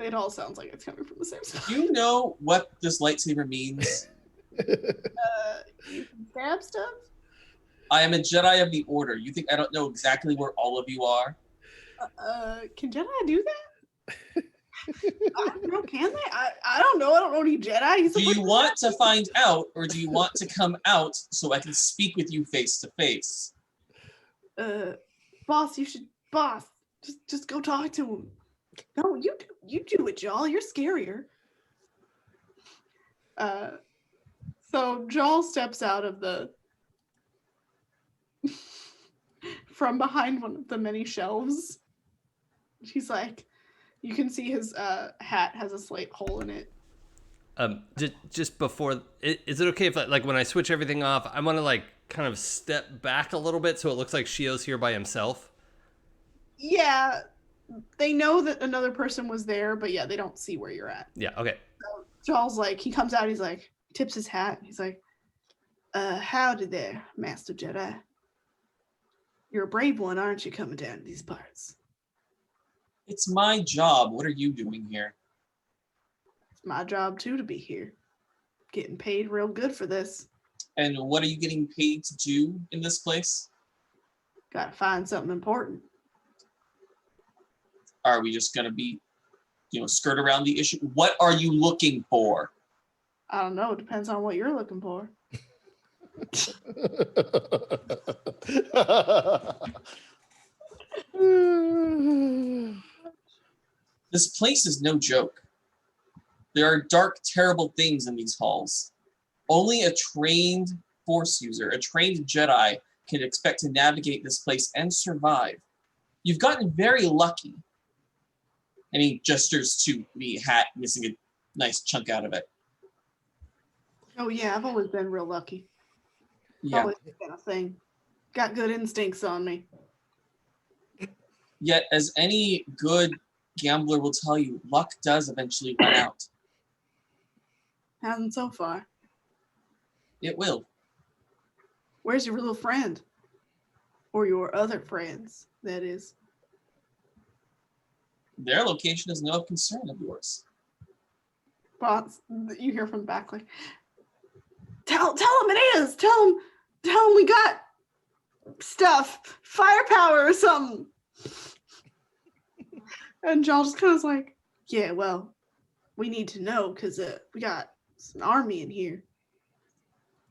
It all sounds like it's coming from the same spot. Do you know what this lightsaber means? You can stab stuff? I am a Jedi of the Order. You think I don't know exactly where all of you are? Can Jedi do that? I don't know, can they? I don't know. I don't know any Jedi. Do you want to find out, or do you want to come out so I can speak with you face to face? Boss, just go talk to him. No, you do it, Jaw. You're scarier. So Jaw steps out of the from behind one of the many shelves. He's like, you can see his hat has a slight hole in it. Just before, is it okay if like when I switch everything off, I want to like kind of step back a little bit so it looks like Shio's here by himself? Yeah, they know that another person was there, but yeah, they don't see where you're at. Yeah, okay. So Jaw's like, he comes out, he's like, tips his hat, he's like, howdy there, Master Jedi. You're a brave one, aren't you, coming down to these parts? It's my job. What are you doing here? It's my job, too, to be here. Getting paid real good for this. And what are you getting paid to do in this place? Gotta find something important. Are we just gonna be, skirt around the issue? What are you looking for? I don't know. It depends on what you're looking for. This place is no joke. There are dark, terrible things in these halls. Only a trained Force user, a trained Jedi, can expect to navigate this place and survive. You've gotten very lucky. And he gestures to the hat, missing a nice chunk out of it. Oh, yeah, I've always been real lucky. Yeah. Always been a thing. Got good instincts on me. Yet, as any good gambler will tell you, luck does eventually run out. Hasn't so far. It will. Where's your little friend? Or your other friends, that is. Their location is no concern of yours. Boss, you hear from the back like, tell him it is. Tell him we got stuff, firepower or something. And Joel just kind of like, yeah, well, we need to know because we got an army in here.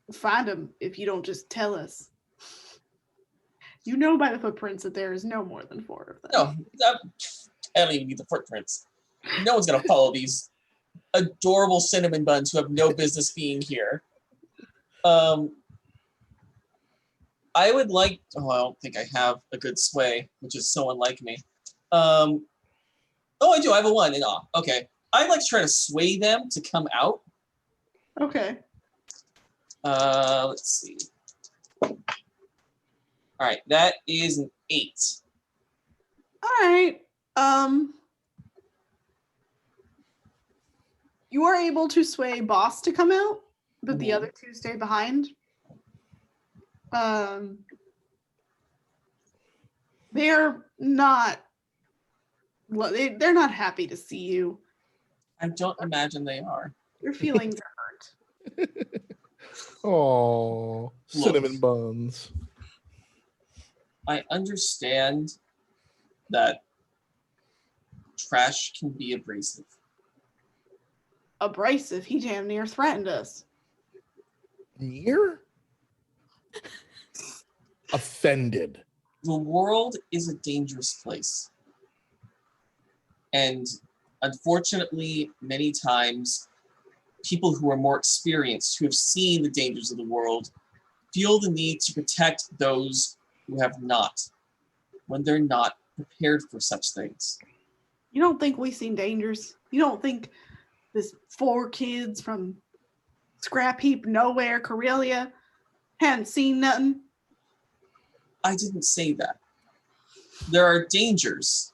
We'll find them if you don't just tell us. You know by the footprints that there is no more than 4 of them. No, I don't even need the footprints. No one's going to follow these adorable cinnamon buns who have no business being here. I would like... Oh, I don't think I have a good sway, which is so unlike me. Oh, I do. I have a 1 in awe. Okay. I'd like to try to sway them to come out. Okay. Let's see. All right. That is an 8. All right. You are able to sway Boss to come out, but the other 2 stay behind. They're not happy to see you. I don't imagine they are. Your feelings are hurt. Oh, cinnamon buns. I understand that trash can be abrasive. Abrasive. He damn near threatened us. Near? Offended. The world is a dangerous place. And unfortunately, many times, people who are more experienced, who have seen the dangers of the world, feel the need to protect those who have not, when they're not prepared for such things. You don't think we've seen dangers? You don't think this 4 kids from scrap heap nowhere, Corellia. Hadn't seen nothing. I didn't say that. There are dangers.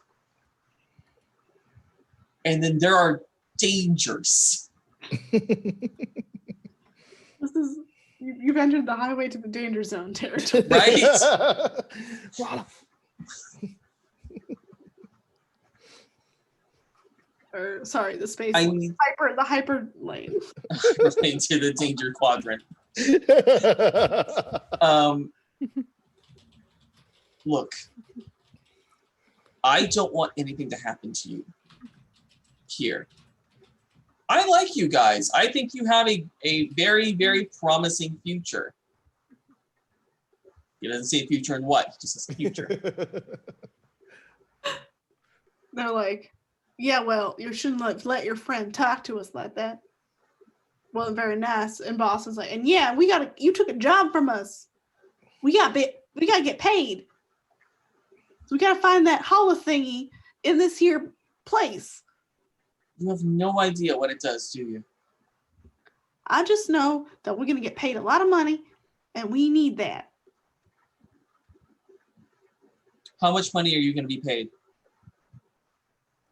And then there are dangers. You've entered the highway to the danger zone territory. Right? Or sorry, the space I lane. need the hyper lane. into the danger quadrant. Look, I don't want anything to happen to you here. I like you guys. I think you have a very, very promising future. He doesn't say future in what, he just says future. They're like, yeah, well, you shouldn't let your friend talk to us like that. Wasn't very nice. And boss is like, and yeah, you took a job from us. We gotta get paid. So we gotta find that hollow thingy in this here place. You have no idea what it does, do you? I just know that we're gonna get paid a lot of money, and we need that. How much money are you going to be paid?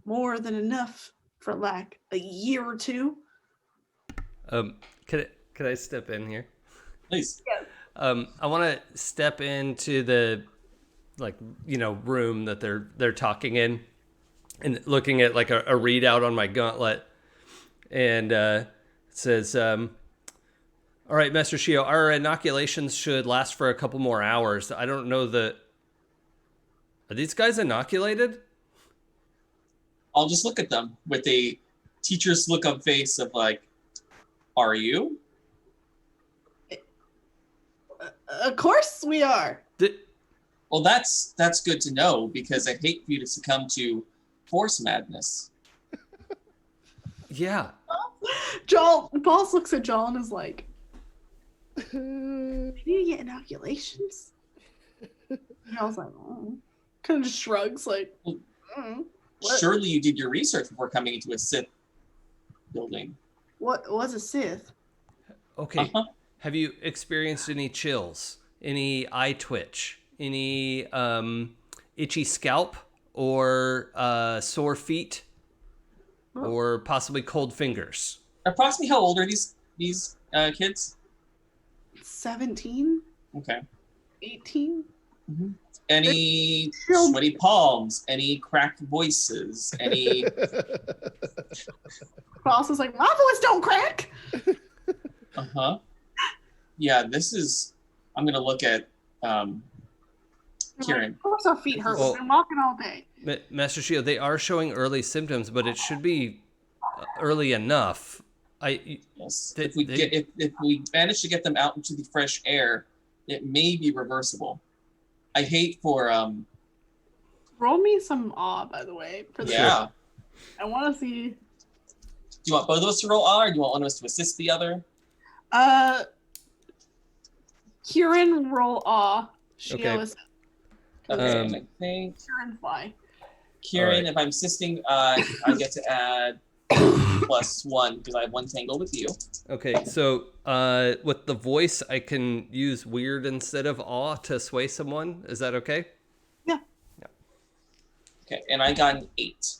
More than enough for like a year or two. Could I step in here? Please. Yeah. I want to step into the room that they're talking in, and looking at like a readout on my gauntlet, and it says, "All right, Master Shio, our inoculations should last for a couple more hours. I don't know are these guys inoculated?" I'll just look at them with a teacher's look on face of like, are you? Of course we are. Well, that's good to know, because I hate for you to succumb to force madness. Yeah. Boss looks at Joel and is like, maybe you get inoculations? And I was like, oh. Kind of just shrugs like, what? Surely you did your research before coming into a Sith building. What was a Sith? Okay. Uh-huh. Have you experienced any chills, any eye twitch, any itchy scalp, or sore feet, or possibly cold fingers? Approximately how old are these kids? 17? Okay. 18? Mm-hmm. Any Children. sweaty palms? Any cracked voices? Any? Boss is like, my voice don't crack. Uh-huh. Yeah, I'm gonna look at Kieran. Of course our feet hurt. Well- We've been walking all day. Master Shio, they are showing early symptoms, but it should be early enough. Yes. They- If we manage to get them out into the fresh air, it may be reversible. I hate for Roll me some awe, by the way. For this. yeah. I want to see. Do you want both of us to roll R, or do you want one of us to assist the other? Kieran roll awe. Okay. Shio is Okay, I think Kieran fly. Kieran, Alright. if I'm assisting, I get to add +1 because I have one tangle with you. Okay, so with the voice, I can use weird instead of awe to sway someone. Is that okay? Yeah. Okay, and I got an 8.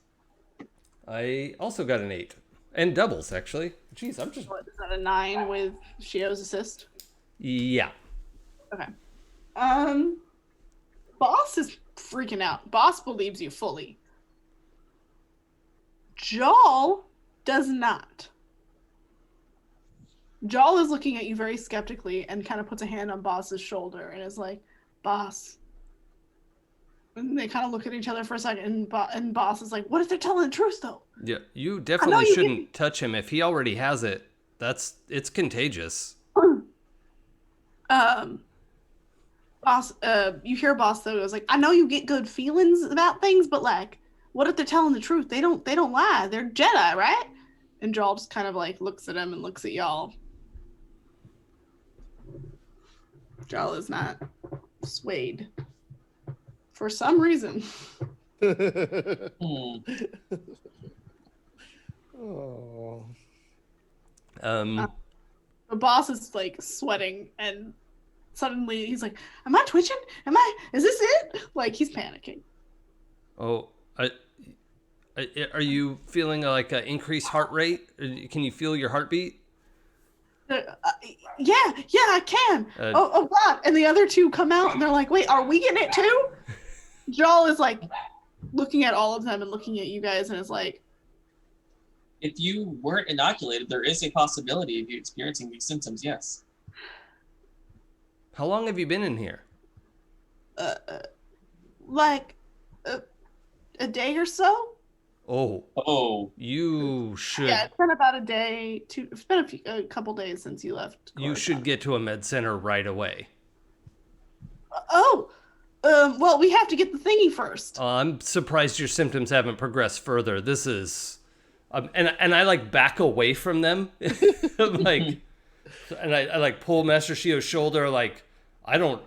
I also got an 8. And doubles, actually. Jeez, I'm just... What, is that a 9 with Shio's assist? Yeah. Okay. Boss is freaking out. Boss believes you fully. Jal does not. Jal is looking at you very skeptically and kind of puts a hand on Boss's shoulder and is like, Boss. And they kind of look at each other for a second, and Boss is like, what if they're telling the truth, though? Yeah, you definitely you shouldn't touch him. If he already has it, it's contagious. Boss, you hear Boss though goes like, I know you get good feelings about things, but like, what if they're telling the truth? They don't lie. They're Jedi, right? And Jal just kind of like looks at him and looks at y'all. Jal is not swayed for some reason. Hmm. Oh. The boss is like sweating, and suddenly he's like, "Am I twitching? Is this it?" Like he's panicking. Oh, are you feeling like an increased heart rate? Can you feel your heartbeat? Yeah, I can. Uh, Oh God! And the other two come out, and they're like, "Wait, are we getting it too?" Joel is like looking at all of them and looking at you guys, and is like, If you weren't inoculated, there is a possibility of you experiencing these symptoms, yes. How long have you been in here? uh, like a day or so. Oh, Oh, you should. Yeah, it's been about a day. It's been a couple days since you left. You should Coruscant. get to a med center right away. Oh, well, we have to get the thingy first. I'm surprised your symptoms haven't progressed further. This is, and I like back away from them, like, and I like pull Master Shio's shoulder, like, I don't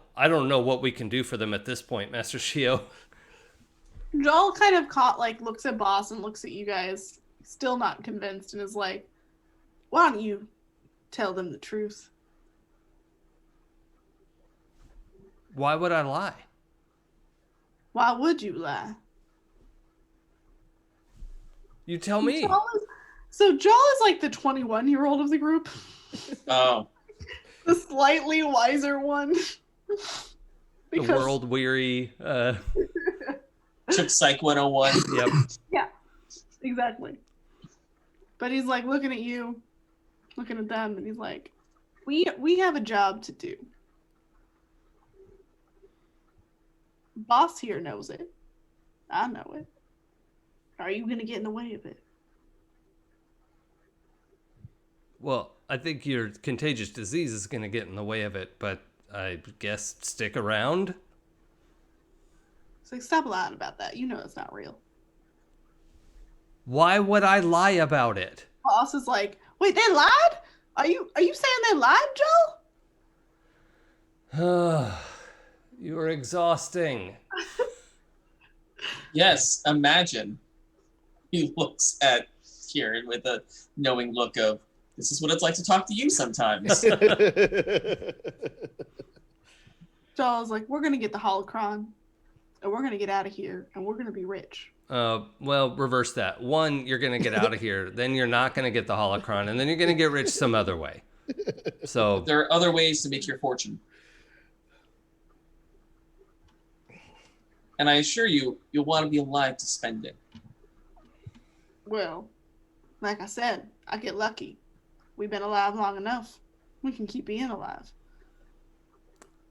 know what we can do for them at this point, Master Shio. Joel kind of looks at Boss and looks at you guys, still not convinced, and is like, "Why don't you tell them the truth?" Why would I lie? Why would you lie? You tell me. So Joel is like the 21-year-old of the group, oh. the slightly wiser one. The world weary. Took Psych 101. Yep. Yeah, exactly. But he's like looking at you, looking at them, and he's like, "We have a job to do. Boss here knows it. I know it. Are you gonna get in the way of it?" Well, I think your contagious disease is going to get in the way of it, but I guess stick around. It's like, stop lying about that. You know it's not real. Why would I lie about it? Boss is like, "Wait, they lied? Are you saying they lied, Joe?" You are exhausting. Yes, imagine. He looks at Kieran with a knowing look of, this is what it's like to talk to you sometimes. Joel's like, "We're gonna get the holocron, and we're gonna get out of here, and we're gonna be rich." Well, reverse that. One, you're going to get out of here. Then you're not going to get the holocron. And then you're going to get rich some other way. So There are other ways to make your fortune. And I assure you, you'll want to be alive to spend it. Well, like I said, I get lucky. We've been alive long enough. We can keep being alive.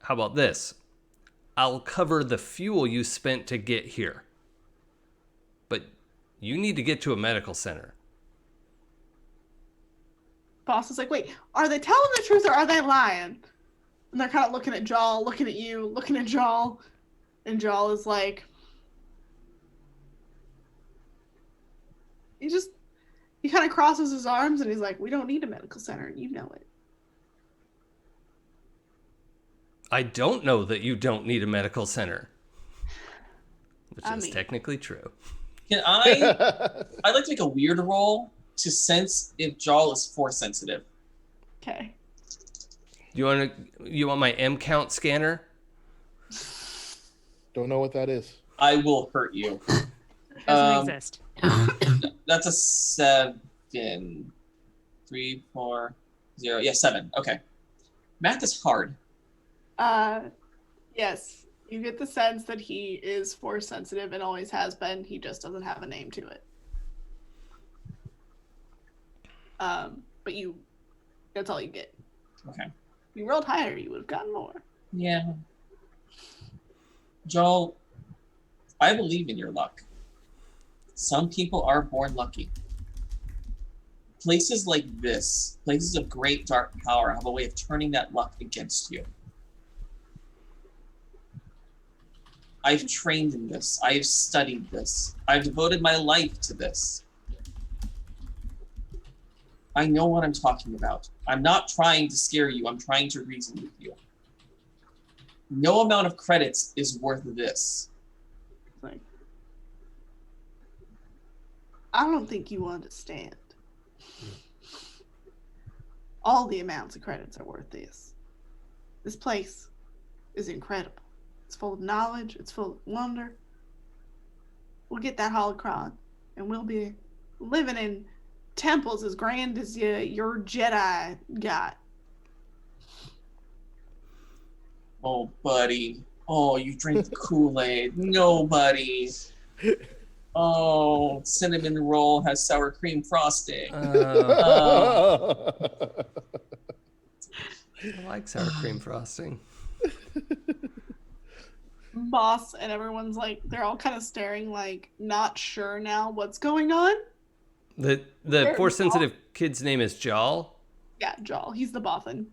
how about this? I'll cover the fuel you spent to get here. But you need to get to a medical center. Boss is like, "Wait, are they telling the truth or are they lying?" And they're kind of looking at Joel, looking at you, looking at Joel. And Joel is like, he kind of crosses his arms and he's like, "We don't need a medical center, and you know it." I don't know that you don't need a medical center. Which is technically true. I'd like to make a weird roll to sense if Jarl is force sensitive. Okay. You want my M count scanner? Don't know what that is. I will hurt you. Doesn't exist. That's a 7. 3, 4, 0. Yeah, 7. Okay. Math is hard. Yes. You get the sense that he is force sensitive and always has been. He just doesn't have a name to it. But that's all you get. Okay. If you rolled higher, you would have gotten more. Yeah. Joel, I believe in your luck. Some people are born lucky. Places like this, places of great dark power, have a way of turning that luck against you. I've trained in this. I have studied this. I've devoted my life to this. I know what I'm talking about. I'm not trying to scare you. I'm trying to reason with you. No amount of credits is worth this. Like, I don't think you understand. all the amounts of credits are worth this. This place is incredible. It's full of knowledge. It's full of wonder. We'll get that holocron, and we'll be living in temples as grand as your Jedi got. Oh, buddy. Oh, you drink the Kool-Aid. No, buddy. Oh, cinnamon roll has sour cream frosting. I like sour cream frosting. Boss and everyone's like, they're all kind of staring, like, not sure now what's going on. The force sensitive kid's name is Jal. Yeah, Jal. He's the Bothan.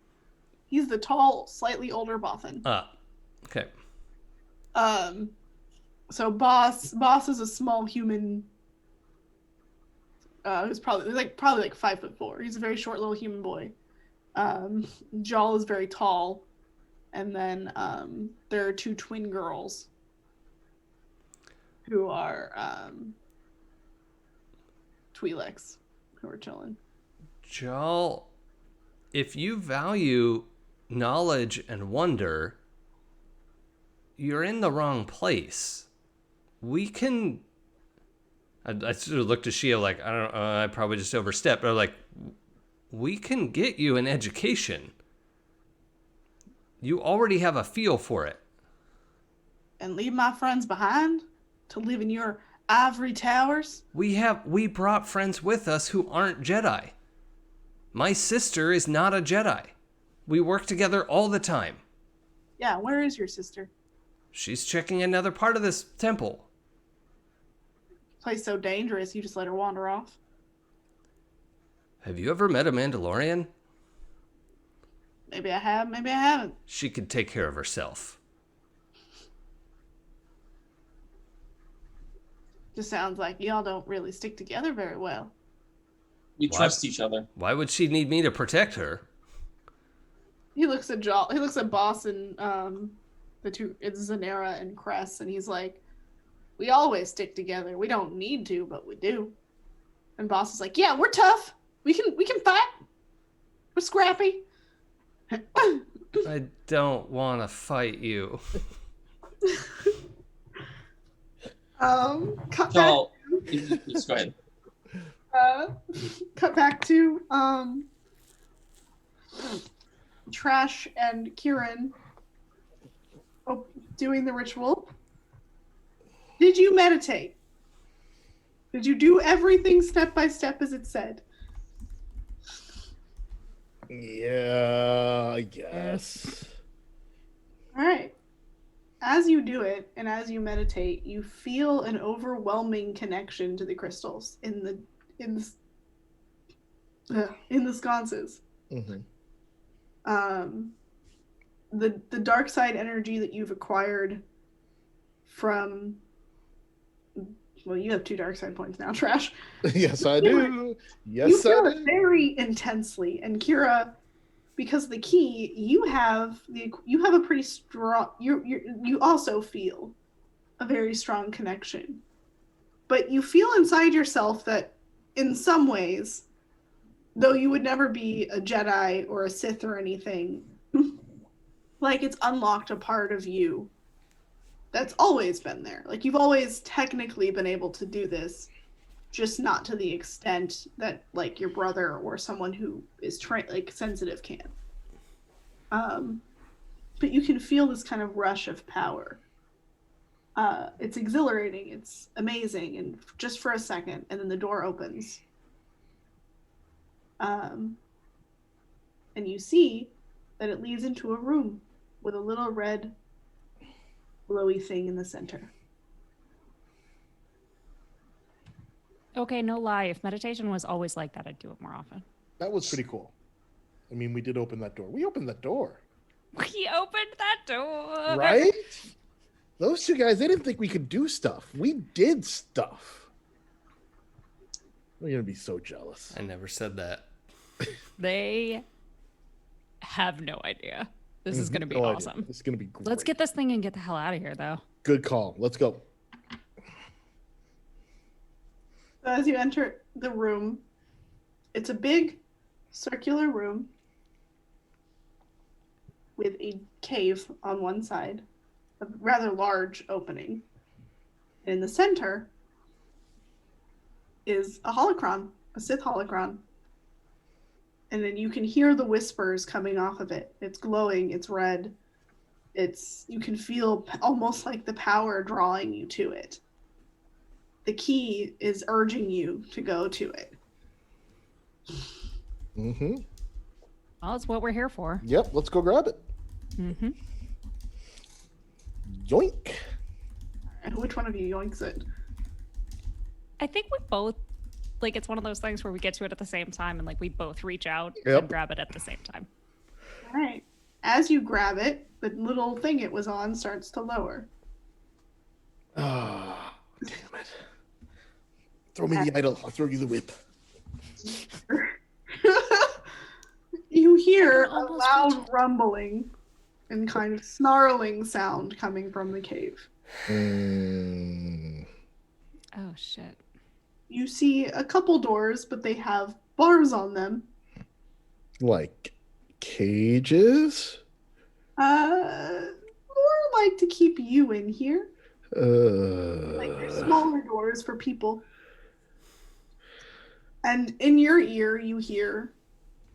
He's the tall, slightly older Bothan. Okay. So Boss is a small human. Who's probably like 5'4". He's a very short little human boy. Jal is very tall, and then there are two twin girls who are Twi'leks, who are chilling. Jal, if you value knowledge and wonder, you're in the wrong place. We can... I sort of looked at Shia like, I don't know, I probably just overstepped, but I'm like, we can get you an education. You already have a feel for it. And leave my friends behind to live in your ivory towers? We brought friends with us who aren't Jedi. My sister is not a Jedi. We work together all the time. Yeah, where is your sister? She's checking another part of this temple. Place so dangerous, you just let her wander off. Have you ever met a Mandalorian? Maybe I have, maybe I haven't. She could take care of herself. Just sounds like y'all don't really stick together very well. We trust each other. Why would she need me to protect her? He looks at He looks at Boss and the two. It's Zanera and Cress, and he's like, "We always stick together. We don't need to, but we do." And Boss is like, "Yeah, we're tough. We can fight. We're scrappy." I don't want to fight you. Cut So, please go ahead. cut back to Trash and Kieran doing the ritual. Did you meditate? Did you do everything step by step as it said? Yeah, I guess. All right. As you do it and as you meditate, you feel an overwhelming connection to the crystals in the sconces. Mm-hmm. The dark side energy that you've acquired from, well, you have 2 dark side points now, Trash. Yes, I do. Yes, You feel I it do. very intensely, and Kira, because of the key, you have a pretty strong. You also feel a very strong connection, but you feel inside yourself that, in some ways, though you would never be a Jedi or a Sith or anything, like it's unlocked a part of you that's always been there. Like you've always technically been able to do this, just not to the extent that like your brother or someone who is sensitive can. But you can feel this kind of rush of power. It's exhilarating, it's amazing, and just for a second, and then the door opens. And you see that it leads into a room with a little red glowy thing in the center. Okay, no lie. If meditation was always like that, I'd do it more often. That was pretty cool. I mean, we did open that door. We opened that door. We opened that door. Right? Those two guys, they didn't think we could do stuff. We did stuff. We're going to be so jealous. I never said that. They have no idea. This is going to be No idea. awesome. This is going to be great. Let's get this thing and get the hell out of here, though. Good call. Let's go. So as you enter the room, it's a big circular room with a cave on one side, a rather large opening. In the center is a holocron, a Sith holocron. And then you can hear the whispers coming off of it. It's glowing, it's red. You can feel almost like the power drawing you to it. The key is urging you to go to it. Mm-hmm. Well, that's what we're here for. Yep, let's go grab it. Mm-hmm. Yoink. And which one of you yoinks it? I think we both, like, it's one of those things where we get to it at the same time and, like, we both reach out Yep. and grab it at the same time. All right. As you grab it, the little thing it was on starts to lower. Ah, damn it. Throw me the idol. I'll throw you the whip. You hear I can a almost loud reach it. rumbling and kind of snarling sound coming from the cave. Mm, Oh, shit. You see a couple doors, but they have bars on them. like cages? More like to keep you in here. Like they're smaller doors for people. And in your ear, you hear,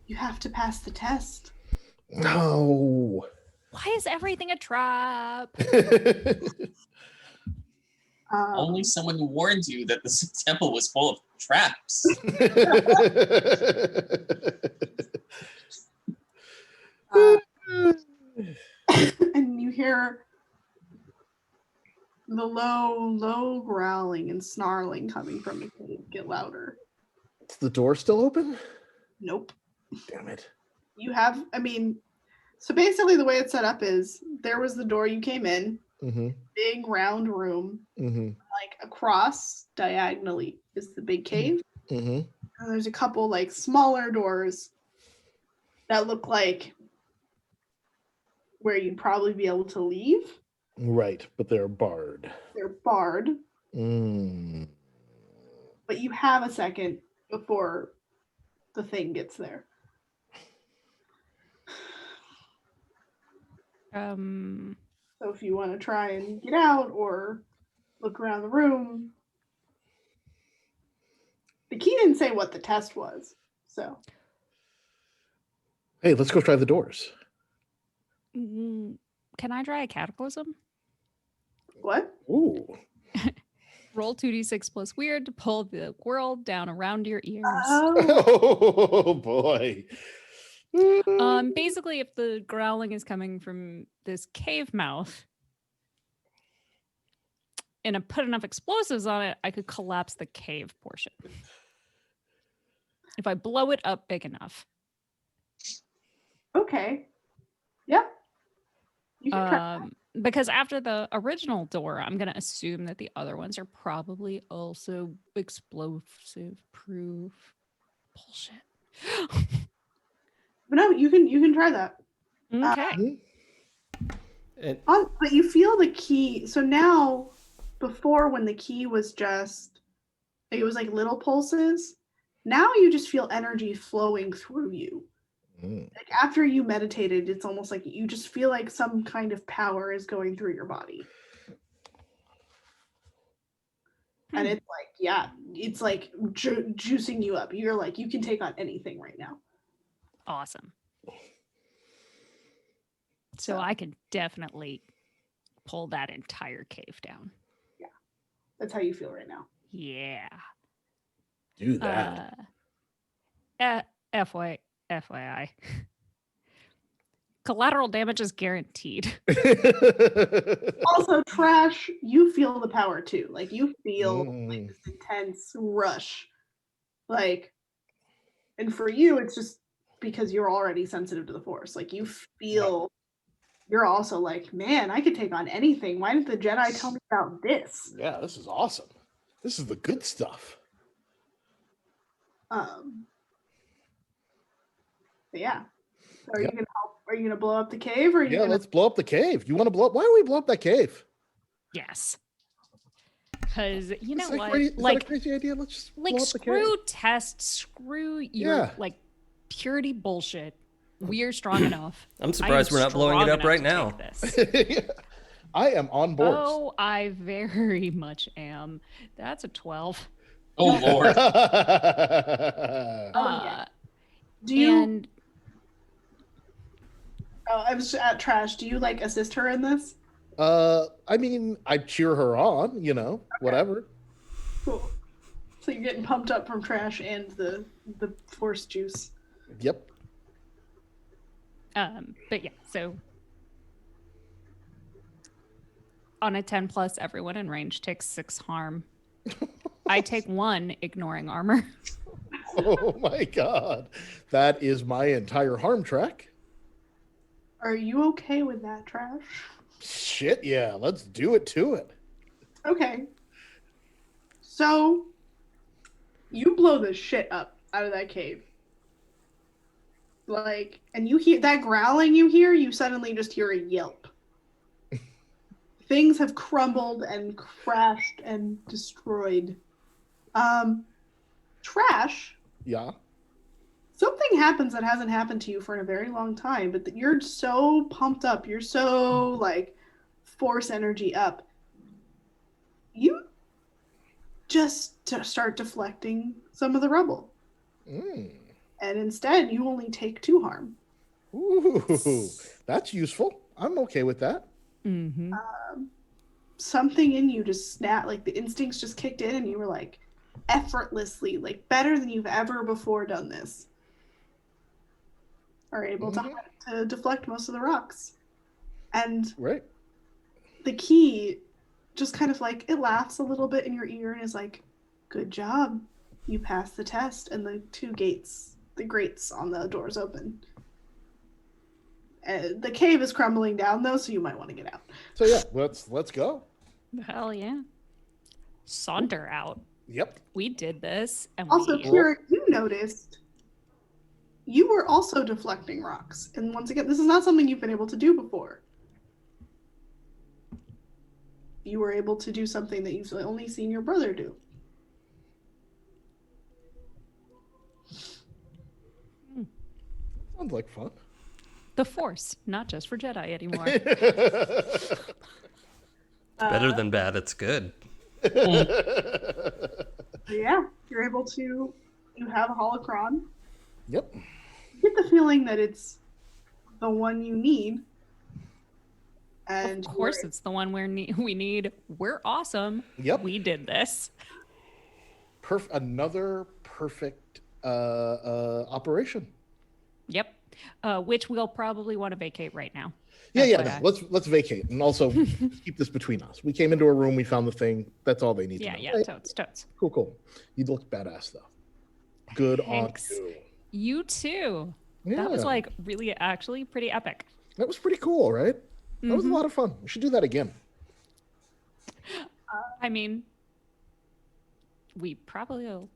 you have to pass the test. No. Why is everything a trap? Only someone warned you that the temple was full of traps. And you hear the low growling and snarling coming from the cave get louder. Is the door still open? Nope. Damn it. You have, so basically the way it's set up is there was the door you came in, Mm-hmm. big round room, Mm-hmm. like across diagonally is the big cave. Mm-hmm. And there's a couple like smaller doors that look like where you'd probably be able to leave. Right, but they're barred. They're barred, Mm. but you have a second before the thing gets there. So if you want to try and get out or look around the room. The key didn't say what the test was, so. Hey, let's go try the doors. Can I try a cataclysm? What? Ooh. Roll 2d6 plus weird to pull the world down around your ears. Oh, Oh boy. Basically, if the growling is coming from this cave mouth and I put enough explosives on it, I could collapse the cave portion. If I blow it up big enough. okay. Yeah. You can try. Because after the original door, I'm going to assume that the other ones are probably also explosive proof. Bullshit. But no, you can try that. Okay. And But you feel the key. So now, before when the key was just, it was like little pulses. Now you just feel energy flowing through you. Mm. Like after you meditated, it's almost like you just feel like some kind of power is going through your body. And it's like, yeah, it's like juicing you up. You're like, you can take on anything right now. Awesome. So I can definitely pull that entire cave down. That's how you feel right now. Yeah. Do that. FYI. Collateral damage is guaranteed. Also, Trash, you feel the power too. Like you feel like this intense rush. Like, and for you, it's just because you're already sensitive to the Force. Like you feel, you're also like, man, I could take on anything. Why didn't the Jedi tell me about this? Yeah, this is awesome. This is the good stuff. But yeah. So are Yep. you gonna help? Are you gonna blow up the cave, or are you Yeah, gonna? let's blow up the cave. You want to blow up? Why don't we blow up that cave? Yes. Because you know Is that what? crazy- is that a Like, crazy idea? Let's just blow up the cave. screw tests, screw your Yeah. like purity bullshit. We're strong enough. I'm surprised we're not blowing it up right now. I am on board. Oh, I very much am. That's a 12. Oh Lord. yeah. Do you? And Oh, I was at trash. Do you like assist her in this? I mean, I cheer her on, whatever. Cool. So you're getting pumped up from trash and the force juice. Yep. but yeah, so on a 10 plus, everyone in range takes 6 harm. I take 1 ignoring armor. Oh my god. That is my entire harm track. Are you okay with that, trash? Shit, yeah. Let's do it to it. Okay. So you blow the shit up out of that cave. Like, and you hear that growling you suddenly just hear a yelp. Things have crumbled and crashed and destroyed. Trash. Yeah. Something happens that hasn't happened to you for a very long time, but that you're so pumped up, you're so like force energy up. You just start deflecting some of the rubble. And instead, you only take 2 harm. Ooh, that's useful. I'm okay with that. Mm-hmm. Something in you just snapped, like the instincts just kicked in, and you were like effortlessly, like better than you've ever before done this, are able to deflect most of the rocks. And Right. the key just kind of like, it laughs a little bit in your ear and is like, good job. You passed the test. And the 2 gates, the grates on the doors open. The cave is crumbling down though, so you might want to get out. So yeah, let's go. Hell yeah. Saunter out. Yep. We did this. And Also, we... Kira, you noticed you were also deflecting rocks. And once again, this is not something you've been able to do before. You were able to do something that you've only seen your brother do. Sounds like fun. The Force, not just for Jedi anymore. Better than bad. It's good. Yeah, you're able to. You have a holocron. Yep. You get the feeling that it's the one you need. And Of course, it's the one we need. We're awesome. Yep. We did this. Another perfect operation. Yep. Which we'll probably want to vacate right now. Yeah. No, let's vacate and also keep this between us. We came into a room, we found the thing. That's all they need to know. Yeah, Right? totes. Cool. You look badass though. Good Thanks. on you. You too. Yeah. That was like really actually pretty epic. That was pretty cool, right? That was a lot of fun. We should do that again. I mean, we probably will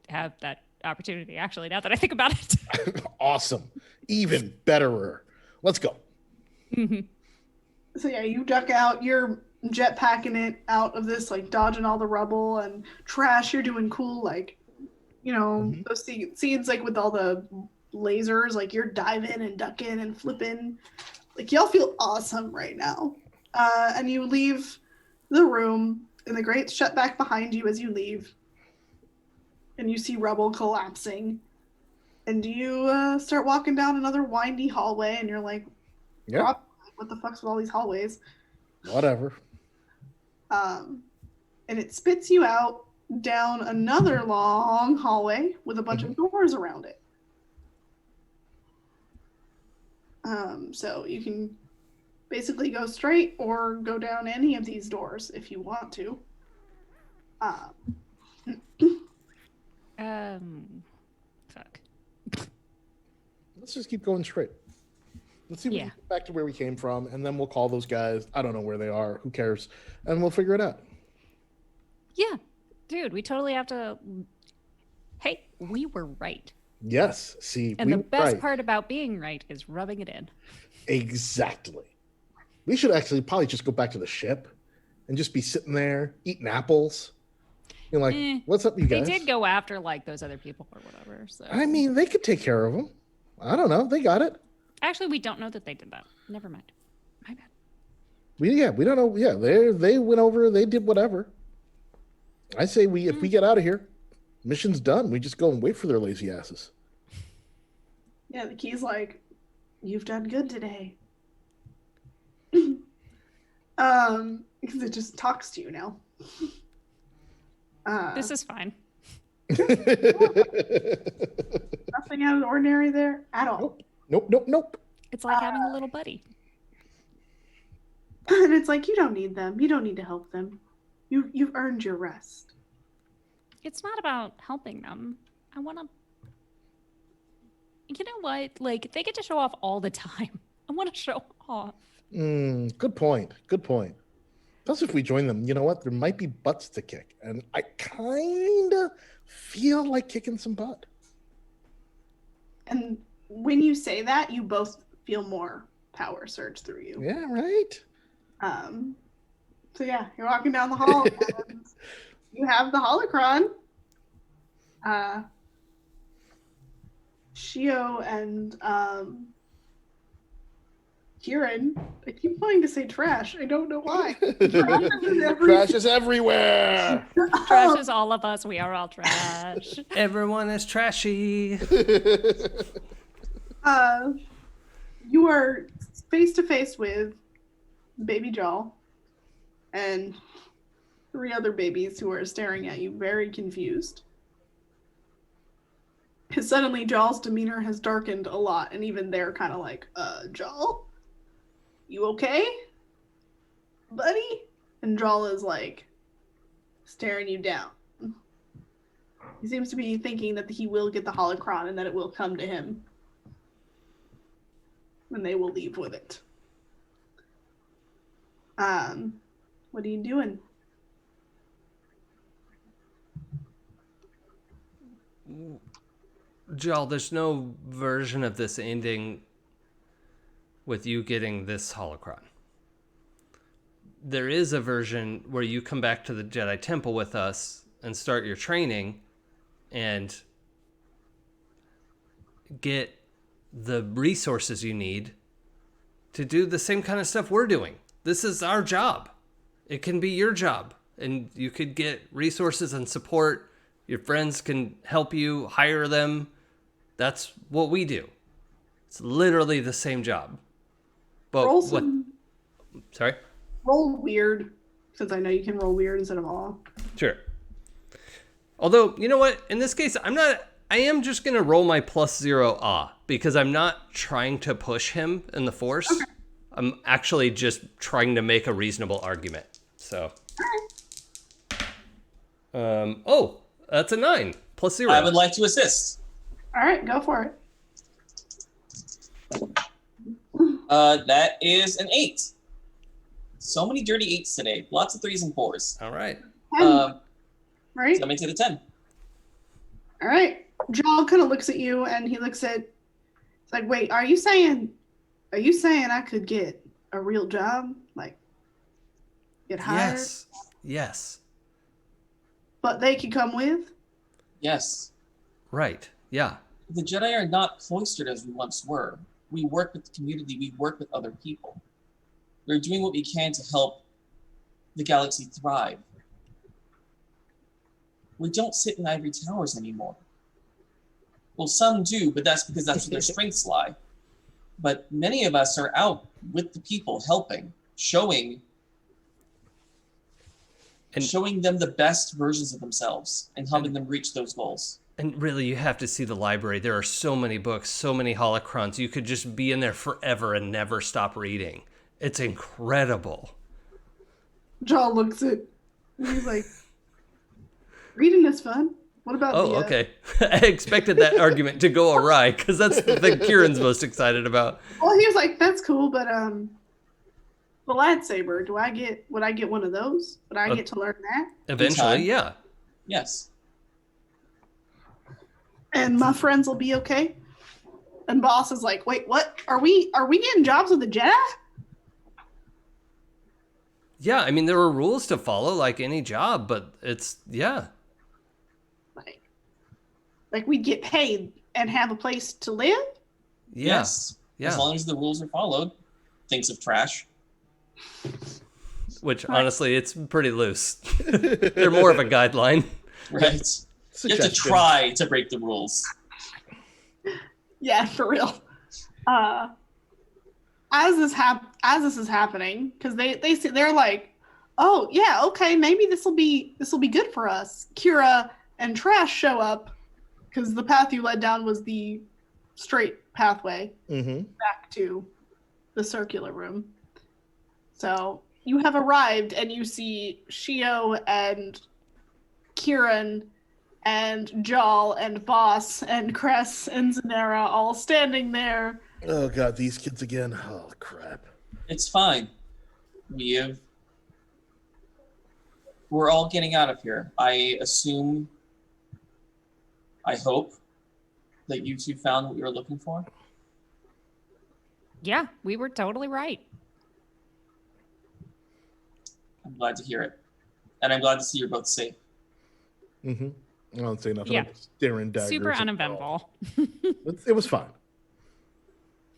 have that opportunity actually now that I think about it. Awesome. Even betterer. Let's go. So yeah, you duck out. You're jetpacking it out of this, like dodging all the rubble and trash. You're doing cool, like, those scenes like with all the lasers. Like you're diving and ducking and flipping. Like y'all feel awesome right now. And you leave the room, and the grates shut back behind you as you leave. And you see rubble collapsing. And you start walking down another windy hallway, and you're like, Yeah. what the fuck's with all these hallways? Whatever. And it spits you out down another long hallway with a bunch of doors around it. So you can basically go straight or go down any of these doors if you want to. Fuck. Let's just keep going straight. Let's see if we can get back to where we came from, and then we'll call those guys. I don't know where they are. Who cares? And we'll figure it out. Yeah, dude, we totally have to. Hey, we were right. Yes. See, And the best right. part about being right is rubbing it in. Exactly. We should actually probably just go back to the ship and just be sitting there eating apples. You're like, what's up, you They guys? did go after like those other people or whatever. So I mean, they could take care of them. I don't know. They got it. Actually, we don't know that they did that. Never mind. My bad. We don't know. Yeah, they went over. They did whatever. I say if we get out of here, mission's done. We just go and wait for their lazy asses. Yeah, the key's like, you've done good today. Because it just talks to you now. This is fine. Nothing out of the ordinary there at all. Nope. It's like having a little buddy. And it's like, you don't need them. You don't need to help them. You've earned your rest. It's not about helping them. I want to. You know what? Like, they get to show off all the time. I want to show off. Good point. Plus, if we join them, you know what? There might be butts to kick. And I kind of feel like kicking some butt. And when you say that, you both feel more power surge through you. Yeah, right? So yeah, you're walking down the hall and you have the holocron. Shio and Kieran. I keep wanting to say trash. I don't know why. Trash is everywhere. Trash is all of us. We are all trash. Everyone is trashy. You are face to face with baby Jaw and 3 other babies who are staring at you very confused. Because suddenly Jaw's demeanor has darkened a lot, and even they're kind of like, Jaw? You okay? Buddy? And Jaw is like, staring you down. He seems to be thinking that he will get the holocron and that it will come to him. And they will leave with it. What are you doing? Jal, there's no version of this ending with you getting this holocron. There is a version where you come back to the Jedi Temple with us and start your training and get the resources you need to do the same kind of stuff we're doing. This is our job. It can be your job, and you could get resources and support. Your friends can help you, hire them. That's what we do. It's literally the same job. But Sorry? Roll weird, since I know you can roll weird instead of all. Sure. Although, you know what? In this case, I am just going to roll my +0 because I'm not trying to push him in the Force. Okay. I'm actually just trying to make a reasonable argument. So. That's a 9. +0. I would like to assist. All right, go for it. That is an 8. So many dirty 8s today. Lots of 3s and 4s. All right. 10, right? So that makes it a 10. All right. Jaw kind of looks at you and he looks at, it's like, wait, are you saying I could get a real job? Like, get hired? Yes. But they could come with? Yes. Right. Yeah. The Jedi are not cloistered as we once were. We work with the community. We work with other people. We're doing what we can to help the galaxy thrive. We don't sit in ivory towers anymore. Well, some do, but that's because that's where their strengths lie. But many of us are out with the people, helping, showing them the best versions of themselves and helping them reach those goals. And really, you have to see the library. There are so many books, so many holocrons. You could just be in there forever and never stop reading. It's incredible. Jaw looks at, he's like, reading is fun. What about okay. I expected that argument to go awry because that's the thing Kieran's most excited about. Well, he was like, that's cool, but the lightsaber, would I get one of those? Would I get to learn that? Eventually, yeah. Yes. And my friends will be okay? And boss is like, wait, what? Are we getting jobs with the Jedi? Yeah, I mean, there are rules to follow like any job, but it's, yeah. Like we'd get paid and have a place to live? Yeah. Yes. Yeah. As long as the rules are followed. Thinks of trash. Which honestly, it's pretty loose. They're more of a guideline. Right? You have to Suggestion. try to break the rules. Yeah, for real. As this is happening, because they're like, oh yeah, okay, maybe this will be good for us. Kira and Trash show up because the path you led down was the straight pathway back to the circular room. So you have arrived and you see Shio and Kieran and Jal and Boss and Cress and Zanera all standing there. Oh god, these kids again. Oh crap. It's fine. We're all getting out of here. I hope that you two found what you were looking for. Yeah, we were totally right. I'm glad to hear it. And I'm glad to see you're both safe. I don't say nothing. Yeah. I'm staring daggers. Super at uneventful. it was fine.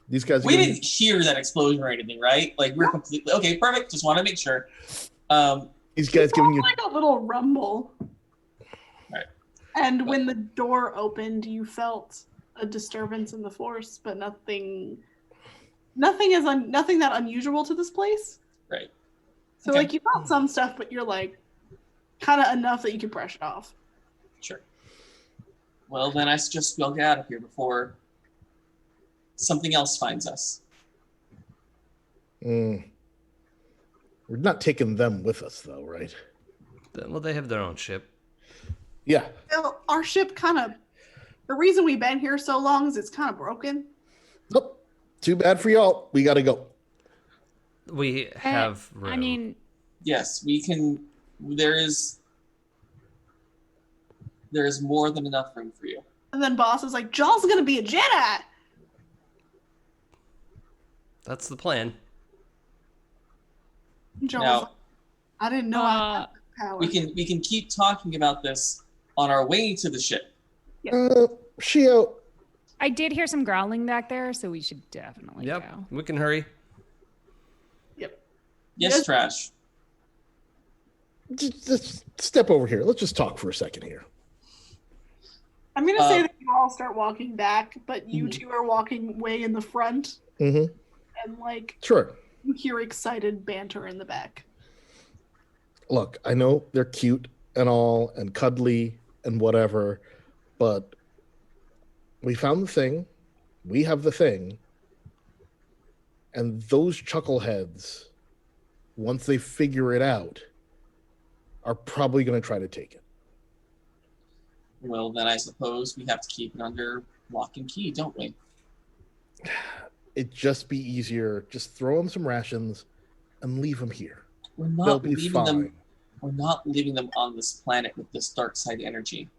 These guys. We didn't hear that explosion or anything, right? Like we're completely okay. Perfect. Just want to make sure. These guys giving you like a little rumble. Right. And when the door opened, you felt a disturbance in the force, but nothing that unusual to this place. Right. So Okay. like you felt some stuff, but you're like kind of enough that you could brush it off. Sure. Well, then I suggest we all get out of here before something else finds us. We're not taking them with us, though, right? Well, they have their own ship. Yeah. Well, our ship the reason we've been here so long is it's kind of broken. Nope. Too bad for y'all. We got to go. We have room. I mean, Yes, we can. There is more than enough room for you. And then Boss is like, Jal's gonna be a Jedi. That's the plan. Jal's Now- like, I didn't know I had that power. We can keep talking about this on our way to the ship. Shio. I did hear some growling back there, so we should definitely Yep. go. We can hurry. Yep. Yes, Yes. Trash. Just step over here. Let's just talk for a second here. I'm gonna say that you all start walking back, but you Mhm. two are walking way in the front, Mm-hmm. and like Sure. you hear excited banter in the back. Look, I know they're cute and all and cuddly and whatever, but we found the thing. We have the thing. And those chuckleheads, once they figure it out, are probably going to try to take it. Well, then I suppose we have to keep it under lock and key, don't we? It'd just be easier. Just throw them some rations and leave them here. We're They'll not be leaving fine. them. We're not leaving them on this planet with this dark side energy.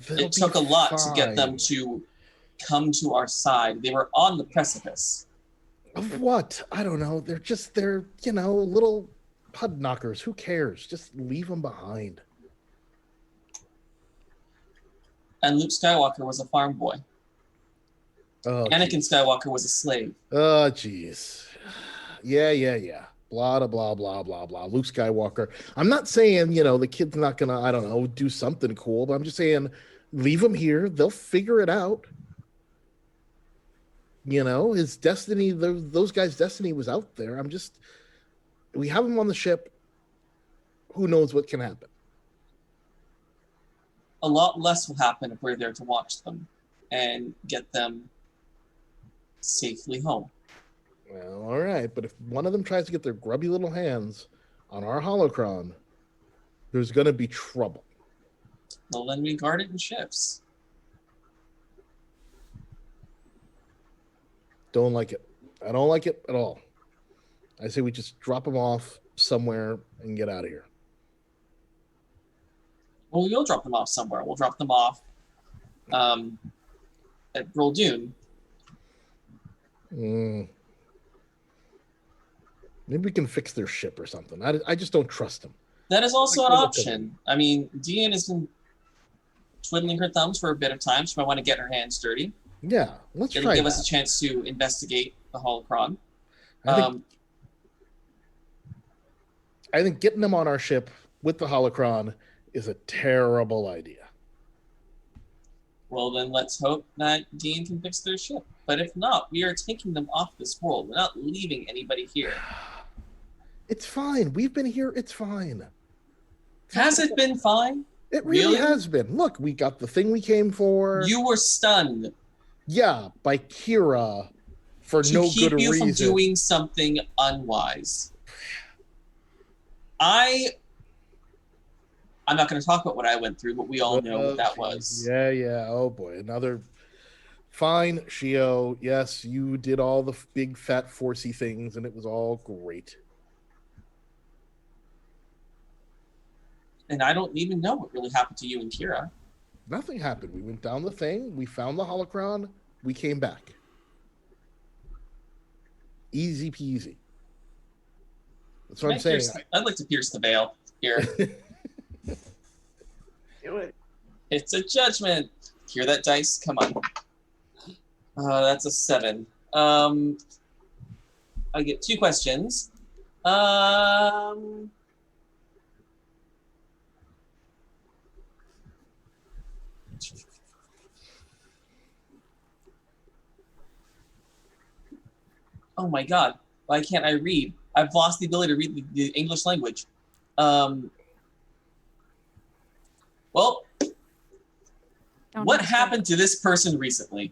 They'll It took a be lot to get them fine. to come to our side. They were on the precipice. Of what? I don't know. They're little pud knockers. Who cares? Just leave them behind. And Luke Skywalker was a farm boy. Oh, Anakin Skywalker was a slave. oh, jeez. Yeah. Blah, blah, blah, blah, blah. Luke Skywalker. I'm not saying, the kid's not going to, I don't know, do something cool, but I'm just saying, leave him here. They'll figure it out. His destiny, those guys' destiny was out there. We have him on the ship. Who knows what can happen? A lot less will happen if we're there to watch them and get them safely home. Well, all right, but if one of them tries to get their grubby little hands on our holocron, there's going to be trouble. Well, then we guard it in shifts. Don't like it. I don't like it at all. I say we just drop them off somewhere and get out of here. Well, we'll drop them off somewhere. We'll drop them off at Broldoon. Maybe we can fix their ship or something. I just don't trust them. That is also I an can look at option. I mean, Deanne has been twiddling her thumbs for a bit of time. She might want to get her hands dirty. Yeah, let's It'll try give that. us a chance to investigate the holocron. I think getting them on our ship with the holocron is a terrible idea. Well, then let's hope that Dean can fix their ship. But if not, we are taking them off this world. We're not leaving anybody here. It's fine. We've been here. It's fine. Has it been fine? It really has been. Look, we got the thing we came for. You were stunned. Yeah, by Kira for to no keep good you reason. from doing something unwise. I'm not going to talk about what I went through, but we all know what that was. Yeah. Oh boy, another. Fine, Shio. Yes, you did all the big fat forcey things, and it was all great. And I don't even know what really happened to you and Kira. Nothing happened. We went down the thing. We found the holocron. We came back. Easy peasy. That's what I'm saying. I'd like to pierce the veil here. Do it. It's a judgment. Hear that dice? Come on. That's a 7. I get 2 questions. Oh my god. Why can't I read? I've lost the ability to read the English language. Well, what happened to this person recently?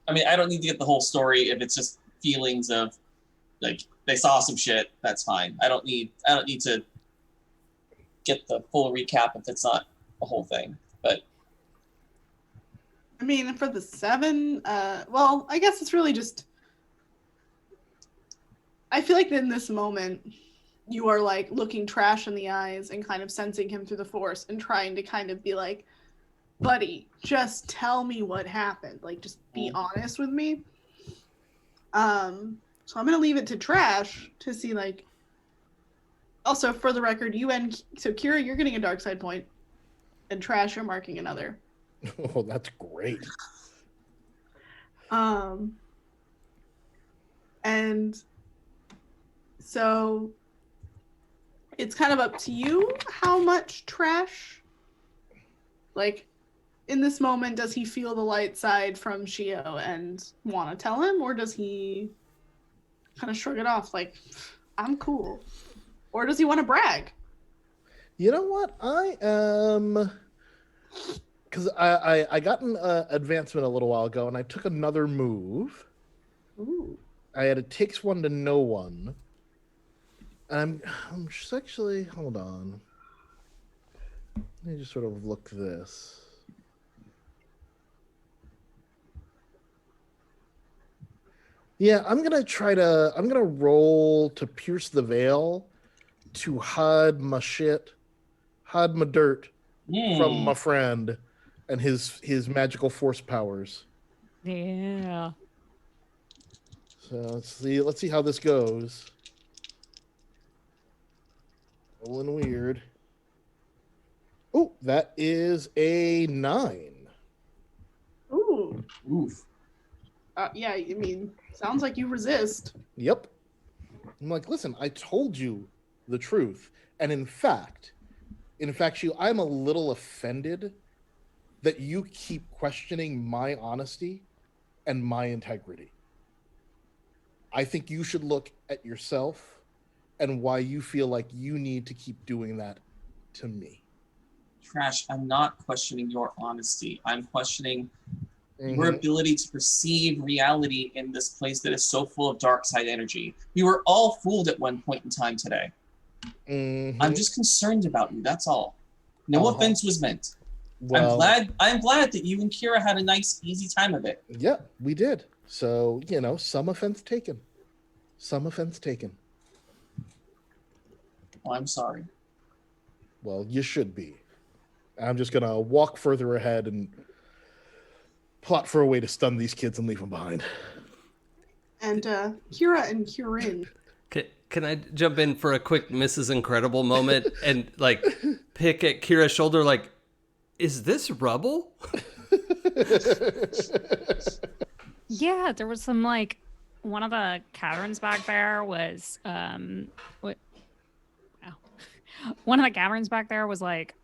I mean, I don't need to get the whole story. If it's just feelings of, like, they saw some shit, that's fine. I don't need to get the full recap if it's not a whole thing. But I mean, for the 7, well, I guess it's really just. I feel like in this moment, you are like looking Trash in the eyes and kind of sensing him through the Force and trying to kind of be like, buddy, just tell me what happened. Like, just be honest with me. So I'm gonna leave it to Trash to see, like. Also, for the record, so Kira, you're getting a dark side point, and Trash, you're marking another. Oh, that's great. And so it's kind of up to you how much Trash, like, in this moment, does he feel the light side from Shio and want to tell him, or does he kind of shrug it off like, I'm cool? Or does he want to brag? You know what? I am... Because I got an advancement a little while ago, and I took another move. Ooh. I had a takes 1 to no 1. And I'm just actually... Hold on. Let me just sort of look this. Yeah, I'm going to roll to pierce the veil to hide my shit, hide my dirt from my friend and his magical force powers. Yeah. So let's see how this goes. Rolling weird. Oh, that is a 9. Ooh. Oof. Yeah, I mean, sounds like you resist. Yep. I'm like, listen, I told you the truth. And in fact, I'm a little offended that you keep questioning my honesty and my integrity. I think you should look at yourself and why you feel like you need to keep doing that to me. Trash, I'm not questioning your honesty. I'm questioning your ability to perceive reality in this place that is so full of dark side energy. We were all fooled at one point in time today. I'm just concerned about you, that's all. No offense was meant. Well, I'm glad that you and Kira had a nice, easy time of it. Yeah, we did. So, some offense taken. Some offense taken. Oh, I'm sorry. Well, you should be. I'm just going to walk further ahead and plot for a way to stun these kids and leave them behind. And Kira and Kirin. Can I jump in for a quick Mrs. Incredible moment and like pick at Kira's shoulder like, is this rubble? Yeah, there was some like one of the caverns back there was what ow. One of the caverns back there was like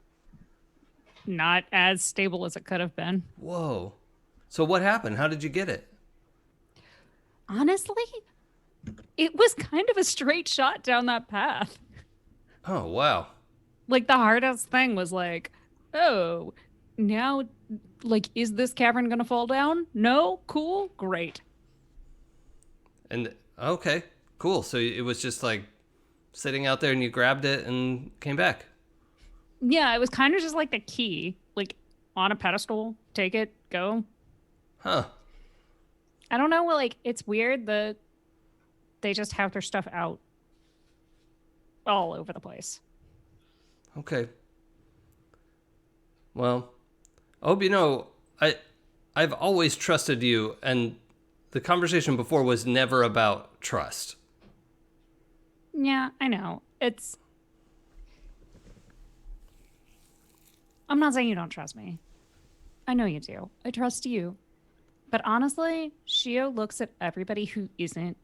not as stable as it could have been. Whoa. So what happened? How did you get it? Honestly, it was kind of a straight shot down that path. Oh, wow. Like the hardest thing was like, oh, now like is this cavern gonna fall down? No? Cool, great. And okay, cool. So it was just like sitting out there and you grabbed it and came back. Yeah, it was kind of just like the key, like on a pedestal, take it, go. Huh. I don't know, like it's weird that they just have their stuff out all over the place. Okay. Well, I hope you know I've always trusted you, and the conversation before was never about trust. Yeah, I know. I'm not saying you don't trust me. I know you do. I trust you. But honestly, Shio looks at everybody who isn't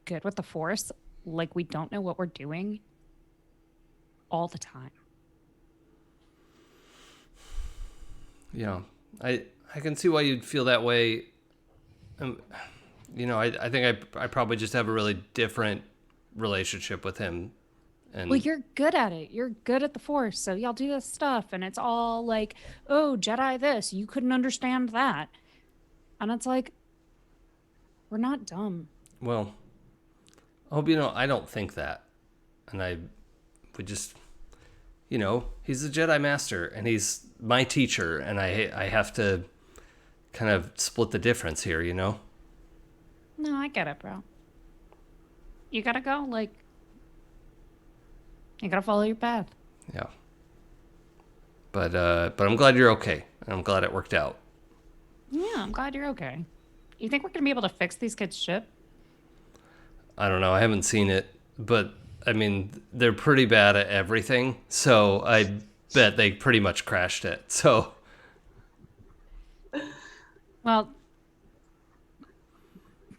good with the Force like we don't know what we're doing all the time. Yeah, I can see why you'd feel that way. I think I probably just have a really different relationship with him. And Well, you're good at it. You're good at the Force. So y'all do this stuff, and it's all like, oh, Jedi this. You couldn't understand that. And it's like, we're not dumb. well, I hope you know I don't think that, and I would just, he's a Jedi Master and he's my teacher, and I have to kind of split the difference here, No, I get it, bro. You gotta go. Like, you gotta follow your path. Yeah. But I'm glad you're okay, and I'm glad it worked out. Yeah, I'm glad you're okay. You think we're gonna be able to fix these kids' ship? I don't know. I haven't seen it, but I mean, they're pretty bad at everything, so I bet they pretty much crashed it. So, Well,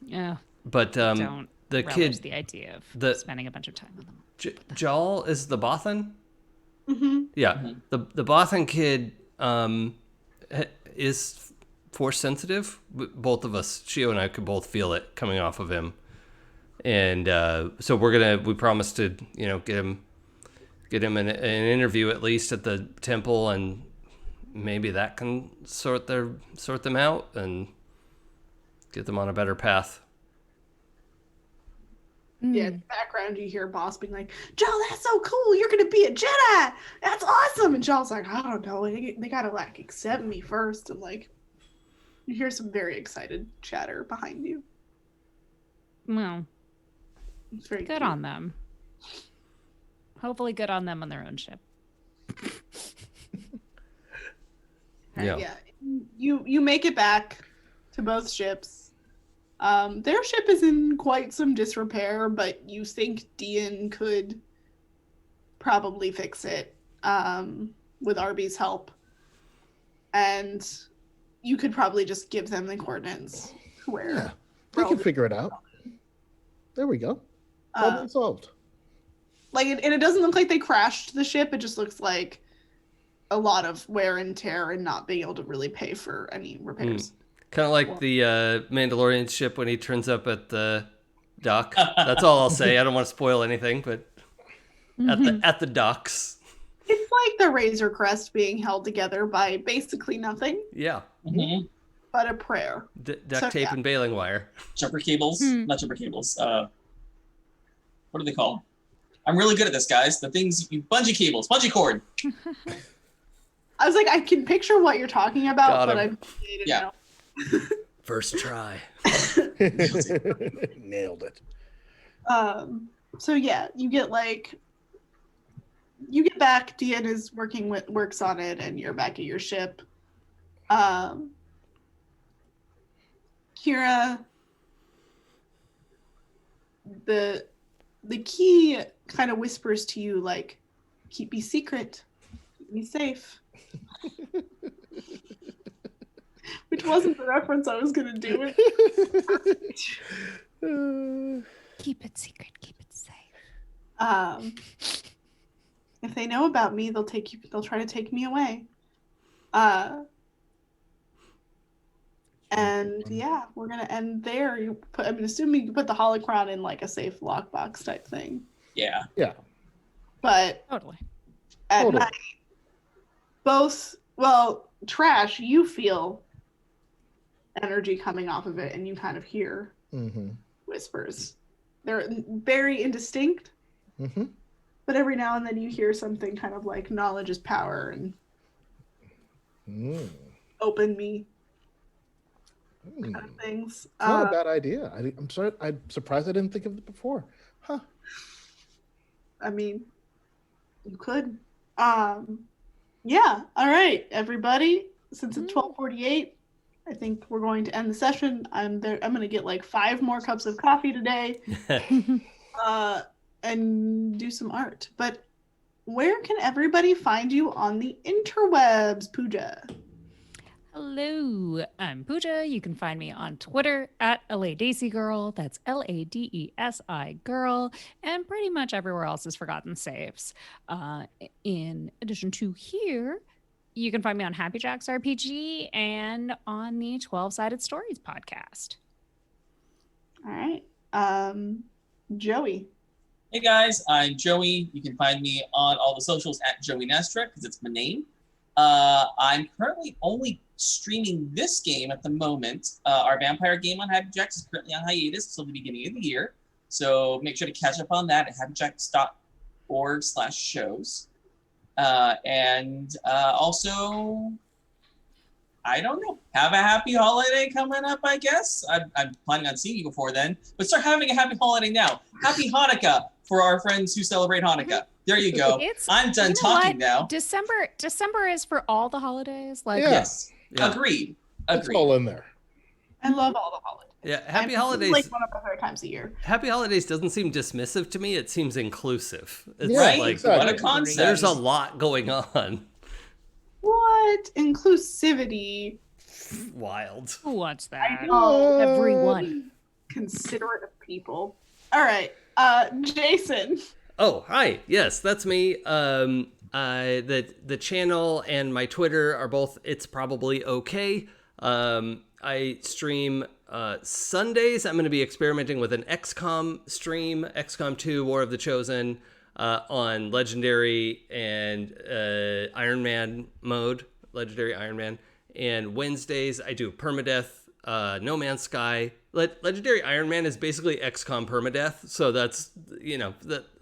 yeah. but Don't the relish kid, the idea of the- spending a bunch of time with them. Jal is the Bothan. Mm-hmm. Yeah, the Bothan kid is force sensitive. Both of us, Shio and I, could both feel it coming off of him, and so we promised to get him an interview at least at the temple, and maybe that can sort them out and get them on a better path. Yeah, in the background you hear Boss being like, Joe, that's so cool. You're going to be a Jedi. That's awesome. And Joel's like, I don't know. They got to like accept me first. And like, you hear some very excited chatter behind you. Well, It's very good cute. on them. Hopefully, good on them on their own ship. Yeah. You make it back to both ships. Their ship is in quite some disrepair, but you think Dean could probably fix it with Arby's help. And you could probably just give them the coordinates where Yeah, they can figure it out. There we go. Problem solved. and it doesn't look like they crashed the ship. It just looks like a lot of wear and tear and not being able to really pay for any repairs. Kind of like the Mandalorian ship when he turns up at the dock. That's all I'll say. I don't want to spoil anything, but at the docks. It's like the Razor Crest being held together by basically nothing Yeah. Mm-hmm. but a prayer. Duct tape and baling wire. Jumper cables, not jumper cables. What are they called? I'm really good at this, guys. The things bungee cables, bungee cord. I was like, I can picture what you're talking about, Got but I him. didn't Yeah. know. First try. Nailed it. So yeah, you get back. Deanne is works on it, and you're back at your ship. Kira, the key kind of whispers to you like, keep me secret, keep me safe. Which wasn't the reference I was going to do. Keep it secret. Keep it safe. If they know about me, they'll try to take me away. And yeah, we're gonna end there. I'm assuming you put the holocron in like a safe lockbox type thing. Yeah. Yeah. But Totally. at night, Trash, you feel energy coming off of it, and you kind of hear whispers. They're very indistinct, but every now and then you hear something kind of like knowledge is power and open me. Kind of things. It's not a bad idea. I'm sorry. I'm surprised I didn't think of it before. Huh. I mean, you could. Yeah. All right, everybody. Since it's 12:48, I think we're going to end the session. I'm going to get like 5 more cups of coffee today, and do some art. But where can everybody find you on the interwebs, Pooja? Hello, I'm Pooja. You can find me on Twitter at LADaisy That's LADESI Girl, and pretty much everywhere else is Forgotten Saves. In addition to here, you can find me on Happy Jacks RPG and on the 12-Sided Stories podcast. All right. Joey. Hey guys, I'm Joey. You can find me on all the socials at Joey Nestra because it's my name. I'm currently only streaming this game at the moment. Our vampire game on Happy Jacks is currently on hiatus until the beginning of the year. So make sure to catch up on that at happyjacks.org/shows. And also, I don't know, have a happy holiday coming up, I guess. I'm planning on seeing you before then. But start having a happy holiday now. Happy Hanukkah for our friends who celebrate Hanukkah. There you go. I'm done talking now. December is for all the holidays. Like Yes. Yeah. Agreed. It's all in there. I love all the holidays. Yeah, happy holidays. Like one of my favorite times a year. Happy holidays doesn't seem dismissive to me. It seems inclusive. It's right? like What a concept. there's a lot going on. What inclusivity? Wild. Who wants that? I know. Everyone. Considerate of people. All right, Jason. Oh, hi. Yes, that's me. The channel and my Twitter are both It's Probably Okay. I stream Sundays. I'm going to be experimenting with an XCOM stream, XCOM 2 War of the Chosen, on Legendary and Iron Man mode, Legendary Iron Man. And Wednesdays, I do Permadeath, No Man's Sky. Legendary Iron Man is basically XCOM Permadeath, so that's,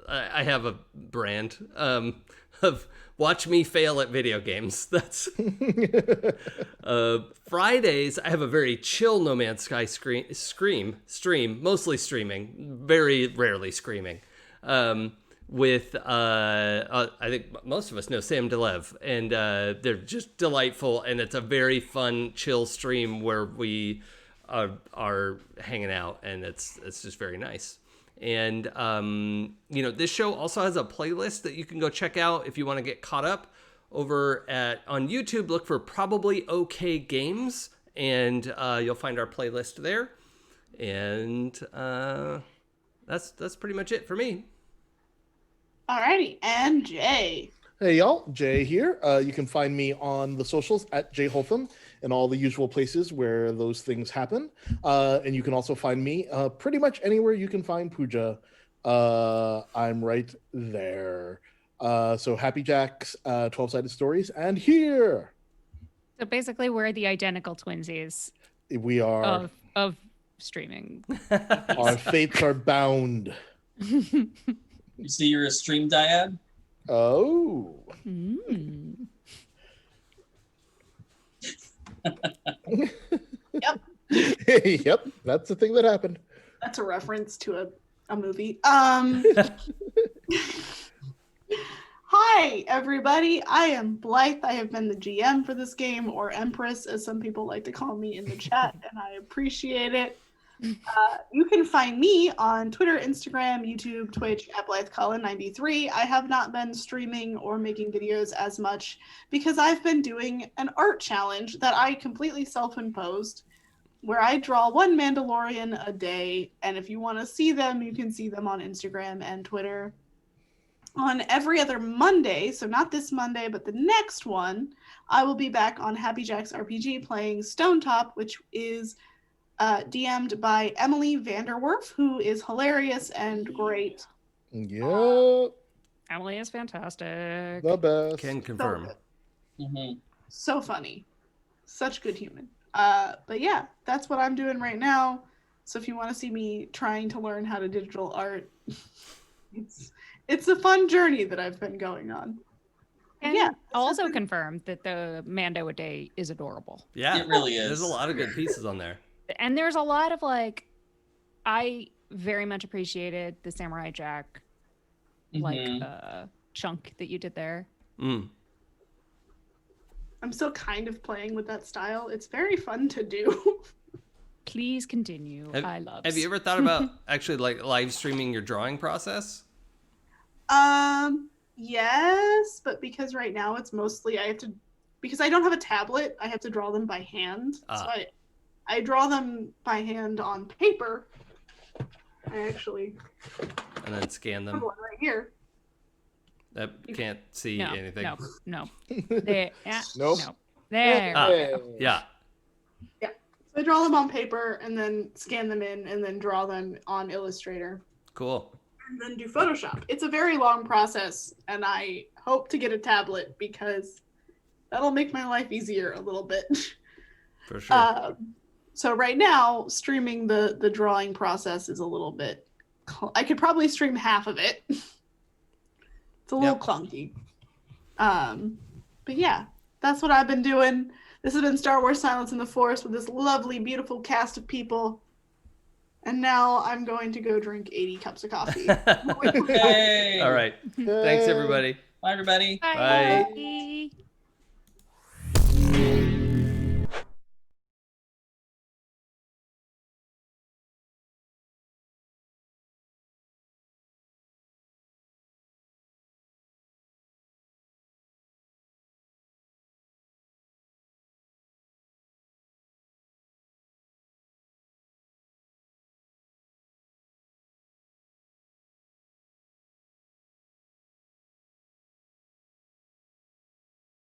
I have a brand of watch me fail at video games. That's Fridays. I have a very chill No Man's Sky stream, mostly streaming, very rarely screaming. With I think most of us know Sam DeLev, and they're just delightful, and it's a very fun, chill stream where we are hanging out, and it's just very nice. And this show also has a playlist that you can go check out if you want to get caught up. Over on YouTube, look for Probably Okay Games, and you'll find our playlist there. And that's pretty much it for me. Alrighty, and Jay. Hey y'all, Jay here. You can find me on the socials at Jay Holtham and all the usual places where those things happen. And you can also find me pretty much anywhere you can find Pooja. I'm right there. So Happy Jacks, 12-Sided Stories, and here. So basically, we're the identical twinsies. We are. Of streaming. Our fates are bound. You see you're a stream dyad? Oh. Yep. Yep, that's the thing that happened. That's a reference to a movie. Hi, everybody. I am Blythe. I have been the GM for this game, or Empress, as some people like to call me in the chat, and I appreciate it. You can find me on Twitter, Instagram, YouTube, Twitch at BlytheColin93. I have not been streaming or making videos as much because I've been doing an art challenge that I completely self-imposed, where I draw one Mandalorian a day, and if you want to see them, you can see them on Instagram and Twitter. On every other Monday, so not this Monday, but the next one, I will be back on Happy Jack's RPG playing Stone Top, which is DM'd by Emily Vanderwerf, who is hilarious and great. Yep. Emily is fantastic. The best. Can confirm. So funny. Such good human. But yeah, that's what I'm doing right now. So if you want to see me trying to learn how to digital art, it's a fun journey that I've been going on. And Yeah, also confirmed that the Mando a day is adorable. Yeah, It really is. There's a lot of good pieces on there. And there's a lot of like, I very much appreciated the Samurai Jack chunk that you did there. Mm. I'm still kind of playing with that style. It's very fun to do. Please continue. I love. Have you ever thought about actually like live streaming your drawing process? Yes, but because right now it's mostly because I don't have a tablet, I have to draw them by hand. So I draw them by hand on paper. I actually And then scan have them. one right here. That can't see anything. No. There. Nope. No. There. Yeah. So I draw them on paper and then scan them in and then draw them on Illustrator. Cool. And then do Photoshop. It's a very long process, and I hope to get a tablet because that'll make my life easier a little bit. For sure. So right now, streaming the drawing process is a little bit... I could probably stream half of it. It's a little clunky. But yeah, that's what I've been doing. This has been Star Wars Silence in the Forest with this lovely, beautiful cast of people. And now I'm going to go drink 80 cups of coffee. Hey. All right. Thanks, everybody. Bye, everybody. Bye. Bye.